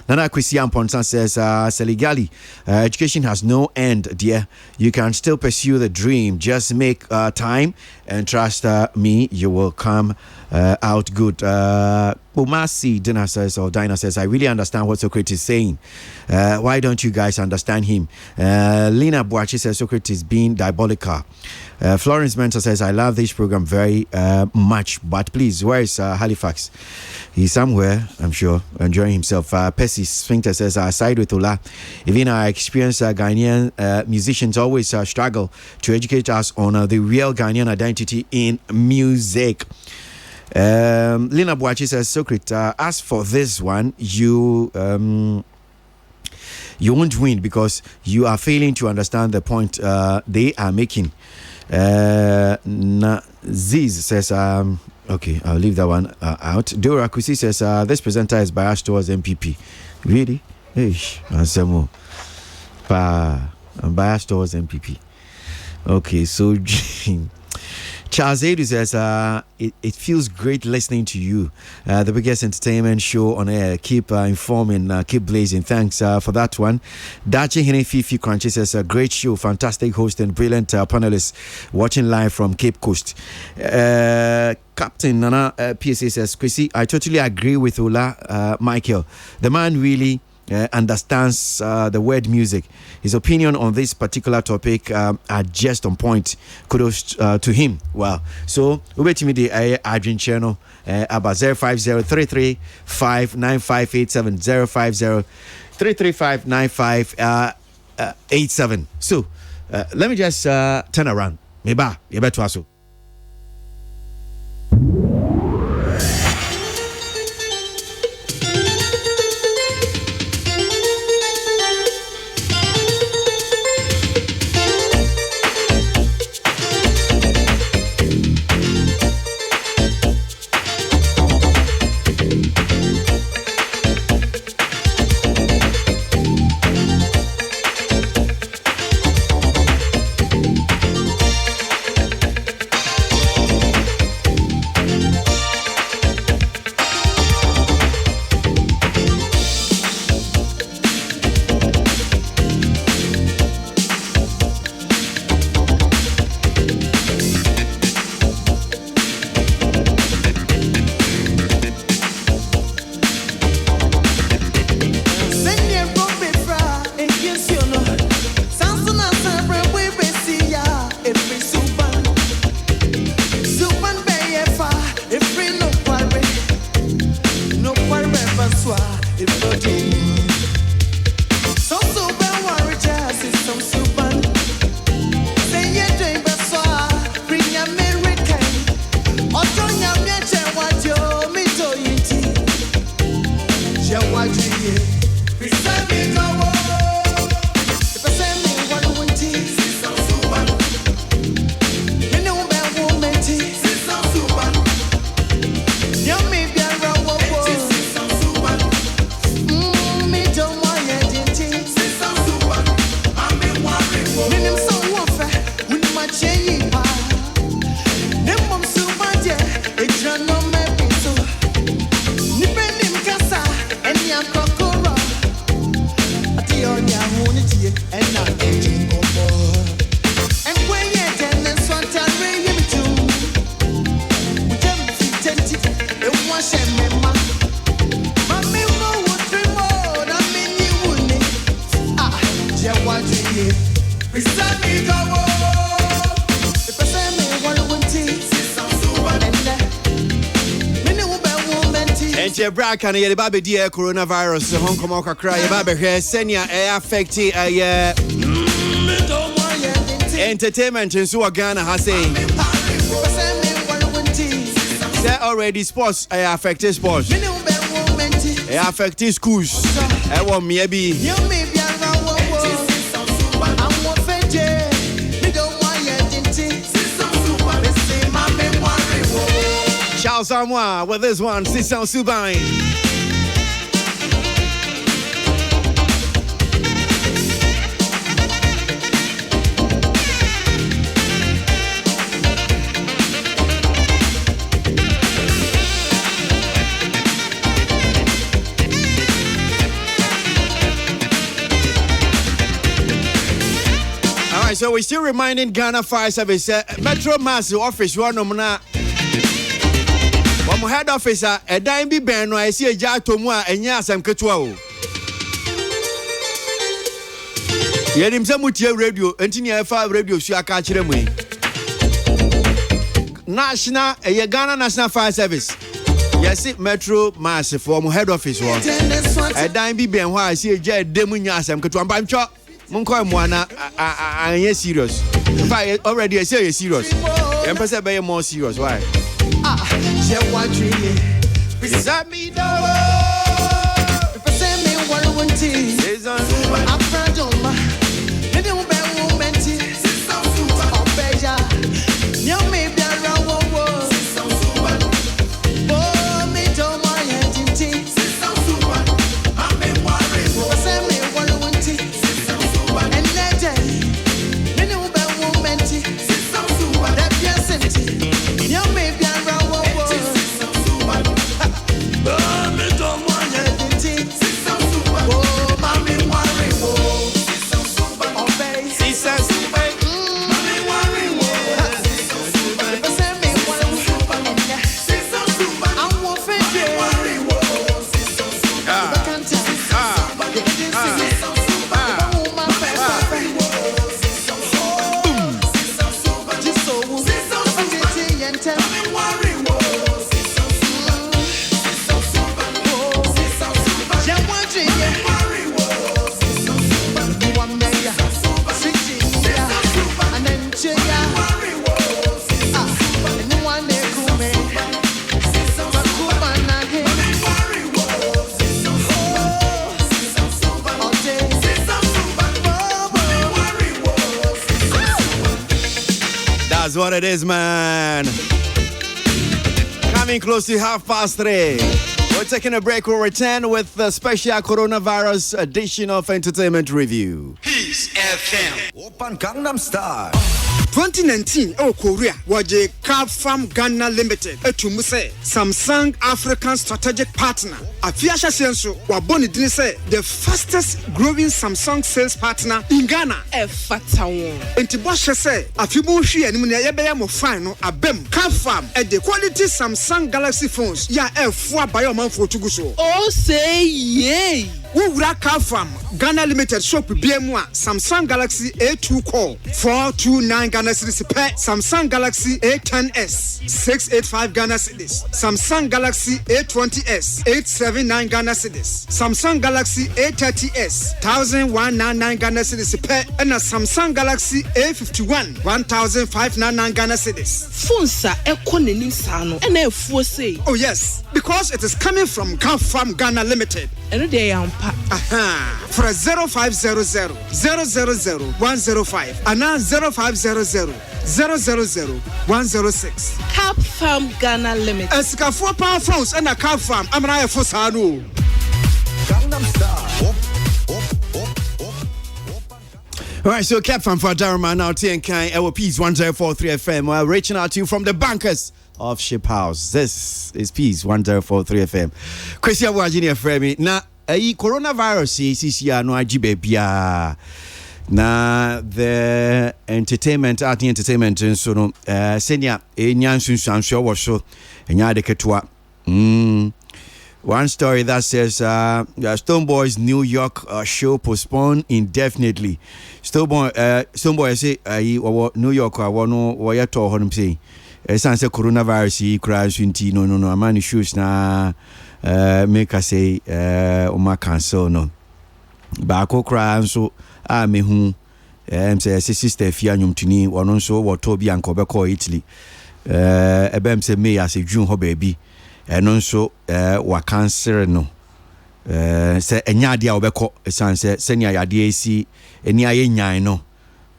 Nana Kwasi Amponsan says Seligali, education has no end, dear. You can still pursue the dream. Just make time and trust me, you will come out good. Umasi Dina says, I really understand what Socrates is saying. Why don't you guys understand him? Lina Boachi says Socrates is being diabolical. Florence Mentor says, I love this program very much, but please, where is Halifax? He's somewhere, I'm sure, enjoying himself. Percy Sphincter says, I side with Ola. Even our experienced Ghanaian musicians always struggle to educate us on the real Ghanaian identity in music. Lina Boachi says, Socrates, as for this one, you won't win because you are failing to understand the point they are making. Ziz says, okay, I'll leave that one out. Dora Kwasi says, this presenter is biased towards MPP. Really? I'm biased towards MPP. Okay, so Charles Edu says, it feels great listening to you. The biggest entertainment show on air. Keep informing, keep blazing. Thanks for that one. Dachi Hene Fifi Crunchy says, a great show, fantastic host and brilliant panelists watching live from Cape Coast. Captain Nana PSA says, Kwasi, I totally agree with Ola Michael. The man really understands the word music. His opinion on this particular topic are just on point. Kudos to him. Wow. So we wait me the Adrian channel about 05033595870 05033595887. So let me just turn around. Meba, you better also. Can you baby dear coronavirus Hong Kong kakra ye baby here senior affect entertainment in so Ghana has say already sports affect sports affect schools I want maybe Charles Armoire with this one, Sissan Subai. All right, so we're still reminding Ghana Fire Service, Metro Mass office, one One head officer, a dime be banned. I see a jar to moi and yes, I'm Katwao. Yet him some radio, engineer 5 radio, so I catch them way. National, a Ghana National Fire Service. Yes, it Metro Mass from head office one. A dime be banned. Why I see a jar demunyas, I'm Katwan Bancho. Munko Mwana, I am serious. If I already I say you're serious. Empress be more serious. Why? Is that me though? If I say me one tea, is on I'm proud of my little woman tea. Oh, beja, you may be around one. Oh, me don't want your tea. I'm in worry. If I say me one tea, and that day, little woman tea. That yes, That's what it is, man. Coming close to 3:30. We're taking a break. We'll return with the special coronavirus edition of Entertainment Review. Peace FM. Open Gangnam Style. 2019 Korea waje Carb Farm Ghana Limited etumu say Samsung African strategic partner afiasha senso waboni dini say the fastest growing Samsung sales partner in Ghana fata won entibo hye say afibo hwe anim na yebeye mo fine no abem Carb Farm the quality Samsung Galaxy phones ya f4 abayo manfo tuguso oh say yay Wura Carb Farm Ghana Limited shop BMU Samsung Galaxy A2 core 429 Ghana cedis per Samsung Galaxy A10s 685 Ghana cedis Samsung Galaxy A20s 879 Ghana cedis Samsung Galaxy A30s 1199 Ghana cedis per and a Samsung Galaxy A51 1599 Ghana cedis phones are economy sano and f4 say oh yes because it is coming from Carb Farm Ghana Limited and they are for a 0500 000 105 and now 0500 000 106 Carb Farm Ghana Limited Esika 4 pound phones and a Carb Farm amra for sano Gangnam Style. All right, so Cap from Fadarma now TNK our Peace 1043 FM. We're reaching out to you from the bunkers of Ship House. This is Peace 1043 FM. Kwasi Aboagye frame na coronavirus is no ajibe bia na the entertainment art entertainment so no senior enya nsunsuanso wo so enya de ketua one story that says Stoneboy's New York show postponed indefinitely. Stoneboy say New York no wo to honum say sense coronavirus crash inti no amani shows na make us say ma cancel no ba ko kra so a me hu say sister fia nwumtuni wono so wo to bi anko be call Italy ebem say me as June ho baby eno so wa cancel no say enya ade a obekọ sense senia yade esi eni aye nyan no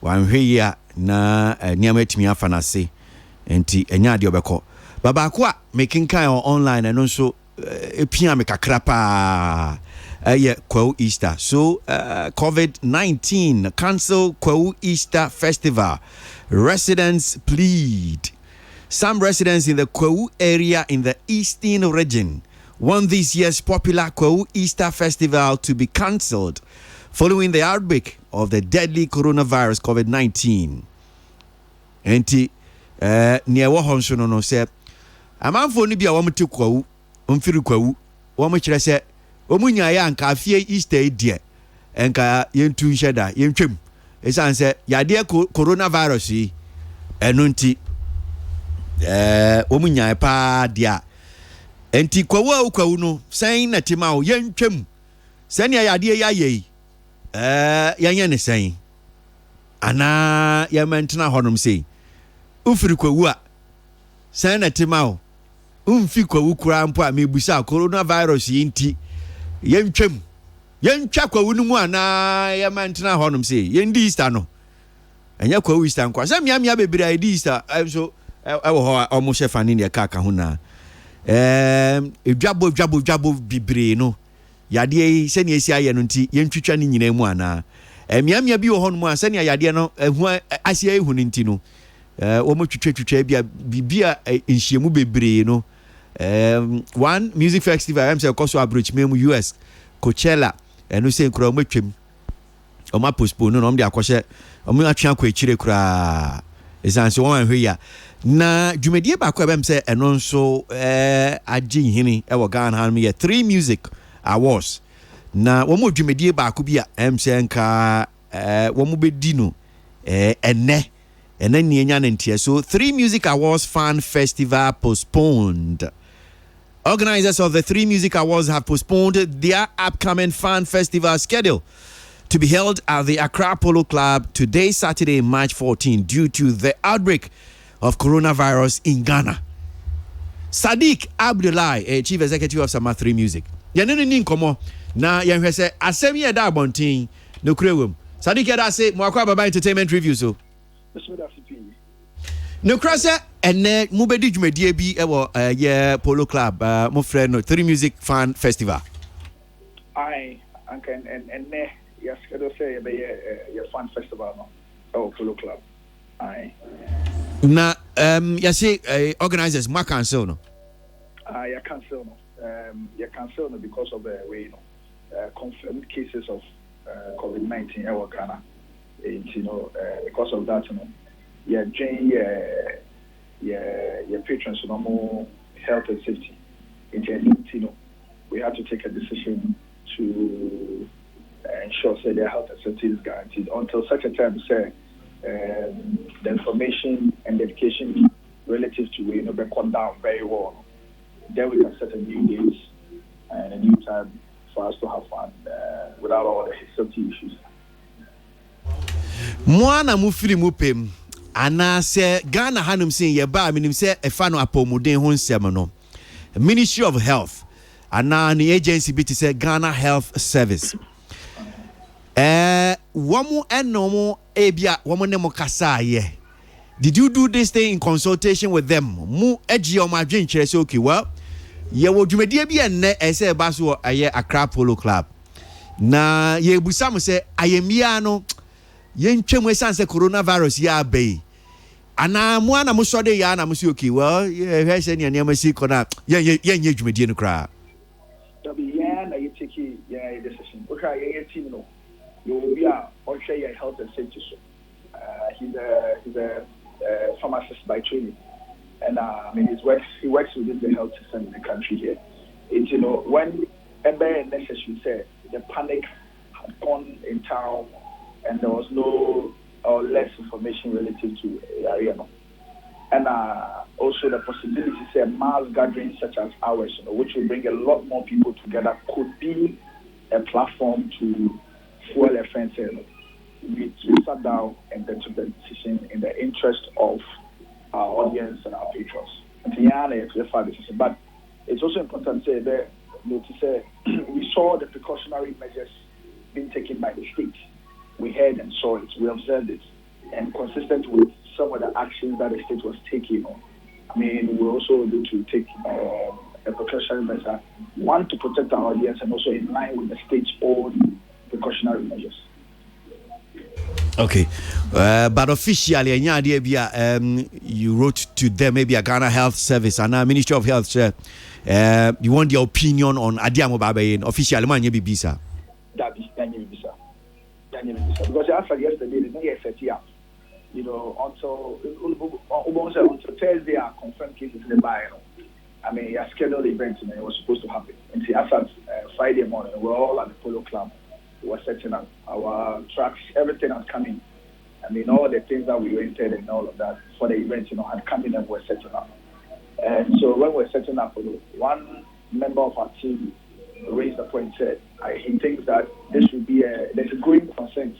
wan hwe ya na niam atimi afa na se enti enya ade obekọ baba ko a making kind online eno so epia me kakra pa Kwau Easter. So COVID-19 cancel Kwau Easter Festival. Residents plead. Some residents in the Kwau area in the eastern region want this year's popular Kwau Easter Festival to be cancelled following the outbreak of the deadly coronavirus COVID-19. Enti near Wahonsono no say amanfo ni bia wamte Kwau umfiri Kwau wamkyerɛ sɛ omunya ya anka afie Easter die enka yentu nheda yentwem esan sɛ yade coronavirus yi eno nti omunya pa dia enti kwawu no sɛn na tema o yentwem sɛne yade ya yei yanye ne sɛn ana yɛmɛntena honom sei ufiri kwawu a sɛn na tema o umfi kwawu kura mpo a mebusa coronavirus yi nti yentwem yentwa kwawu no mu ana yɛmɛntena honom sei yendi Easter no enya kwawu Easter nkwa sɛ miamia bebira edi Easter so ɛwɔ hɔ ɔmo hyefa ne kaka ho na edwabo bibre no yade yi sɛ ne esi ayɛ no nti yentwitwa ne nyina mu ana miamia bi wɔ hɔ no mu a sɛ ne yade no ehu asia ehu ne nti no ɔmo twitwa bibia nhyiemu bebre no one music festival am say koso approach me mu US Coachella eno say kura ɔmo twem ɔmo postpone no ɔmo de akɔhye ɔmo atwa akɔ ekyire kura esanse wɔn ahwe ya na dwumadie ba ko ebem say eno nso agye hini ɛwɔ Ghana ha me 3 music awards na wɔn dwumadie ba ko bi a am say nka wɔn bedi no enne ni enya ntie so 3 music awards fan festival postponed. Organizers of the 3 music awards have postponed their upcoming fan festival schedule to be held at the Accra Polo Club today, Saturday, March 14, due to the outbreak of coronavirus in Ghana. Sadiq Abdullahi, chief executive of Sama 3 Music. Yanene ni nkomo na yanhwe se asem ye da abontin no kurewom. Sadiq ya da se mo akwa baba entertainment review so. No crasa and mubedi dwumadie bi yeah Polo Club my friend no 3 Music Fan Festival. I can and yes, I don't say your fan festival no. Oh, Polo Club. I Na you say organizers ma cancel no. You cancel no. You cancel no because of the way confirmed cases of COVID-19 in Ghana. Because of that, your patrons more health and safety. We had to take a decision to ensure that their health and safety is guaranteed until such a time the information and education relative to be cut down very well. Then we can set a new date and a new time for us to have fun without all the safety issues. Mwana mufiri mupem anase Ghana hanum sin ye ba minim se efa no apomuden ho nsem no Ministry of Health ana ni agency bi te se Ghana Health Service womu enomo ebia womu ne mo kasa ye. Did you do this thing in consultation with them? Mu eji o ma dwen kire se okay well ye wo dwumadie bi enne ese ba so aye Accra Polo Club na ye busam se ayemia no yen twem esanse coronavirus ya bay ana mu ana mu sode ya na mu si okay well ye hwese ne ne masi kona yen dwumadie no kra be ya na you take ya decision okay ye team no you will be on share your health and safety so he's a pharmacist by training and I mean he works within the health system in the country here. It's when ever necessary say the panic had gone in town and there was no or less information relative to the area. And also the possibility say mass gatherings such as ours, which will bring a lot more people together, could be a platform to fuel a friend. We sat down and then took the decision in the interest of our audience and our patrons. But it's also important to say that we saw the precautionary measures being taken by the state. We heard and saw it, we observed it, and consistent with some of the actions that the state was taking. I mean, we also able to take a precautionary measure, one to protect our audience and also in line with the state's own precautionary measures. Okay, but officially, you wrote to them maybe a Ghana Health Service and a Ministry of Health. You want their opinion on Adiamo Babayin officially, man, you be bisa. That is bisa. Because after yesterday, the day set up, until Thursday, are confirmed cases in the bio. I mean, a scheduled event and it was supposed to happen. And see, after Friday morning, we're all at the Polo Club. We were setting up our tracks, everything had come in. I mean, all the things that we rented and all of that for the event, had come in and we're setting up. And so when we're setting up, one member of our team raised the point, said he thinks that this should be there's a growing consensus.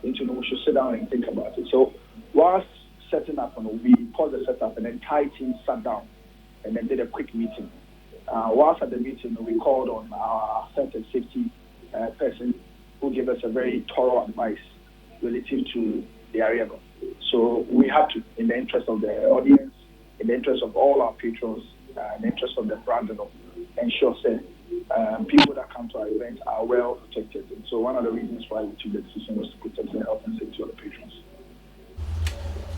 We should sit down and think about it. So whilst setting up, we paused the setup and the entire team sat down and then did a quick meeting. Whilst at the meeting, we called on our health and safety person who gave us a very thorough advice relative to the area. So we have to, in the interest of the audience, in the interest of all our patrons, in the interest of the brand, ensure that people that come to our event are well protected. And so one of the reasons why we took the decision was to protect the health and safety of the patrons.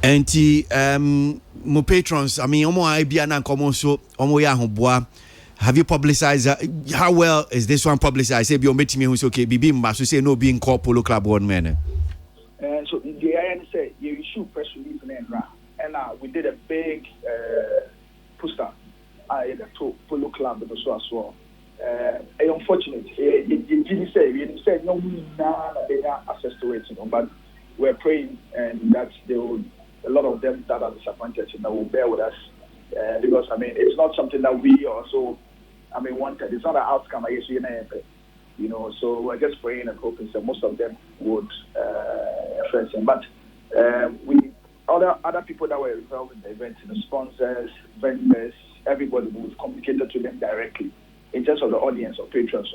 And my patrons, I mean, have you publicized how well is this one publicized? Say, be me who's okay, be so say no being called Polo Club one man. And so the IN said you issue press release and we did a big poster at the Polo Club and so as well. Unfortunate, it didn't say we said no they have access to it, but we're praying and that they will, a lot of them that are disappointed that will bear with us because I mean it's not something that we also wanted. It's not an outcome, I guess, so we're just praying and hoping that most of them would friends. But we other people that were involved in the event, sponsors, vendors, everybody, we've communicated to them directly in terms of the audience or patrons.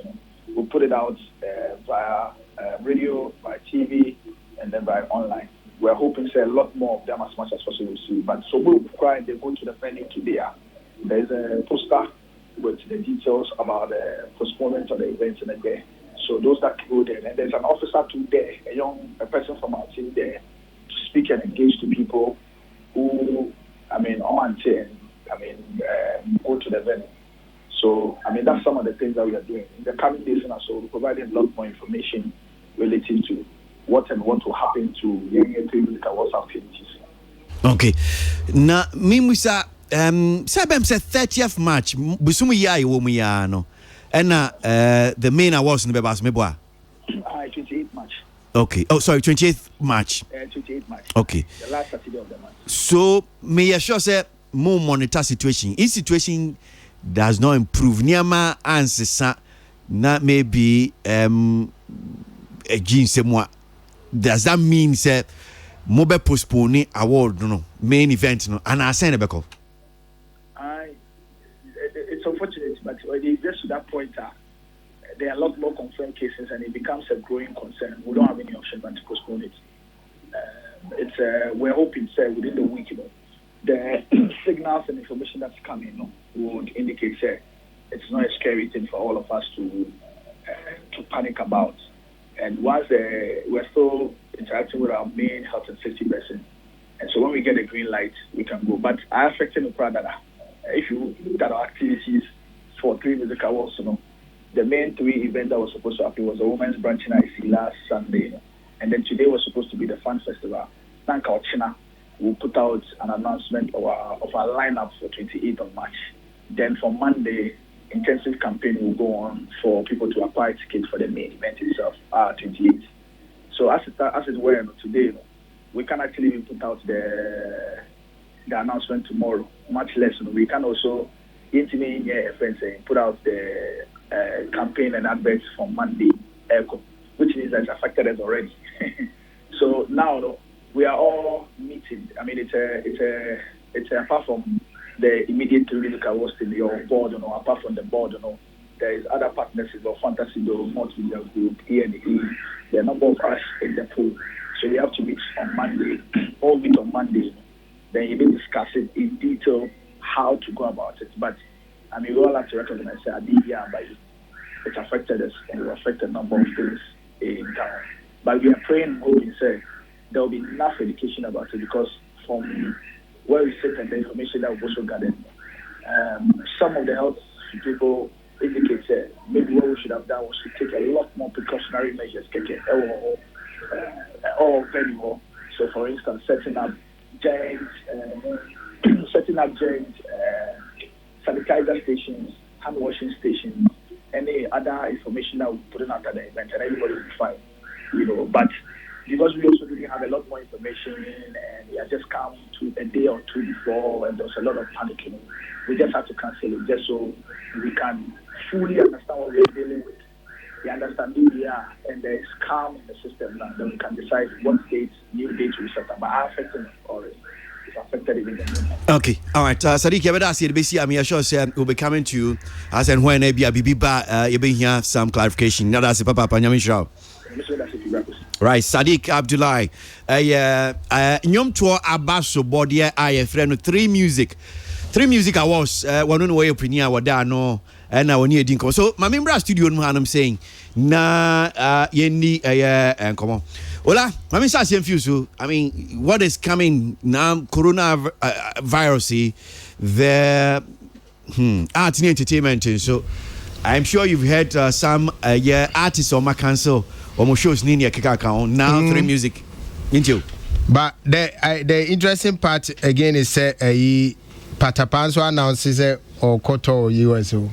We put it out via radio, by TV, and then by online. we're hoping say a lot more of them as much as possible will see. But so we'll cry and they go to the venue today. There's a poster with the details about the postponement of the event in the day. So those that go there, and there's an officer too there, a person from our team there, to speak and engage to people who, go to the venue. So, that's some of the things that we are doing. In the coming days, and so we're providing a lot more information relating to what will happen to young musical WhatsApp activities. Okay. Now, Mimusa, Sabem said 30th March, Busumu Yai Womuyano, and the main awards in the Bebas Meboa. 28th March. Okay. Oh, sorry, 28th March. 28th March. Okay. The last Saturday of the month. So, may I sure say more monitor situation. If situation does not improve, Niama answer na maybe a gene somewhat. Does that mean say mobile postponing award main event and I send a back off? It's unfortunate, but when it gets to that point, there are a lot more confirmed cases and it becomes a growing concern. We don't have any option but to postpone it. We're hoping, say, within the week, the signals and information that's coming would indicate, say, it's not a scary thing for all of us to panic about. And once we're still interacting with our main health and safety person, and so when we get a green light, we can go. But I affected the product. If you look at our activities for 3 musical awards, the main 3 events that was supposed to happen was the Women's Brunch in IC last Sunday, and then today was supposed to be the Fun Festival. Nanka China will put out an announcement of our lineup for 28th of March. Then for Monday, intensive campaign will go on for people to apply tickets for the main event itself, 28th. So as it were today, we can actually even put out the announcement tomorrow. Much less, we can also put out the campaign and adverts for Monday, which means that it's affected us already. So now we are all meeting. It's apart from the immediate political awards in your board, apart from the board, there is other partners in the Fantasy, the Multimedia Group, E&E, there are a number of us in the pool. So we have to meet on Monday, all meet on Monday. Then you will discuss it in detail how to go about it. But we all have to recognize that it affected us and it affected a number of things in town. But we are praying and hoping, say, there will be enough education about it, because from where we sit and the information that we've also gathered, some of the health people indicate that maybe what we should have done was to take a lot more precautionary measures, or very more. So, for instance, setting up giant sanitizer stations, hand washing stations, any other information that we put in after the event, and everybody will be fine. But because we also didn't have a lot more information and we had just come to a day or two before and there was a lot of panicking, we just had to cancel it just so we can fully understand what we're dealing with. We understand who we are and there is calm in the system now. Then we can decide what new dates we set up. But our affecting already. It's affected even the moment. Okay, all right. Sadiq, I'm sure we'll be coming to you as and when you'll be here some clarification. Now that's Papa Panyamin. Right, Sadiq Abdullahi. Nyom tour abaso body I friend 3 music awards. One way opinion wadano and now near dinko. So my member studio no I'm saying na yendi and come on. Ola, mami sa confused. I mean, what is coming now? Coronavirus, the art and entertainment. So I'm sure you've heard some artists on my council. Shows Nini Kika now 3 music into. But the interesting part again is Patapanso announces or Koto USO.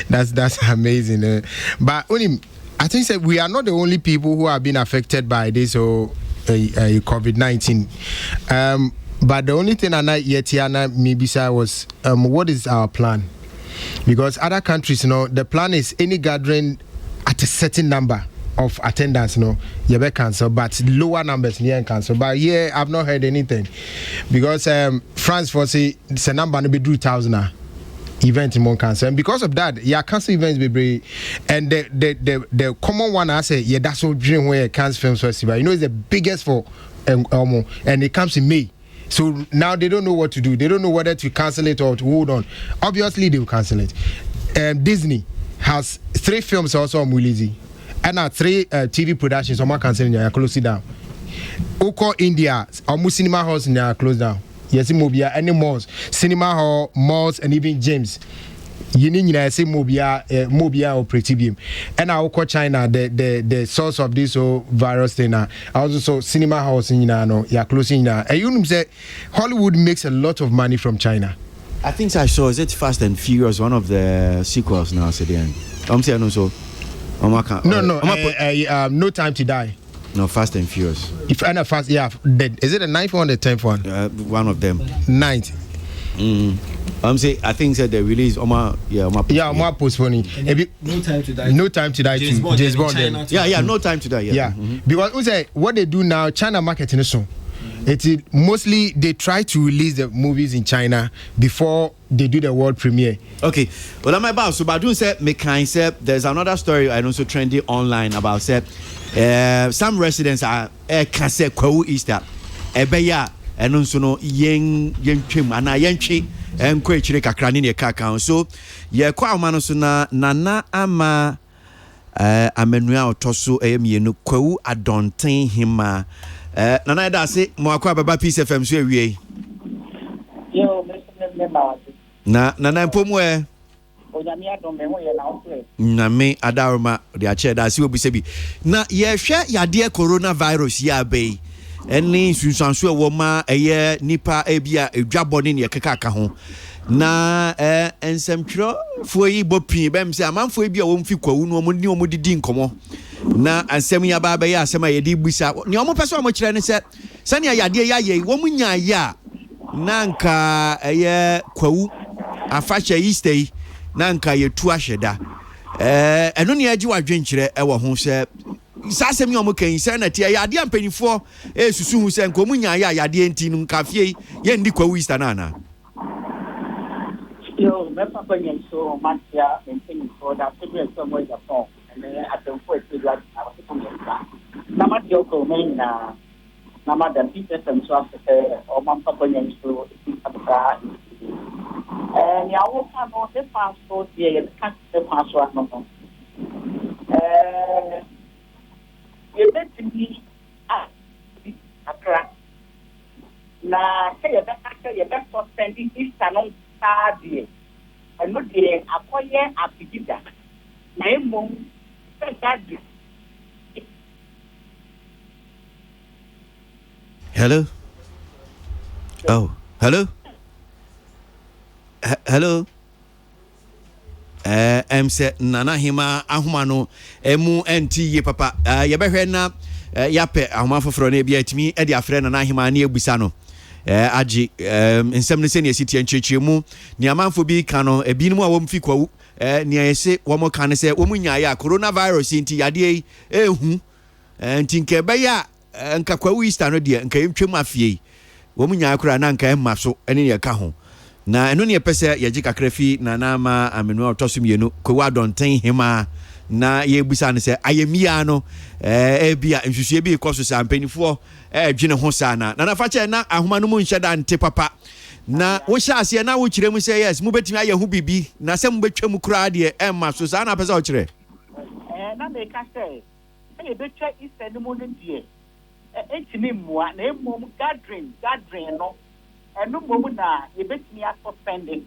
that's amazing. But only I think that we are not the only people who have been affected by this COVID-19. But the only thing I yet maybe say was what is our plan? Because other countries, the plan is any gathering at a certain number of attendance, you be cancel, but lower numbers near cancel. But here I've not heard anything, because France for say it's a number to be 2,000 event in one cancel, and because of that, cancel events be and the common one I say that's all dream where Cannes Film Festival, it's the biggest for and it comes in May. So now they don't know what to do. They don't know whether to cancel it or to hold on. Obviously, they will cancel it. Disney has 3 films also on releasing, and 3 TV productions on canceling. They are closing down. Oko India, almost cinema halls they are closed down. Yes, Mobia, any malls, cinema hall, malls, and even gyms. You need to say Mobia or Pretibium. And I call China the source of this whole virus thing. I also saw cinema halls in closing now. And you know say Hollywood makes a lot of money from China. I think I saw, is it Fast and Furious, one of the sequels now, so then. I'm saying also. No Time to Die. No, Fast and Furious. If I fast, yeah, is it the 9th one or the 10th one? One of them. 9th. I'm saying, I think that they release more postponing. No Time to Die. No Time to Die. James Bond. Yeah, No Time to Die. Yeah. Because what they do now, China marketing is so. It's mostly they try to release the movies in China before they do the world premiere. Okay. Well, I'm about so Badun said, Mekai said, there's another story I also trending online about said some residents are can say Kwawu Easter. Ebeya and also no yen trim and I yenchi and quechire kakrani ne kaka. So ye kwa mano so nana ama amenua otoso mienu Kwawu adonten hima. Nana da say mo akwa baba Peace FM so ewie. Yo, Na nana mpomwe na me adaroma de ache da si obi sebi na ye hwe yade coronavirus ya bei eni sunsanso wo ma eye nipa ebia edwabone ne yekeka aka ho na ensemtro fo yi bopin bem se amanfo ebia wo mfi Kwawu no mo ni omo didi nkomo na ansem ya ba be ya asem a yede busa ne omo pese omo kire ne se sane yade ya ye wo munya ya na nka eye Kwawu afache Easter na nka yetu aheda eno ne agi wadwenkyere ewo ho se sasem ye omo kan se na tie yade ampanifo susu hu se nka omunya ya yade enti nu nka fie ye ndi Kwawu Easter na na yo me papa nyen so matia enti for that to so mo Japan and atem for it like na matia ko men na madam Peter so after o man papa nyen so abra and ya wo ka no the passport here the passport no you bet me akra na say you better suspending this salon die and no dey akoye apigida na emom say that hello oh hello hello say nana hima ahoma no emu enti ye papa ye behwe na yape ahoma foforo na bia timi e de afre nana hima na ebusa no agi ensem ne se ne sitie nchechemu ni amanfo bi ka no ebinum a wom fi Kwawu ni ayese wom ka ne se wom nya ya coronavirus nti yade ehu nti nke be ya nka Kwawu Easter no de nka yentwem afie wom nya akura na nka emma so ene ne ka ho na eno ne pese ye ji kakrafi na na ma amenu otosum yenu Kwawu adonten hima na ye busa ne se ayemia no bia nhwehwe bi ikoso sa ampanifo dwene ho sana na fa che na ahoma no mu nhyeda nte papa na wo hya ase na wo kirem se yes mu betimi aye hu bibi na se mu betwam kura de emma so sana pese o kire na me ka se e betwa Easter no mu no die entimi mua na emom gathering no eno mom na ye betimi suspending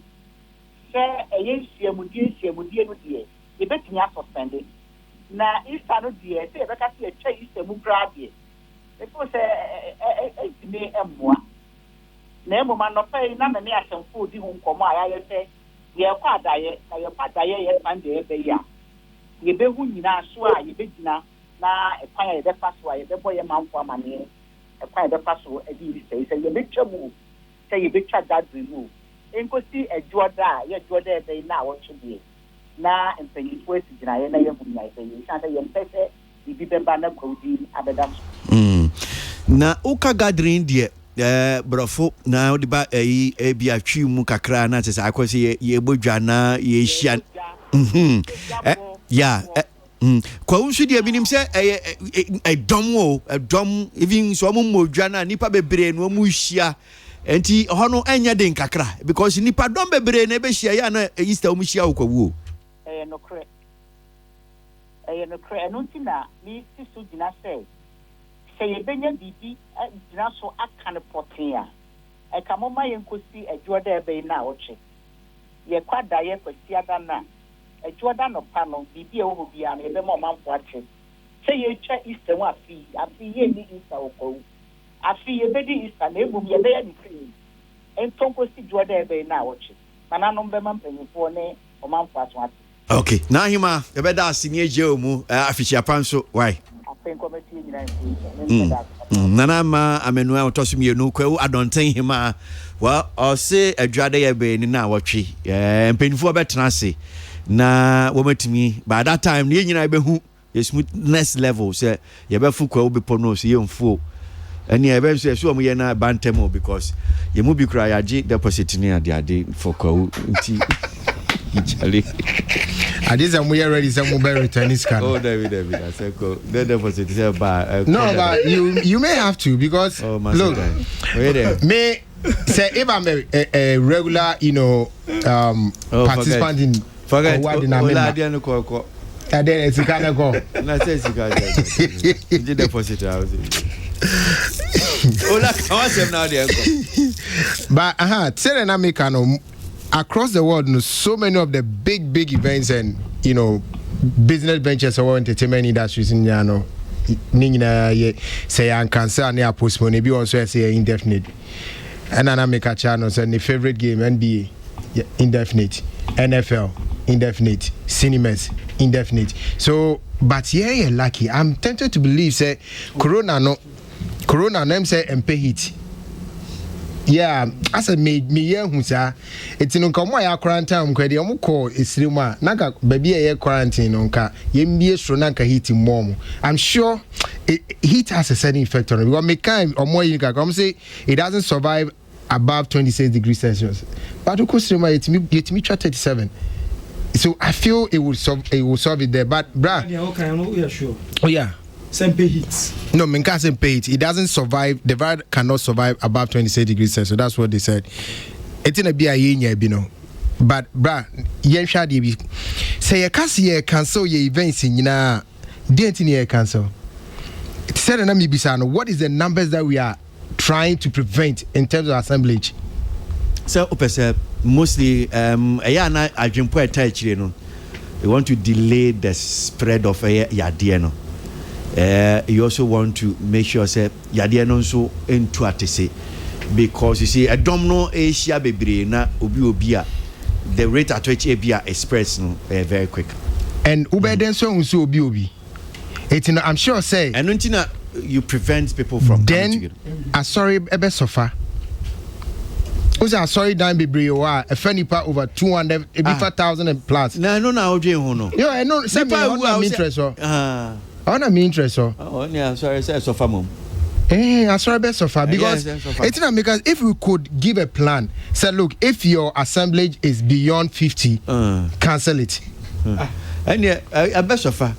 se eye hyiamudie no die ye betimi suspending na Easter no die se e beka se etwa Easter mu kura de because entimi emua na emoma no pay na me asemfo di hu nkomo ayaye se ye kwa adaye na ye kwa adaye ye Sunday ebe ya ye be hu nyina so a ye be gina na ekwan ye be paso a ye be boye manfo amane ekwan ye be paso e di se ye be twemu se ye be twa gathering mu enkosi ejoda ye joda ebe na wo twede na empanyifo esi gina ye na ye hu nya ebe ye sha ye mpese bibi bemba na kwudi abedam na uka gathering de brofo na odi ba bi atwi mu kakra na tse akwose ye bodwa na ye hia Kwa unsu dia binim se e dom even so mo modwa na nipa bebre no mu hia enti hono enya den kakra because nipa dom bebre na be hia ya na Easter mu hia okwawu no kre no tina ni sisu dina say ye benya bibi dina so aka ne poten a e ka mo ma yenkosi adwoda ebe na oche ye kwada ye kwasi ada na adwoda no pa no bibi e wo bia na ebe mo manfo ache say ye twa Easter wa afi ye ni Easter okwawu afi ye be di Easter na ebum ye be ya di free entonkosi adwoda ebe na oche mana no be mampanyifo ne o manfo aso ate. Okay, now hima ebeda asinye je omu afichia panso why nana ma amenua otosumie no kwawu adonten hima wa ose adwade ye be ni na wotwe mpenifo betena se na womatimi by that time ne nyina be hu smoothness level say ye be fu kwawu be pono so ye mfu ani e be so omu ye na bantemo because ye mu bi kra ya gi deposit ni ade for kwawu nti Charlie. Adiza we are ready some mobile return is can. Oh David I said go. The deposit is by no, but you may have to because look, may say if I'm a regular, participant in forget what in America. And then it's gonna go. Na say the deposit house. Ola kawasem now there. But say na make across the world, so many of the big events and business ventures or entertainment industries in say and cancer and postpone maybe also say indefinite. And I make a channel and the favorite game NBA indefinite, NFL indefinite, cinemas indefinite. So, but yeah, lucky. I'm tempted to believe say Corona them say MP hit. Yeah, as I made me young, sir. It's in Uncle quarantine, credit call is Rima, Naka, baby, a quarantine on car, Yembi, Stronanka heating mom. I'm sure heat has a certain effect on it. What make kind or more you can come say it doesn't survive above 26 degrees Celsius. But of course, it's me 37. So I feel it will solve it there. But, bruh, yeah, sure. Oh, yeah. Sempe hits. No, Menka Sempe it doesn't survive. The virus cannot survive above 26 degrees Celsius. So that's what they said. It's in a be a year, but bruh, yen shadi be say a kasi cancel your events in didn't in cancel. It said na mi bisano. What is the numbers that we are trying to prevent in terms of assemblage? So mostly ayana ajimpo etachire no. We want to delay the spread of yadieno. You also want to make sure say yadieno so into atese because you see a domino Asia bebre na obia the rate at which Abia express no very quick. And ubeden so unso obi. I'm sure say and untina you prevent people from then coming together. Sorry ebe sofa. Uza sorry dan bebre wa a funny part over 200 1,000 and plus. Na odwe ho no. Yo I know say me interest so. I want to interest so. Oh yeah, sorry say sofa mom. I sorry best sofa because it's not because if we could give a plan, say look, if your assemblage is beyond 50, cancel it. And yeah, I best sofa.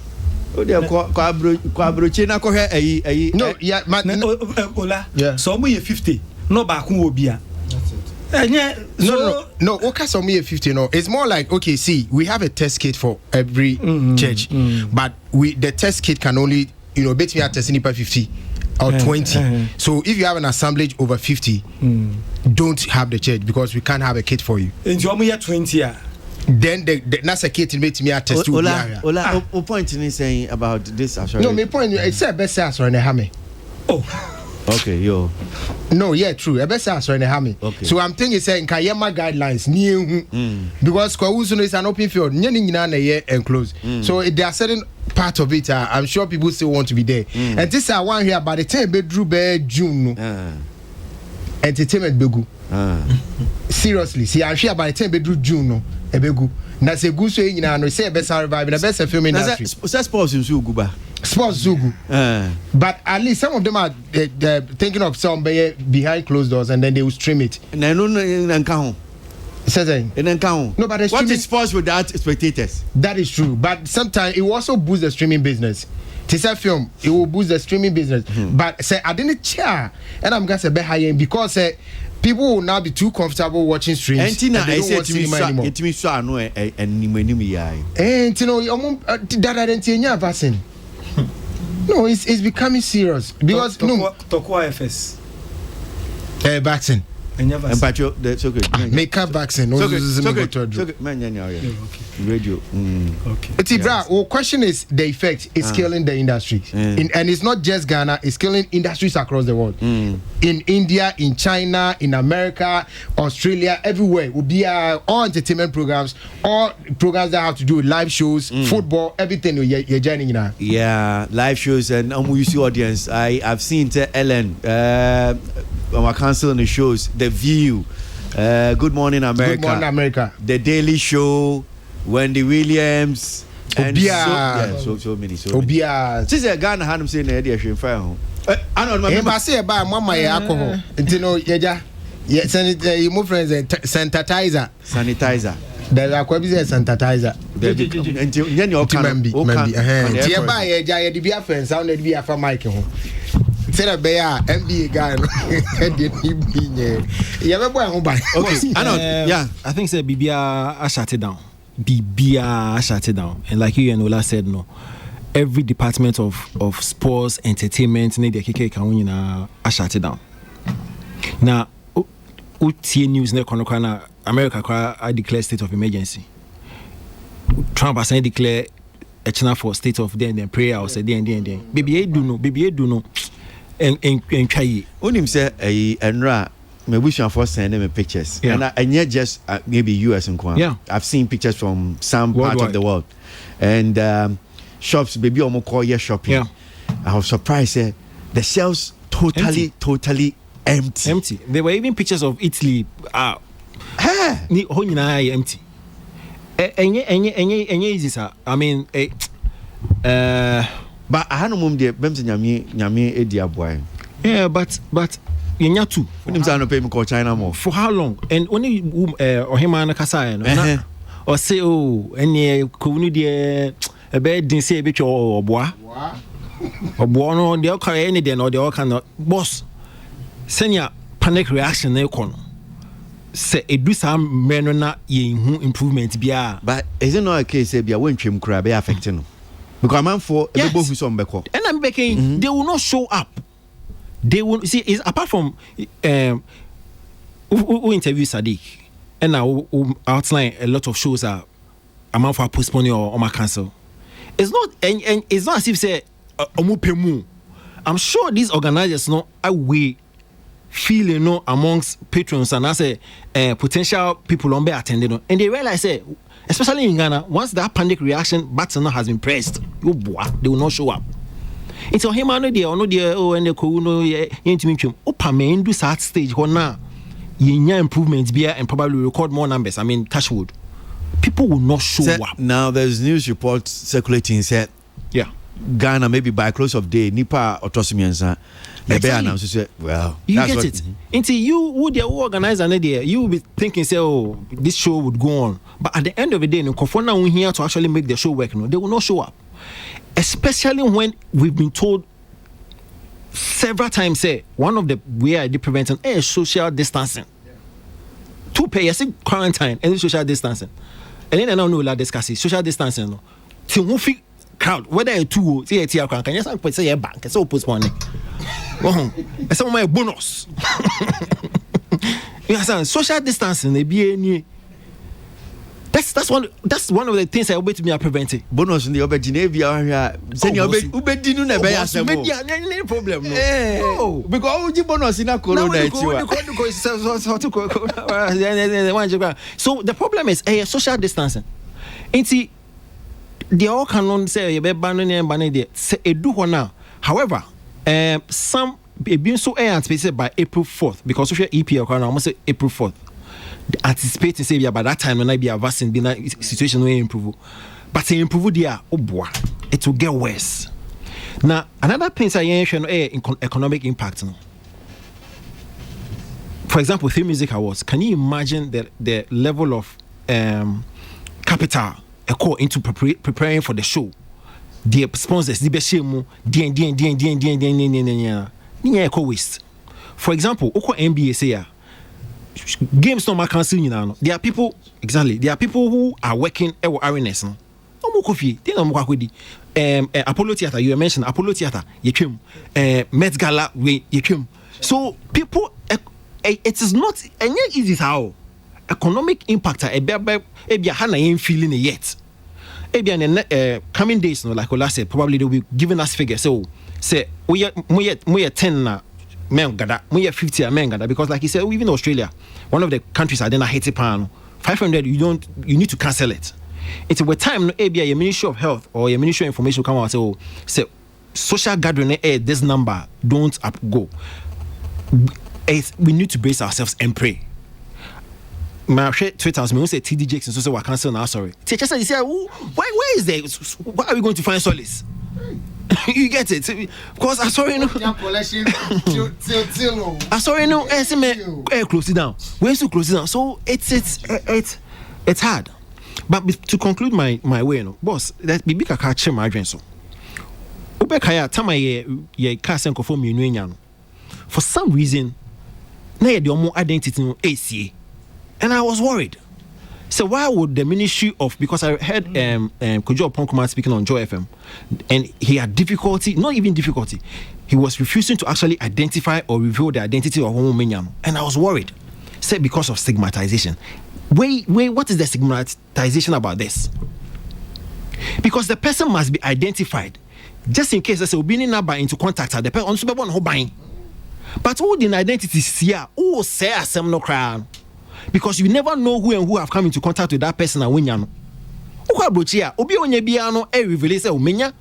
Oh dear, kwabroche na ko he no, yeah, Ola. Yeah. So we 50. No back will be. No. Okay, so me 50. No, it's more like okay. See, we have a test kit for every church, but the test kit can only bet me at testing per 50 or 20. So if you have an assemblage over 50, don't have the church because we can't have a kit for you. And you only 20. Then that's a kit make me at test. Ola, point in saying about this assurance. No, my point it's a best answer in the hammy. Oh. Okay, yo. No, yeah, true. I best answer in the hammy. Okay. So I'm thinking saying Kayama guidelines new because Kwausuno is an open field, enclosed. So there are certain part of it. I'm sure people still want to be there. And this I want here by the time bedroom June. Entertainment begu. Seriously, see, I'm sure by the time bedroom June ebegu. Na se gu so nyina no say best survive the best film industry. Sports in Suguba. Sports Zugu. But at least some of them are thinking of some behind closed doors and then they will stream it. Certain. And then count. No, but the what streaming- is sports without spectators? That is true, but sometimes it will also boost the streaming business. It's a film, it will boost the streaming business. But say I didn't chair, and I'm gonna say be high because people will now be too comfortable watching streams. And Tina, they I don't said want to me, cinema anymore. it means so I know and you And you know, that I didn't see vaccine. No, it's becoming serious because Tokwa FS. Vaccine. and Pacho, that's okay. Make up vaccine. Radio. Okay. Bra, our question is the effect is killing the industry. And it's not just Ghana, it's killing industries across the world. In India, in China, in America, Australia, everywhere will be all entertainment programs, all programs that have to do with live shows, football, everything you're joining now. Yeah, live shows and you see audience. I've seen Ellen our council on the shows, The View, Good Morning America, Good Morning America, The Daily Show, Wendy Williams, and so many. Obia. Since Ghana had him saying the idea of fire. I don't remember. I say about mama alcohol. You know, yeah, you move friends sanitizer. There are quite busy sanitizer. And you can be. Dear by a giant DBA friends, sounded to be a farm mic. Say a bear, MBA guy, you ever buy home by? Okay, I know. Yeah, I think say BBA I shut it down. BBA I shut it down. And like you and Ola said, no, every department of sports, entertainment, need the KK can I shut it down. Now, UT news ne kono America I declare state of emergency. Trump has declare a channel for state of then prayer or say then. BBA do no. And try. Unim say Enra, me wish you for sending me pictures. Yeah. And yet just maybe US and Kwan. Yeah. I've seen pictures from some worldwide part of the world. And shops, baby, almost call your shopping. Yeah. I was surprised. The shelves totally empty. There were even pictures of Italy. Empty. Easy, sir. I mean, but I had no mum there. Nyame edi boy. Yeah, but you too. When I'm pay me call China more. For how long? And only or him and Kasai or say any kunu there a bed didn't say a bit or boy. Or born on the okay any then or the all cannot boss. Senior panic reaction they con. Say it do some men na improvement bia. But is it not a case say bia when trim crab be affecting? Because man for everybody who's on back. And I'm begging, they will not show up. They will see. Is apart from who interview Sadiq, and now outline a lot of shows are amount for postponing or my cancel. It's not and it's not as if say I'm sure these organizers know a way feeling amongst patrons and I say potential people on be attending, and they realize say. Especially in Ghana, once that panic reaction button has been pressed, they will not show up. It's on him, I know there, or no there, and the Kuno, Opame, do sad stage, or now, improvements beer and probably record more numbers. I mean, Cashwood. People will not show up. Now, there's news reports circulating, said, Ghana, maybe by close of day, Nipa or Tosimiansa, the bear announced, well, you get it. Until you would the organizer an idea, you will be thinking, say, oh, this show would go on. But at the end of the day, no here to actually make the show work. No, they will not show up. Especially when we've been told several times, say, one of the way I did prevention is social distancing. 2 pay, quarantine and social distancing. And then I don't know, discuss social distancing. No. Crowd, whether a two, see a tear can you say a bank, it's all postponing. It's some of my bonus. Yes, social distancing, they be any. That's one of the things I will to me are preventing. Bonus in the Obeginavia, send your Ubedinu never problem. No, because you bonus in a corona. So the problem is social distancing. They all cannot say you be banning and banning there. Say do now. However, some being so anticipated by April 4th because social EPL can almost say April 4th. Anticipating say by that time when I be a vaccine, the situation will improve. But to improve there, oh boy, it will get worse. Now another thing I mention in economic impact. No. for example, 3 Music Awards. Can you imagine the level of capital into preparing for the show? The sponsors, the beshemu, the waste. For example, NBA say games no cancel, you know. There are people who are working at arenas. No Kofi, they no Mwakwedi. Apollo Theatre, you mentioned Apollo Theatre, Yekim, Met Gala, Yekim. So people, it is not any easy how economic impact ebia hana ain't feeling it yet. Ebia in the coming days, no, like Ola said, probably they'll be giving us figures. So say we 10 na men gada, we 50 men gada, because like he said, even Australia, one of the countries are then a Haiti pan 500. You need to cancel it. It's a time no ebia your Ministry of Health or your Ministry of Information come out and say social gathering this number don't go. We need to brace ourselves and pray. My Twitter me say TD Jackson so we cancel now. Sorry, teacher said, where is there? Where are we going to find solace? You get it? Because I sorry no. I sorry no. Close it down. Where's to close it down? So it's hard. But to conclude my way, no, boss, that be big a catch my dream so. Obekaya tama ye kasen ko form you for some reason, na ye the more identity no ACA. And I was worried. So why would the Ministry of, because I heard Kojo Oponkuma speaking on Joy FM, and he had difficulty, not even difficulty, he was refusing to actually identify or reveal the identity of Homo Menyam. And I was worried. Said because of stigmatization. Wait, what is the stigmatization about this? Because the person must be identified. Just in case they say being number into contact the person on super one who buying. But all the identities here, oh say some no crown. Because you never know who and who have come into contact with that person and when you know. Obi onye bia no e reveal say omenya.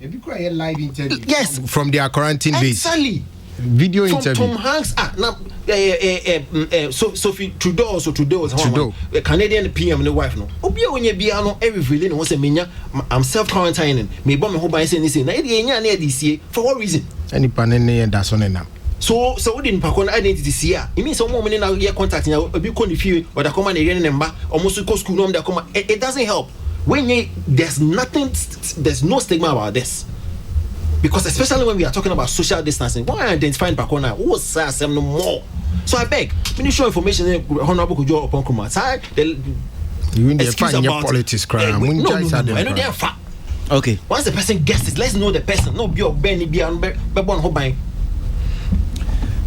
Ebi cry a live interview. Yes, from their quarantine base. Exactly. Video from interview. Tom Hanks Sophie Trudeau a Canadian PM and the wife no. Obi onye bia no e reveal no say menya I'm self quarantining. Me bomb me ho ban say na e dey nya na e dey see for what reason? Any panene and that's on now. So we didn't pack on identity here. It means some woman now here contacting you a bit confused or the command area number almost go school number it doesn't help. When there's no stigma about this. Because especially when we are talking about social distancing, why identifying back on now? Who say no more? So I beg, Ministry of Information, Honorable Kojo Oponkuma, you in the find your politics crime. No, I know they are fat. Okay. Once the person gets it, let's know the person. No be Benny be on Bebon Hobine.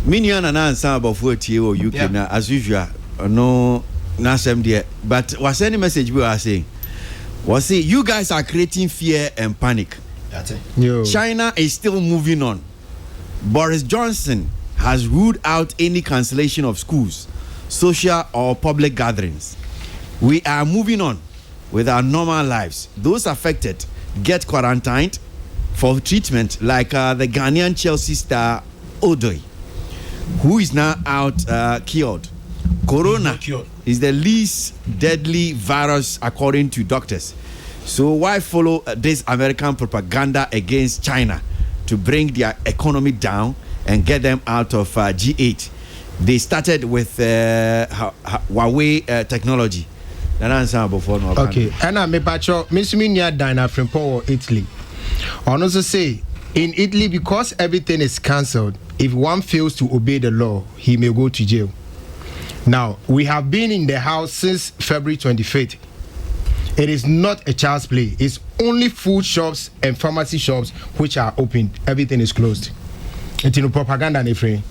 Minion and answer about 40 or UK now, as usual. No, Nasem there. But what's any message we are saying? Was say you guys are creating fear and panic. That's it. China is still moving on. Boris Johnson has ruled out any cancellation of schools, social or public gatherings. We are moving on with our normal lives. Those affected get quarantined for treatment, like the Ghanaian Chelsea star Odoi, who is now out cured. Corona is the least deadly virus according to doctors. So why follow this American propaganda against China to bring their economy down and get them out of G8? They started with Huawei technology. Okay, and I'm a patcho, Miss Minia Dina from Power, Italy. I also say, in Italy, because everything is cancelled, if one fails to obey the law, he may go to jail. Now, we have been in the house since February 25th. It is not a child's play. It's only food shops and pharmacy shops which are open. Everything is closed. It's in propaganda, Nefre.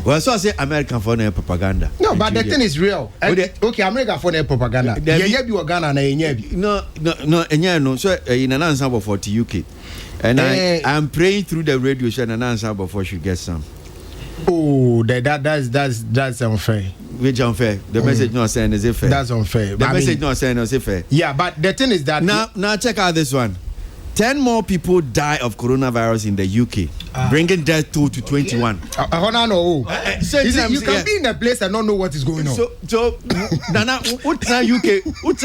Well, so I say American for their propaganda. No, but the thing is real. Okay, America for their propaganda. No. So in an answer for the UK. And I'm praying through the radio show and answer before she gets some. Oh, that's unfair. Which unfair? The message not saying is it fair? That's unfair. The message not saying is it fair? Yeah, but the thing is that now check out this one. 10 more people die of coronavirus in the UK bringing death toll to 21. You can be in a place and not know what is going on. So Nana, what's UK? What's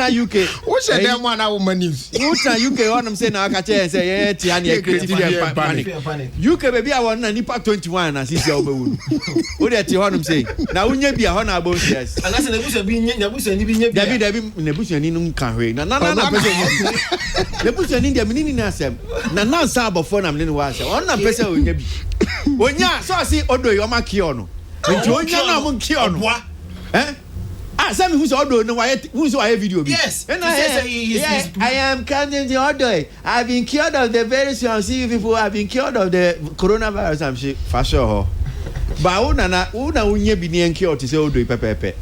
the damn one hour news? What's UK? What I'm saying now, I can say, yeah, Tiani, creativity and panic. UK, baby, I want Nipa 21 as is your own. What that you want to say? Now, we need be a honor about yes. And that's a Nebuchadnezzar in Canary. Nana, Nebuchadnezzar in the meaning Nasem. Nana Sabo phone, I'm in was one person will be. When ya so I see Odo Yoma Kiono. And Join Yana Kiono. Eh? Ah, some who's Odo no who's I video. Yes. And I am counting the Odo. I've been cured of the very soon. See people have been cured of the coronavirus. I'm for sure. But Una unye bini cured to say Odo Pepe.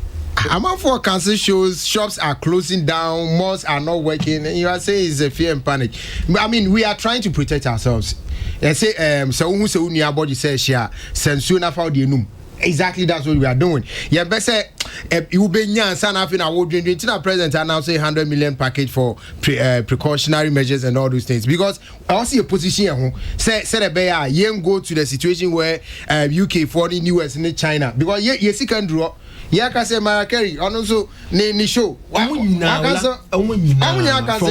Among for cancer shows, shops are closing down, malls are not working, and you are saying it's a fear and panic. I mean, we are trying to protect ourselves. And say, so who say unia body says share, sensuna for the num. Exactly, that's what we are doing. Yeah, but say you be nyan san afin award doing president announced a 100 million package for precautionary measures and all those things, because I also see a position here say the bear yen go to the situation where UK foreign US and China, because yes can draw. Yeah, can say Marakeri, and also ni show. From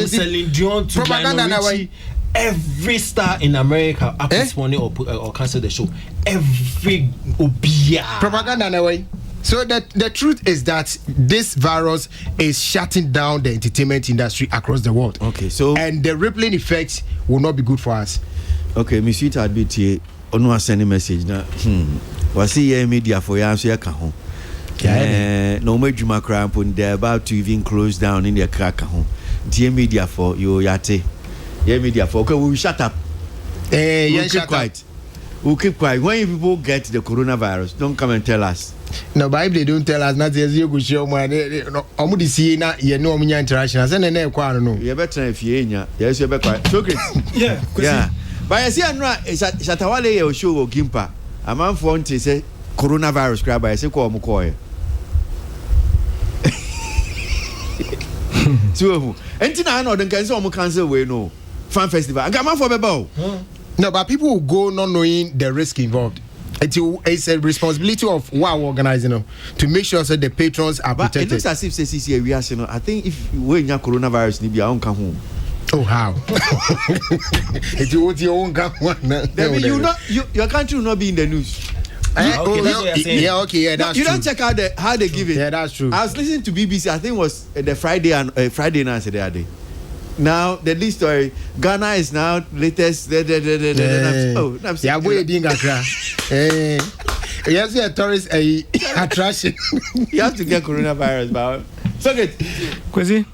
Celine Dion to Lionel Richie, every star in America up this morning or cancel the show. Every obia propaganda in a way. So the truth is that this virus is shutting down the entertainment industry across the world. Okay, so and the rippling effects will not be good for us. Okay, Miss Sweet admit here, on send a message now. Was see media for ya so ya ka ho. No more Juma cramp when they're about to even close down in their crack home. Dear media for you yate. Yeah, media for okay, we'll shut up. We'll keep quiet. We'll keep quiet. When people get the coronavirus, don't come and tell us. No, but they don't tell us not as you go show my omudi see na you know me interaction. I say na kwa no. You better if you nya. Yes, you be quiet. So great. Yeah. But I see anwa Shatawale ye show Gimpa. A man for want to say coronavirus crab I say ko omukoye. So, I know the cancel we no fan festival. I got my for bebo. No, but people will go not knowing the risk involved. It's a responsibility of what we're organizing them to make sure that the patrons are protected. It looks as if CCC we are saying. I think if we have coronavirus, maybe I won't come home. Oh how? If you want your own come one, your country will not be in the news. Okay, that's you true. Don't check out how they give it. Yeah, that's true. I was listening to BBC. I think it was the Friday night the other day. Now the least story, Ghana is now latest. Yeah, we doing Accra. Yes, a tourist attraction. You have to get coronavirus, but so good. Kwasi,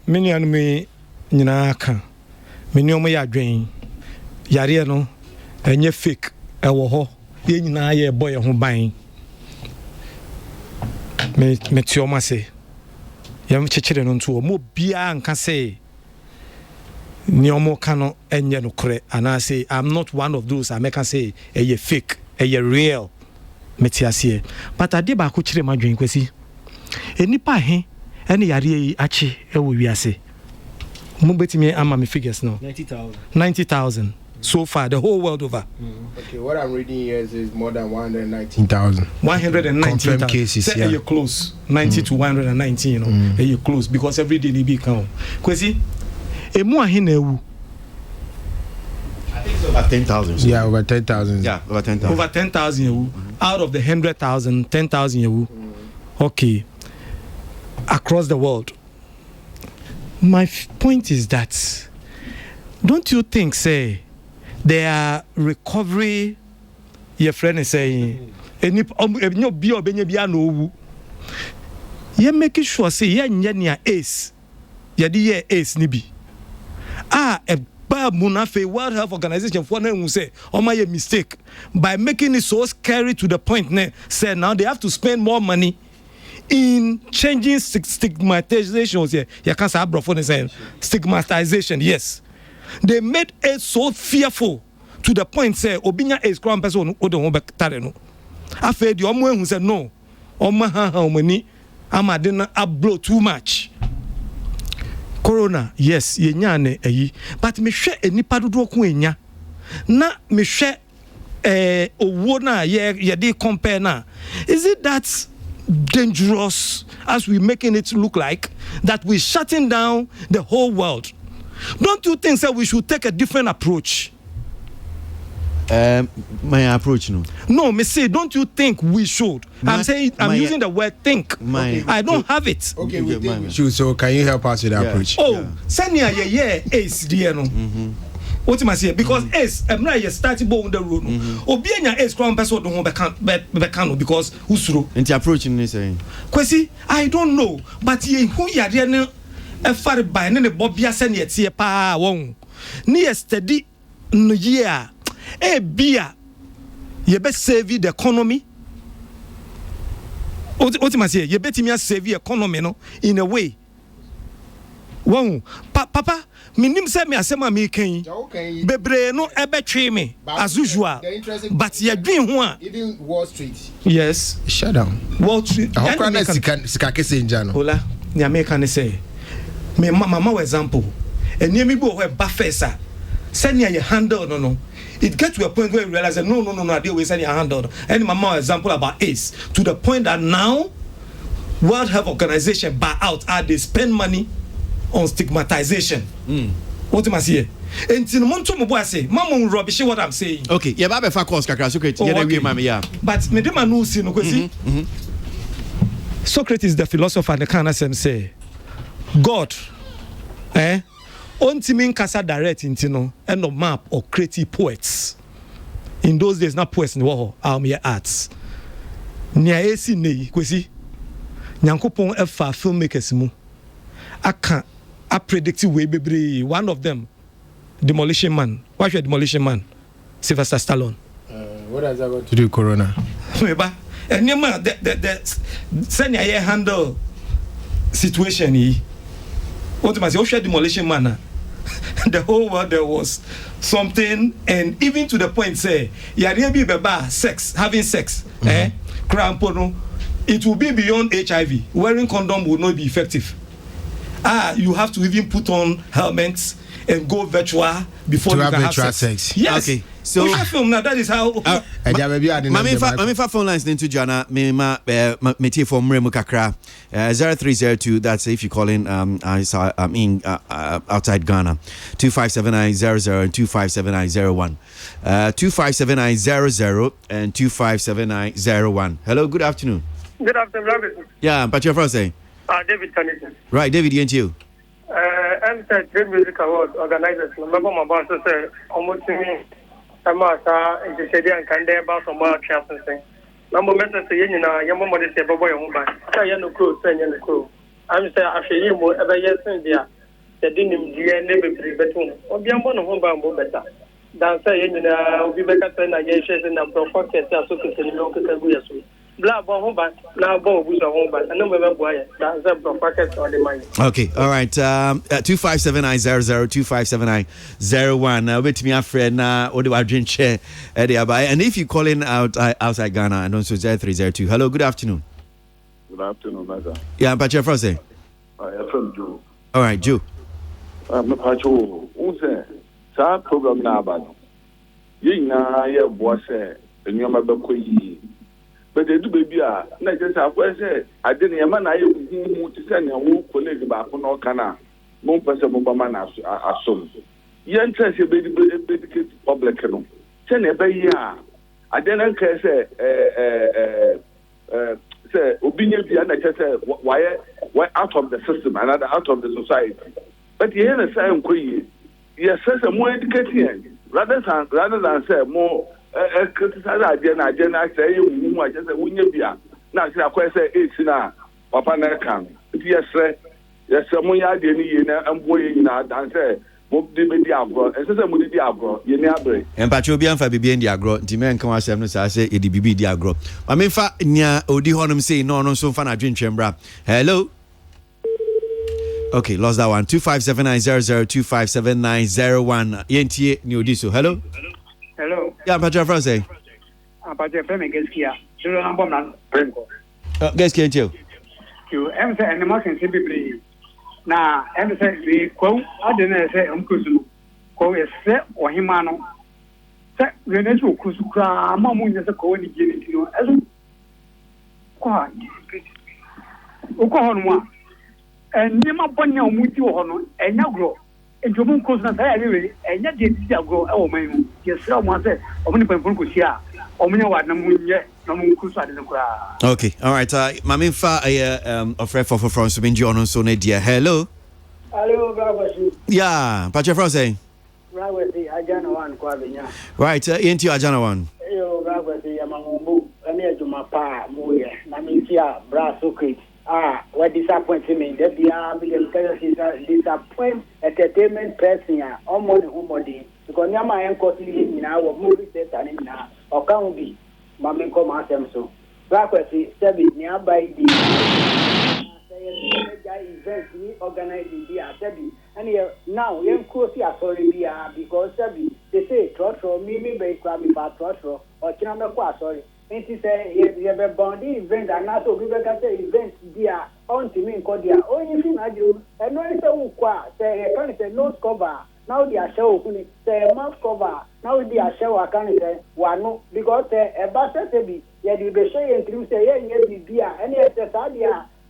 many anime nyinaka, many omo ya dwen, yare no, enye fake. Ewo ho ye nyina ye boy ho ban me tioma se yam chechire no nto mo bia nka se ni omo ka no enye no kore ana say I'm not one of those I make say ye fake ye real metiase but ade ba ko chire madwen Kwasi enipa he ene yare yi achi ewo wiase mo betimi ama me figures no 90,000 so far, the whole world over. Okay, what I'm reading here is more than 119,000. 119,000 cases. Say you close 90 to 119, you know. You close because every day they be count. Kwasi, emu ahinewu. I think it's over 10,000. Yeah, over 10,000. Yeah, over 10,000. Over 10,000 out of the 100,000, 10,000 Okay, across the world. My point is that, don't you think, say, there are recovery? Your friend is saying, "Any no be or benye no." You making sure say ye nya ace, ye di ace ni bi. A munafe World Health Organization for na who say, "Oh my mistake," by making it so scary to the point say now they have to spend more money in changing stigmatizations. You can't say abroad saying stigmatization. Yes. They made it so fearful to the point say obinya is crown person o de ho betare no afedi omo ehun say no omo ha omani amade na ablow too much corona yes yenya ne ayi but me hwe enipa dodo ko enya na mehwɛ owo na ye dey compare na. Is it that dangerous as we making it look like that we shutting down the whole world? Don't you think that we should take a different approach? My approach no me say don't you think we should? I'm using the word think. I don't have it. Okay, we think we should. So can you help us with the approach? Send me ace dear no. What am I saying? Because ace I'm not starting on the road. Obianya ace crown person don't becano because usuro. And the approach in saying Kwasi, I don't know, but ye who ya there a far by ne bobia send yet see pa won. Ni steady no year. Bia you best save the economy. What am I saying? You bet me save the economy no in a way. Wow, Papa, minim say me asema me kan. Bebre no ebetwe me as usual. But you doing ho even Wall Street. Yes, shut down. Wall Street. How can sika kese njano? Hola, the American say. Me mama example. Eni mi bo ba first send you handle no. It gets to a point where you realize that no, I deal with any handle. And my example about ACE to the point that now World Health Organization buy out they spend money on stigmatization. What am I saying? And in Monto Mobo say, Mama rubbish what I'm saying. Okay, yeah, Baba for course yeah. But me dem no see no kwesi. Socrates the philosopher and the can say God Ontimin kasa direct into no end of map or creative poets. In those days, not poets in war, arts. Nia esi nei kwesi. Nyankopon efa filmmakers mu. Aka a predictive way bebre. One of them, Demolition Man. Why should Demolition Man? Sylvester Stallone. What has that got to do with Corona? And the send your handle situation here. What am I saying? Demolition Man. The whole world there was something, and even to the point say, having sex, crampono, it will be beyond HIV. Wearing condom will not be effective. You have to even put on helmets and go virtual before to you can have virtual sex. Yes. Okay. So film now that is how. Mami phone lines into Jana. Me tie for mremu kakra. 0302. That's if you call in. I'm in outside Ghana. 257900 and 257901. 257900 and 257901. Hello. Good afternoon. Good afternoon, Robert. Yeah, but your first name. David Kennison. Right, David. And you. I'm the Great Music Award organizers. Remember my boss said, almost to me. I'm into Shady and Kande about some more champions. Number message to you, your mom is a boy on my. I no crew, send you the crew. I'm saying, after you more ever yes, India, the denim, and never be better. Or be one of home better. Than say, be better than I get in a profit as so to the blah home back now home back and no that's a profit on the money. Okay, all right. 257900 257901. Wait me a friend or the drink chair and if you calling out outside Ghana and also 0302. Hello, good afternoon. Good afternoon, brother. Yeah, but your first name? I'm from Joe. All right, Joe. I'm a pacho. Who's there? Sa program na abano. Yina ye boss and you ma be but they do baby na just say I didn't a man I who to send your colleague back on all cana. Mon person Mobama assume. Yen says you baby public. Send a baby. I didn't care say opinion and I just say why out of the system another out of the society. But you hear the same queen. Yes, says a more educated rather than say more criticize agenda say you I just say wunya na say akwa say 8 na papa na kan yes mo ya de ni na ambo ye na dan say mo de be di agro say mo di agro ye ni abre empacho obi anfa bibie ndi agro nti men kan asem no say e di bibi di agro ma me fa nya odi honom say no so fa na dwentwembra. Hello. Okay, lost that one. 257900 257901. Yentie ni odiso. Hello. Hello. Yeah, Patrick Frose. Patrick Frame Geskia. Do you know Bomb? Geskia too. You am say animal can simply. Now, am say we quote, I didn't say Uncle. Quote is set or Himano. sɛ wɛnɛ sɛ okuro so koraa ama mo nyɛ sɛ kɔwɔ ne gye ne ti no ɛso kɔ wokɔ hɔ no mu a nneɛma bɔne a ɔmo di wɔ hɔ no ɛnyɛ gorɔ nti ɔmo nkuro so na saa yɛre wei ɛnyɛ deɛ ti agorɔ ɛwɔ man mu yɛsrɛ ɔmo sɛ ɔmo ne pɛmpɔn kɔsi a ɔmo nyɛ wade na mo nyɛ na mo nkuro so ade no koraa. Okay, all right. Mami fa ɔfrɛ fɔfɔfrɔ nso mi ngye ɔno nso ne deɛ. Hello. Hello, Kwasi. Yeah, Patrick Frost saying. Kwasi, Ajana one Kwabenya. Right, into Ajana one. Yo, Kwasi, Yamambu, and Yajuma Pa, Moya, Namitia, Brass Socket. What disappointed me, that the disappoint entertainment person, almost homody, because Yama and Cosly in our movie set and in now, or can't be, Mammy come ask them so. Kwasi, Sebi, nearby the event we organize in the Sebi, and here now, young Kosi are sorry, because Sebi, they say, Trotro, Mimi Bay Crabby, but Trotro, or Chinamaqua, sorry. And he said, you have a bounty event, and not to give a event, dear, on to me, Cordia. Only thing I do, and no, it's a qua, say, I can't say nose cover. Now they are show, say, mouth cover. Now they are show, I can't say, one, because a bastard Sebi, yeah, you be saying, you say, yeah, beer, and yes, the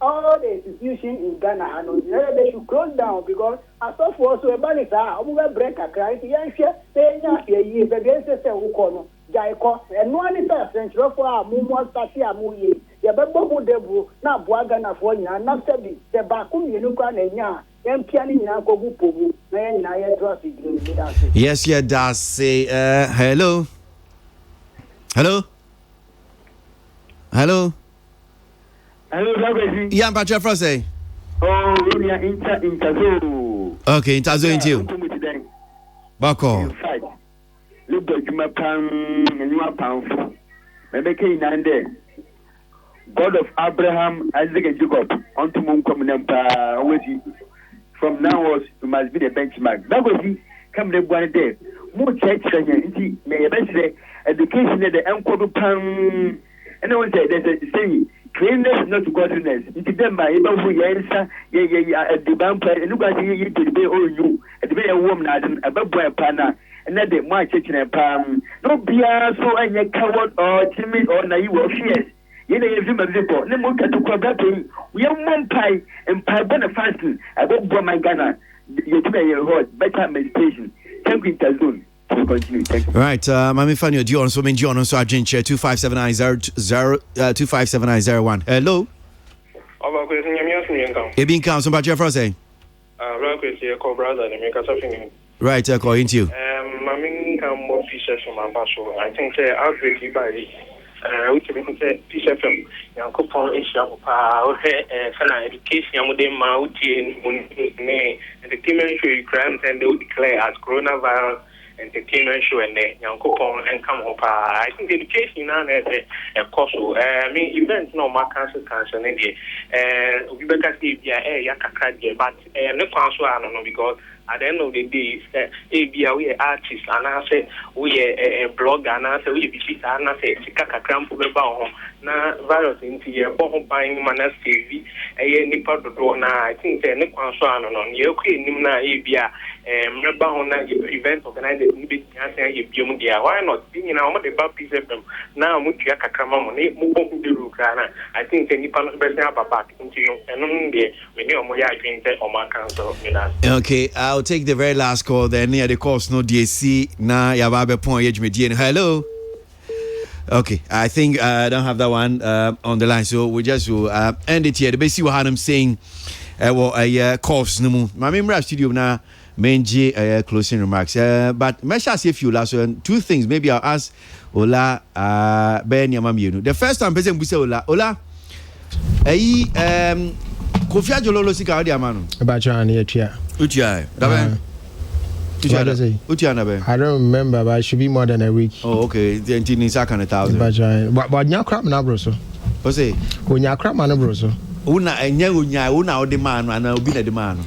all the institutions in Ghana and they should close down because as of also a banner, I'm going to break a cry. Yes, they are here, but they say, Ukono, Jaiko, and one is a French for Mumo Statia Muye, Yababu Debu, now Boagana for you, and not Sebi, the Bakum, Yunukan, and Ya, and Piani Yanko Pubu, and I trust it. Yes, yeah, does say, hello. Hello. Hello. Hello, yeah, Patrick Frost say. Oh, we are Interzo. Okay, Interzo into Bako. Look at my pan and you are pound. Maybe Canaan there. God of Abraham, Isaac, and Jacob, unto Moon Common Empire. From now on, you must be the benchmark. That was he come the one day. More church than may eventually education at the Uncle Pan. And I want to say, there's a saying. Cleanness not godliness. It is them by even who answer, at the vampire, and look at you to be all you, at the very woman, a boy panna, and that the my kitchen and palm. No be so and a coward or timid or naive or fierce. You know, if you have people, no more to quadrate. We have one pie and pie bonafasting. I won't go my Ghana. You to be your heart, better meditation. Thank you, Tazun. Right, Mami Fanny, Dion, so mean John, so I drink chair 2579001. Hello. Ebin Council, but your first say. Right, according to you. Mammy come more fishes from my basho. I think outbreak by which means fisher film. Young coupon is your education, Mauti, and the team show crimes and they will declare as coronavirus. Entertainment show and young couple and come up. I think the education now is a course. I mean, events no more cancer, we better see Yakaka, but no council, I don't know, because at the end of the day, we are artists, and I say we are a blogger, and I say we be and I say Kaka Cramp about na virus into your bomb buying manas TV, a nipa do na. I think the next council, I don't know, you okay, Nimna, Abia, event organized. Why not being in our Baptist FM now? I think any part of the back into you and we know more on my council. Okay, I'll take the very last call then near the course no DSC na Yababe point age median. Hello. Okay, I think I don't have that one on the line, so we just will end it here. The basic what I'm saying, a course no more. My member studio now. Mainly closing remarks. But Mesha say few last one. Two things. Maybe I'll ask Ola Ben Yamam. The first time person we say Ola. Kofi Ajololo sika odi amano. Abacha na etua. Utia. Dabe. Utia na be. I don't remember, but it should be more than a week. Oh, okay. The entity is 100,000. But nyakra na bro so. O say. Ko nyakra na bro so. Una una odi man na obi na de man.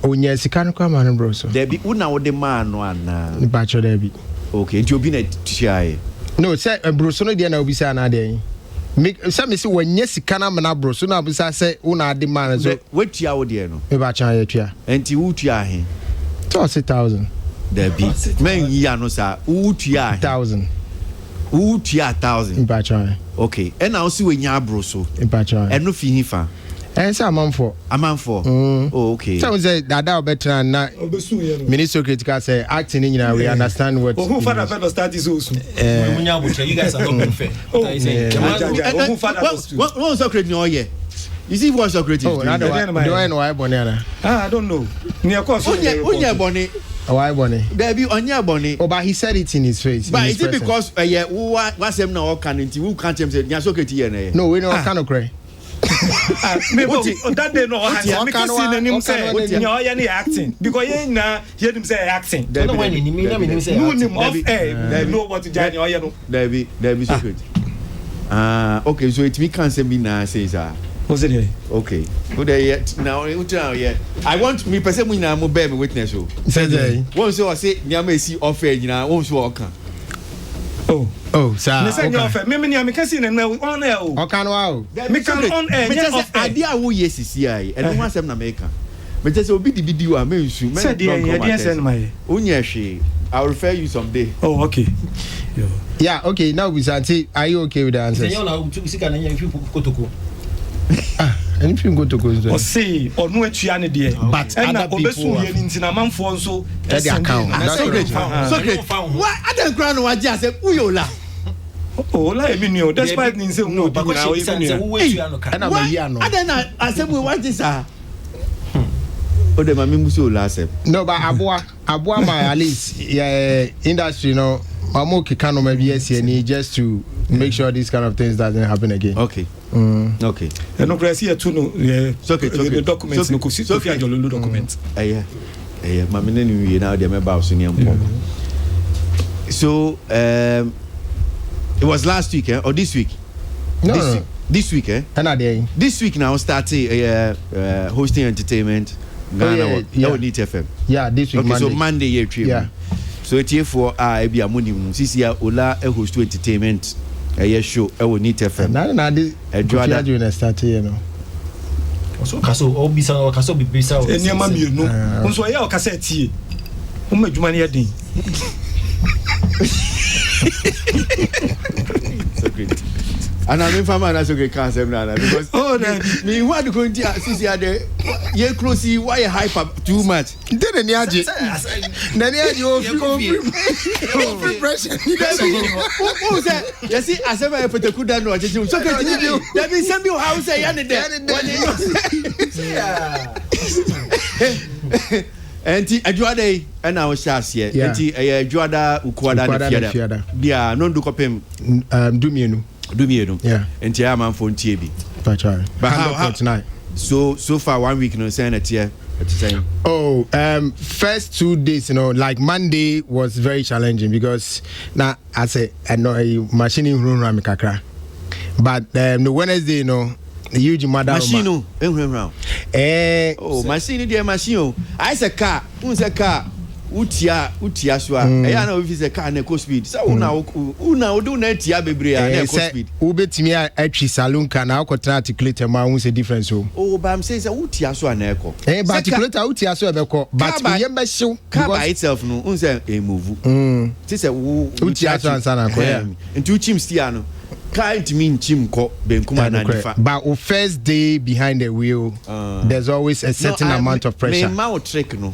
Onya sika no kwa man bro so. Debi una odi man no ana. Bacho debi. Okay, nti obi na tia. No, say bro so no de na obi say na de. Me say when sika na mana bro so na obi say una de man so. Wetia wo de no. Me ba chan ya tua. Enti wo tua he. 30,000. there be men ya no sir utua 1,000 utua 1,000 impatron okay and now see when ya bro so impatron and no fi hifa and say amount for oh okay so say that better na minister critical say acting in we understand what who father better start is also you guys are not fair who father one Socrates no here you see what Socrates do I know why bonena I don't know near course onya boni why bonny there be onya boni but he said it in his face but is it because yeah what them now can who can't say nya Socrates here na no we know kind of cry maybe that day no I can see him say you acting because you na hear him say acting no when him say no him off air know what to join you know there be Socrates okay so it me can say me na say sir what's it here okay who there yet now yet I want me person mu na mo bear me witness o say one say nyama esi offer nyina one so oka oh sir me say offer me nyama can see na on air o oka no wow me can on air me just ade a wo yes sisi ai and one say na make me just obi di video a me nsu me dey send my unya hwe I'll refer you someday. Oh, okay. Yeah, okay. Now we say, are you okay with the answers? Anything go to go. Or say, or no, it's yani there. But other people in a man for so that's the account. That's so great. Why I don't crown what just say uyola. Oh, like me, that's why I say no. Because and I'm a yano. I don't I said we want this. Oh, the mami muso last. No, but Aboa my at least industry, you know. I'm okay, kind of maybe just to make sure these kind of things doesn't happen again. Okay. Okay. And no press here to know. Yeah. The documents. No, because it's okay. Your documents. Yeah. Mami nenu ye now they member of senior. So it was last week, or this week? No. This week, This week now started hosting entertainment. Ghana, Need FM. Yeah, this week. Okay, Monday. So Monday, yeah. So it's here for Ebi Amuni Sisia Ola host to entertainment. Show Need FM. Na this. Enjoy doing start here, you know. So kaso obisa o kaso bibisa o. Eniama mienu. Nso ya o kasa tie. O madwuma ne yadin. So great. And I'm informing that's okay cancer because me what to go into Sisia there. Ye closely why hyper too much. Then you free pressure. Who said? You see, as I put the good no, so continue. That means some people house say Enti adwade na wo hyase enti adwada ukuada na fiada dia no ndu kopem dumienu yeah enti amanfo ntie bi but how tonight so far 1 week no say na tie first 2 days, you know, like Monday was very challenging because now I say I know a machine in room kakra, but the Wednesday, you know, the huge machine round. Machine the machine. I say car, unse car. Utia swa. I know if it's a car na go speed. So una do na tia bebre na go speed. Ubetimi a saloon car na ko articulate ma won say difference o. Oh, but I'm saying say utia swa na eko. But articulate utia swa be ko. But we yem be show car by itself no unse e move. Say utia swa answer na ko ya. Nti uchim stia no. Can't mean chimko benkuma na nifa. But on first day behind the wheel, there's always a certain amount of pressure. Me ma o trick no.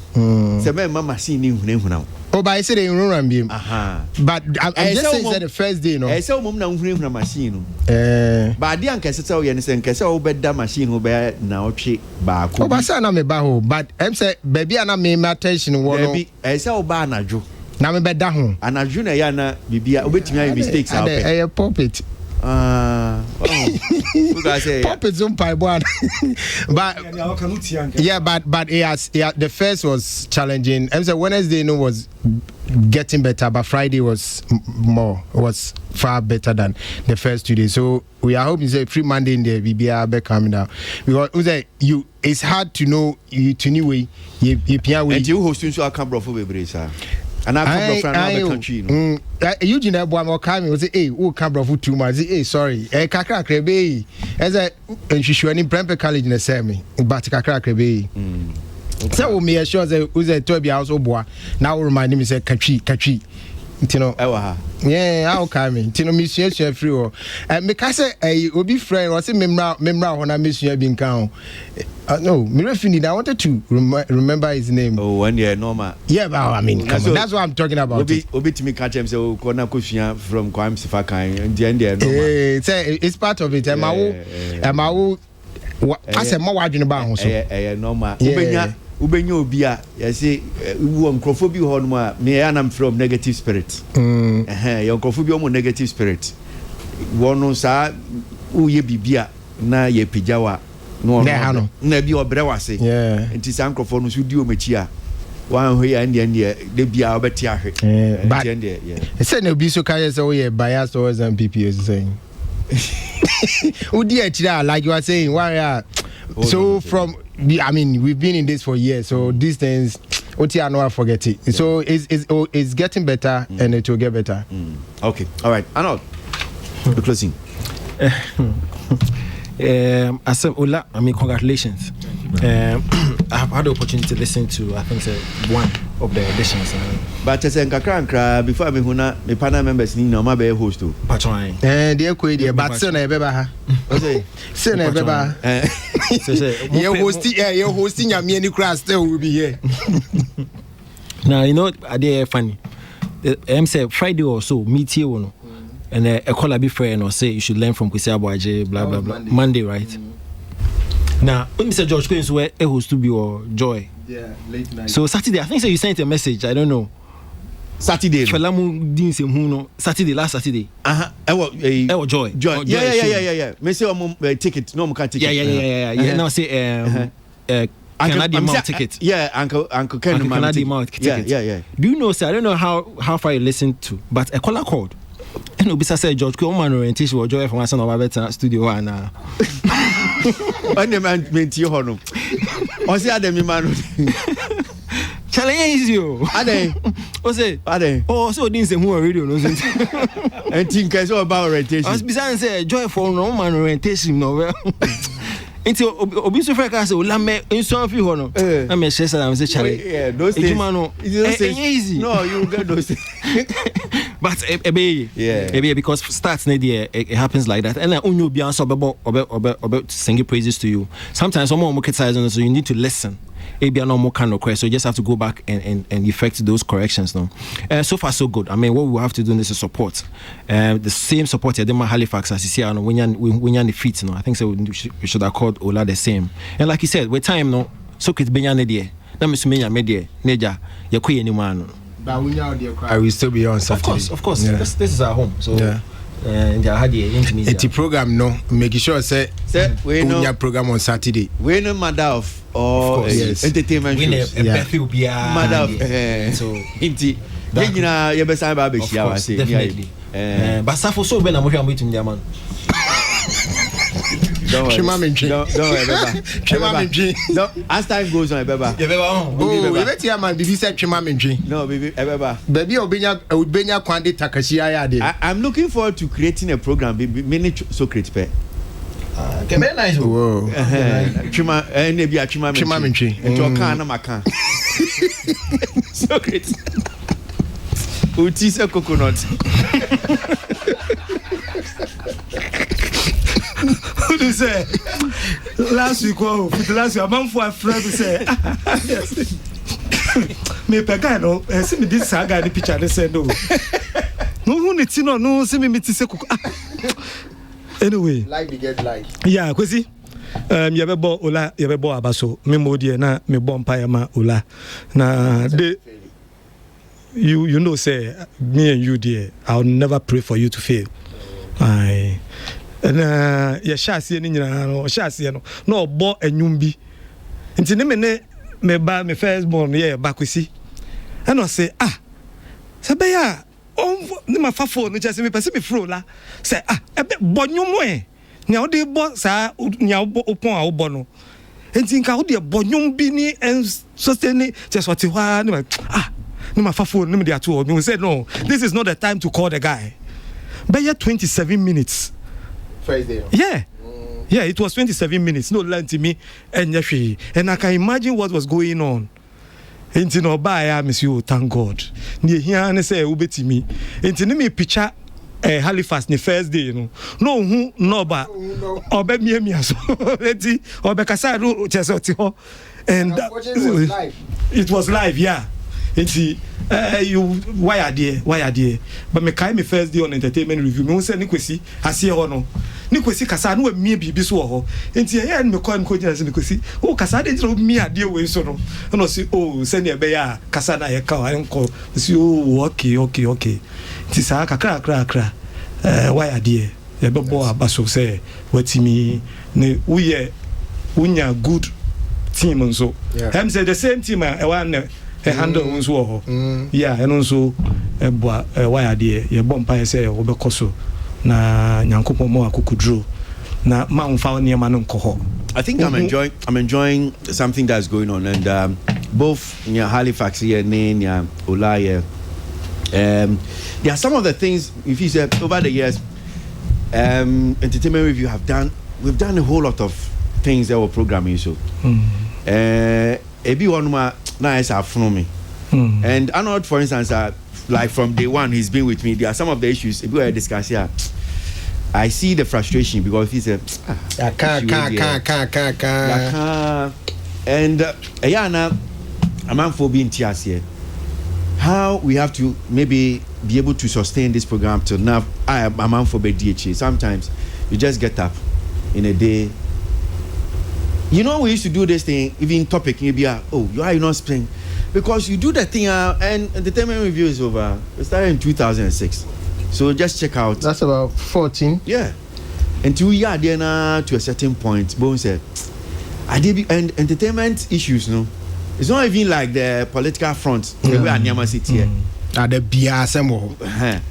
Se me ma machine ni hunehuna. Oh, but I said in run beam. But I'm just saying that the first day, no. I say mum na hunehuna machine no. But dia nka se o ye ne se nka se o beda machine ho be na o twe ba ko. Oh, but say na me ba ho, but em say baby na me attention wo no. Baby, I say o ba anadwo. Na me beda ho. Anadwo na ya na bibia obetimi ayi mistakes out. I pop it. Puppets on pipe one. But yeah, but the first was challenging. I said Wednesday was getting better, but Friday was far better than the first 2 days. So we are hoping say free Monday in the BBR be coming down because it's hard to know you to new way you and you hosting so I can't bro for bebre sir. And I come from another country, no. Eugene Aboagye come we say, "Hey, who come from too much?" Hey, sorry. Kakra krebe. As a she show any prempe college in the same, but kakra krebe. So we make sure that we say to be also boy. Now remind me say katwi. You know. Yeah, how come me? You know, Monsieur free or because obi friend or say memra when I miss you being count. No, I wanted to remember his name. Oh, one year normal. Yeah, but I mean, that's what I'm talking about. Obi to me catch him so corner kushia from Kwam Sifakan and the end there. It's part of it. I said more wide about normal. Ubenya obia say wo nkrofo bi ho no a me am from negative spirit your nkrofo bi o negative spirit wono sa uye bibia na ye pijawa no na bi obre wase enti sa nkrofo no so di o machi a wan ho ya ndie de bia obeti ahwe but say na obi so kai say we bias towards MPP is saying udi achira like you are saying why so from I mean, we've been in this for years, so these things, I know I forget it. So it's getting better, and it will get better. Okay, all right. Arnold, the closing. I said, Ola, I mean, congratulations. I have had the opportunity to listen to, I think, one of the editions. But I said, before me panel members need no my be host to. Patron. Dear Quay, but son, I beba. Son, I beba. You're hosting your mini class, still will be here. Now, you know, I did funny. I'm saying Friday or so, meet here. And a caller be friend or say you should learn from Kwasi Aboagye, blah blah blah. Monday, right? Now, when Mr. George Queen's where it was to be or Joy. Yeah, late night. So Saturday, I think so you sent a message. I don't know. Saturday. Felamu didn't say who no. Saturday, last Saturday. Joy. Yeah. Me say ticket. No, can't ticket. Yeah. Now say Canadian mount ticket. Yeah, Uncle Canadian mount ticket. Yeah. Do you know, sir? I don't know how far you listened to, but a caller called. And Obisa said George Coleman orientation or Joy from my son of our studio and when the man meant you honor. Or say Adam man challenge you. Are they? Oh, so didn't say who radio knows it. And think about orientation. I was beside say Joy for no man orientation no well. Until Obiso Freka say Olame in some few honor. I mean say I'm say challenge. Yeah, those things. It's easy. No, you get those things. But because starts it happens like that. And then only be answer about singing praises to you. Sometimes someone more so you need to listen. Maybe no more kind of question, so you just have to go back and effect those corrections now. So far so good. I mean, what we have to do is support. The same support at Halifax as you see when you're in the feet, I think so we should have called Ola the same. And like you said, with time no, so it's been there. That means me media neja yakuye ni man. But we will still be on Saturday. Of course. Yeah. This is our home. So yeah. And had the program no making sure say we know program on Saturday. We know mother of entertainment shows. Mother of so inti. Gina you be say ba be share wa say. Definitely. But Safo so be na mo hwa mo etum dia man. Don't worry. As time goes on, we bet you man bibi say twema mentwe. No, baby, baby obenya kwande takashi aya. I'm looking forward to creating a program many Socrates pe. Okay, very nice. Whoa. Twema na bia twema mentwe. Eto kan na maka. Socrates. Uti se coconut. What do you say? Last week, a month for a friend to say, me pegano, see me this saga the picture. They said no. No, who needs to know? No, see me to say. Anyway, like the get like. Yeah, Kwasi. Yabebo Ola, Yabebo Abaso. Me modie na me bompa ma Ola. Na de. You know, say me and you, dear. I'll never pray for you to fail. Aye. And ya shasi ni nyina no shasi no bo enwum bi nti ne me ba me first born ye ba Kwasi and I say sabe ya on ni ma fa phone just me pese me fro la say ebe bo nwum nya o de bo sa nya o pon a o bo no nti nka o de bo nwum bi ni sustain just what wa ni ma fa phone ni me de ato me say no, this is not the time to call the guy. But 27 minutes. Friday. Yeah. Yeah, it was 27 minutes. No land to me and I can imagine what was going on. Ain't no buy miss you, thank God. Near here and say ubeti me. Ain't me picture Halifax the first day, you know. No who no ba or be me so leti or be kasa ro chesoti ho. And it was live, yeah. It's you why are there? But me kai me first day on entertainment review. Me say ni kwesi ase ho no. Ni kwesi kasa no me bibi so ho. Enti e me call me ko ni kwesi. Oh kasa de tro me ade we so no. No say oh send e be ya kasa na ye ka anko. See oh okay. Ti sa kakra. Why are there? Ye be bo abaso say watimi ne unya good team nso. Hem say the same team e wan handle nso ho. Yeah, and also why are there? Ye bompa say wo be koso na nyankopon mo akukudro na ma unfa niema no nko. I think I'm enjoying something that's going on, and both near Halifax here near Olaye. There are some of the things, if you say over the years, entertainment review we've done a whole lot of things that were programming. So ebi one more nice afternoon. And Arnold, for instance, like from day one he's been with me. There are some of the issues we were discussing here. I see the frustration because he said, and Ayana, a man for being tears here. How we have to maybe be able to sustain this program till now. I am a man for DHA. Sometimes you just get up in a day. You know, we used to do this thing, even topic, maybe, you are not spending. Because you do the thing and entertainment review is over. It started in 2006. So just check out. That's about 14. Yeah. Until we are there now to a certain point, Bone said, and entertainment issues, no? It's not even like the political front where Nyama sit here. The BSM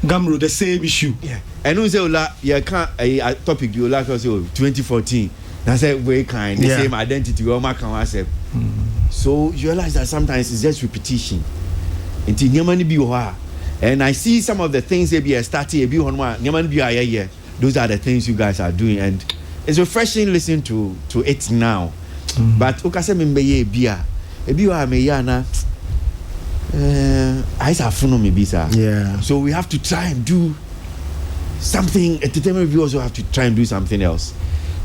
Gamro, the same issue. Yeah. And we say, you can't a topic you like us 2014. That's a very kind, the same identity, so you realize that sometimes it's just repetition. And I see some of the things they be starting those are the things you guys are doing, and it's refreshing listening to it now. But so we have to try and do something. Entertainment review also have to try and do something else.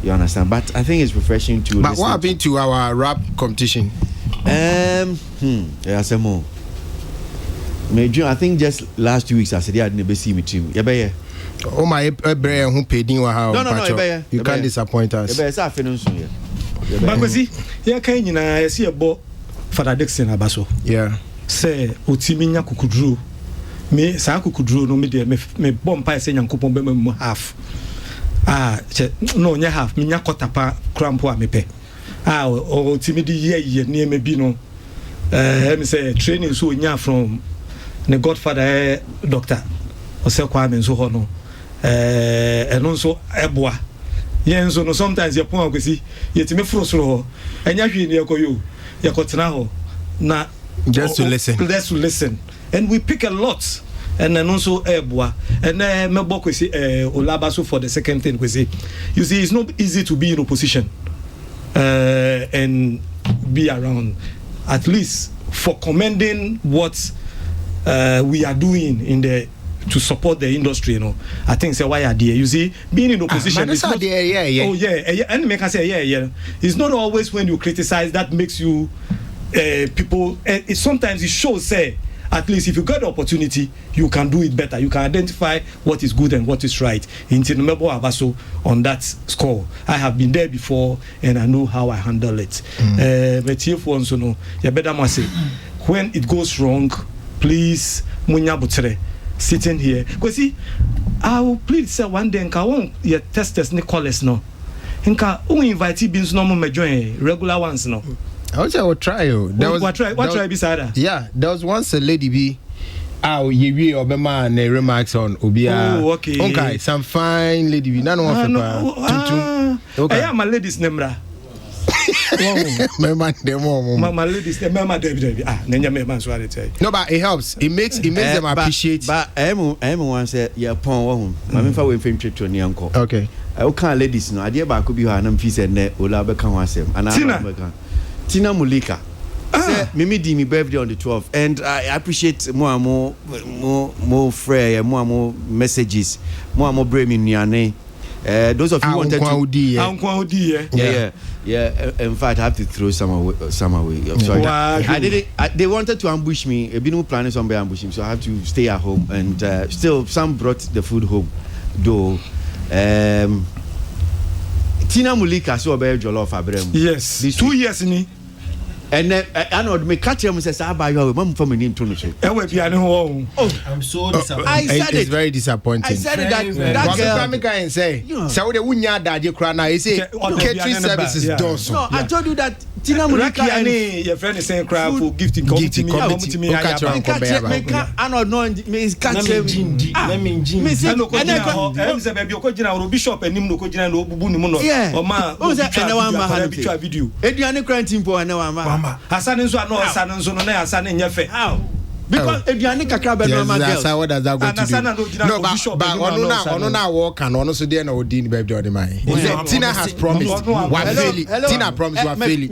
You understand? But I think it's refreshing to. But what happened to our rap competition? Yeah, some more. I think just last 2 weeks I said I had never seen me team. Yeah, oh my brother who paid you how? No, you can't disappoint us. Kwasi, yeah, can you na see a bo Father Dixon abaso. Yeah. Say otiminya kukudru. Me sa kukudru no me de me bompa say nyankopon be me half. No nya half me nya quarter pa crampo a me pe. O timidi ye ne me bi no. Me say training so nya from the Godfather doctor. O say kwa me so ho no. Eno so eboa. Yen so no sometimes you pon akwesi yetime frosoro ho. Enya hwe ne yakoyo. Yakotena ho. Na just to listen. And we pick a lot. And then also eboa. And then me bok kwesi Olabaso for the second thing kwesi. You see, it's not easy to be in opposition and be around, at least for commending what we are doing in the to support the industry, you know. I think say why are there? You see, being in opposition is not, oh yeah, and make us say yeah. It's not always when you criticize that makes you people. Sometimes it shows say at least if you get the opportunity, you can do it better. You can identify what is good and what is right. In Tinubu Abaso on that score, I have been there before and I know how I handle it. But if one so know, you better must say when it goes wrong, please munya butere. Sitting here, because see, I will please say one day, nka won your testers Nicholas no, nka who invite you beans no more join regular ones no. I will try you. What try beside her? Yeah, there was once a lady be. You obema and remarks on Ubia. Oh, okay. Okay, some fine lady be. None of okay. I am my lady's name. My ladies, no, but it helps. It makes them appreciate. But I am one say yeah, pon one. My me fa we film trip to Nyanko. Okay. I can't ladies no idea ba ko bi ha na mfi se ne ola be kan ho asem ana Tina Mulika say Mimi di me birthday on the 12th and I appreciate more free more messages more brave me nuane those of you wanted to yeah in fact I have to throw some away I'm sorry they wanted to ambush me a been planning somebody ambush him so I have to stay at home and still some brought the food home though Tina Mulika so be jollof abrem yes 2 years ni and I know me catch him says I buy your mom from me to no so I'm so disappointed. I said it's very disappointing. I said that girl me can say so the wunya daje kra na say catering services done so no I told you that Tina Mulika and your friend is saying cry for gifting come to me I know no me catch him let me jindi me say say baby okojina ro bishop enim no okojina no bubu ni mu no o ma o say enewa ma ha video eduane krantin po enewa ma Hassan nso no Hassan nso no na Hassan nye fe because eduane kakra be normal girls how what does that go to no but ono na work and ono so there na odi ni baby odi man Tina has promised wa fail Tina promise wa fail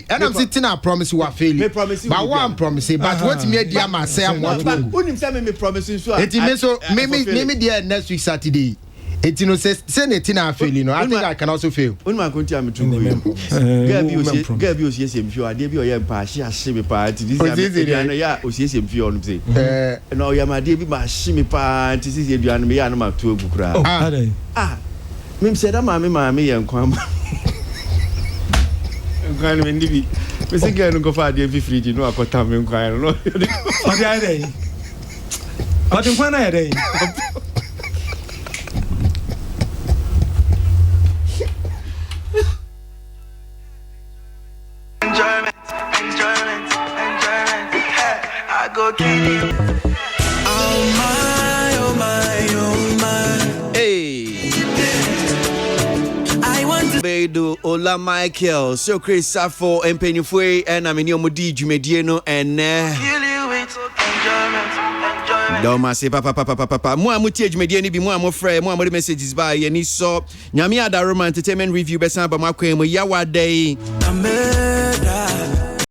and I'm saying Tina promise wa fail but one promise but what me dia ma say am what unim say me promise so it me so me there next week Saturday Etino says Tina fail you know I think I can also fail when my country am true girl bi o sie semfio ade bi o ye pa hye ahye me pa ti this aduane ya o sie semfio no say no ya ma de bi ma hye me pa ti this aduane me ya no ma to egu kura mem say da ma me ye nkwan ma nkwan me ndi bi me say girl no go fa ade fi fridge no akota me nkwan no o de ade o de nkwan na ade Go kill it. Oh my. Hey. I want to Bedu Ola Michael, so Chris Safo, and Pennyfue, and I'm in your Modi Jumediano, and kill you with enjoyment. Doma say papa. Mo amuti Jumediani be mo amofre, mo amodi messages by any so. Nyami ada Roma entertainment review besan ba makwe mo yawa day.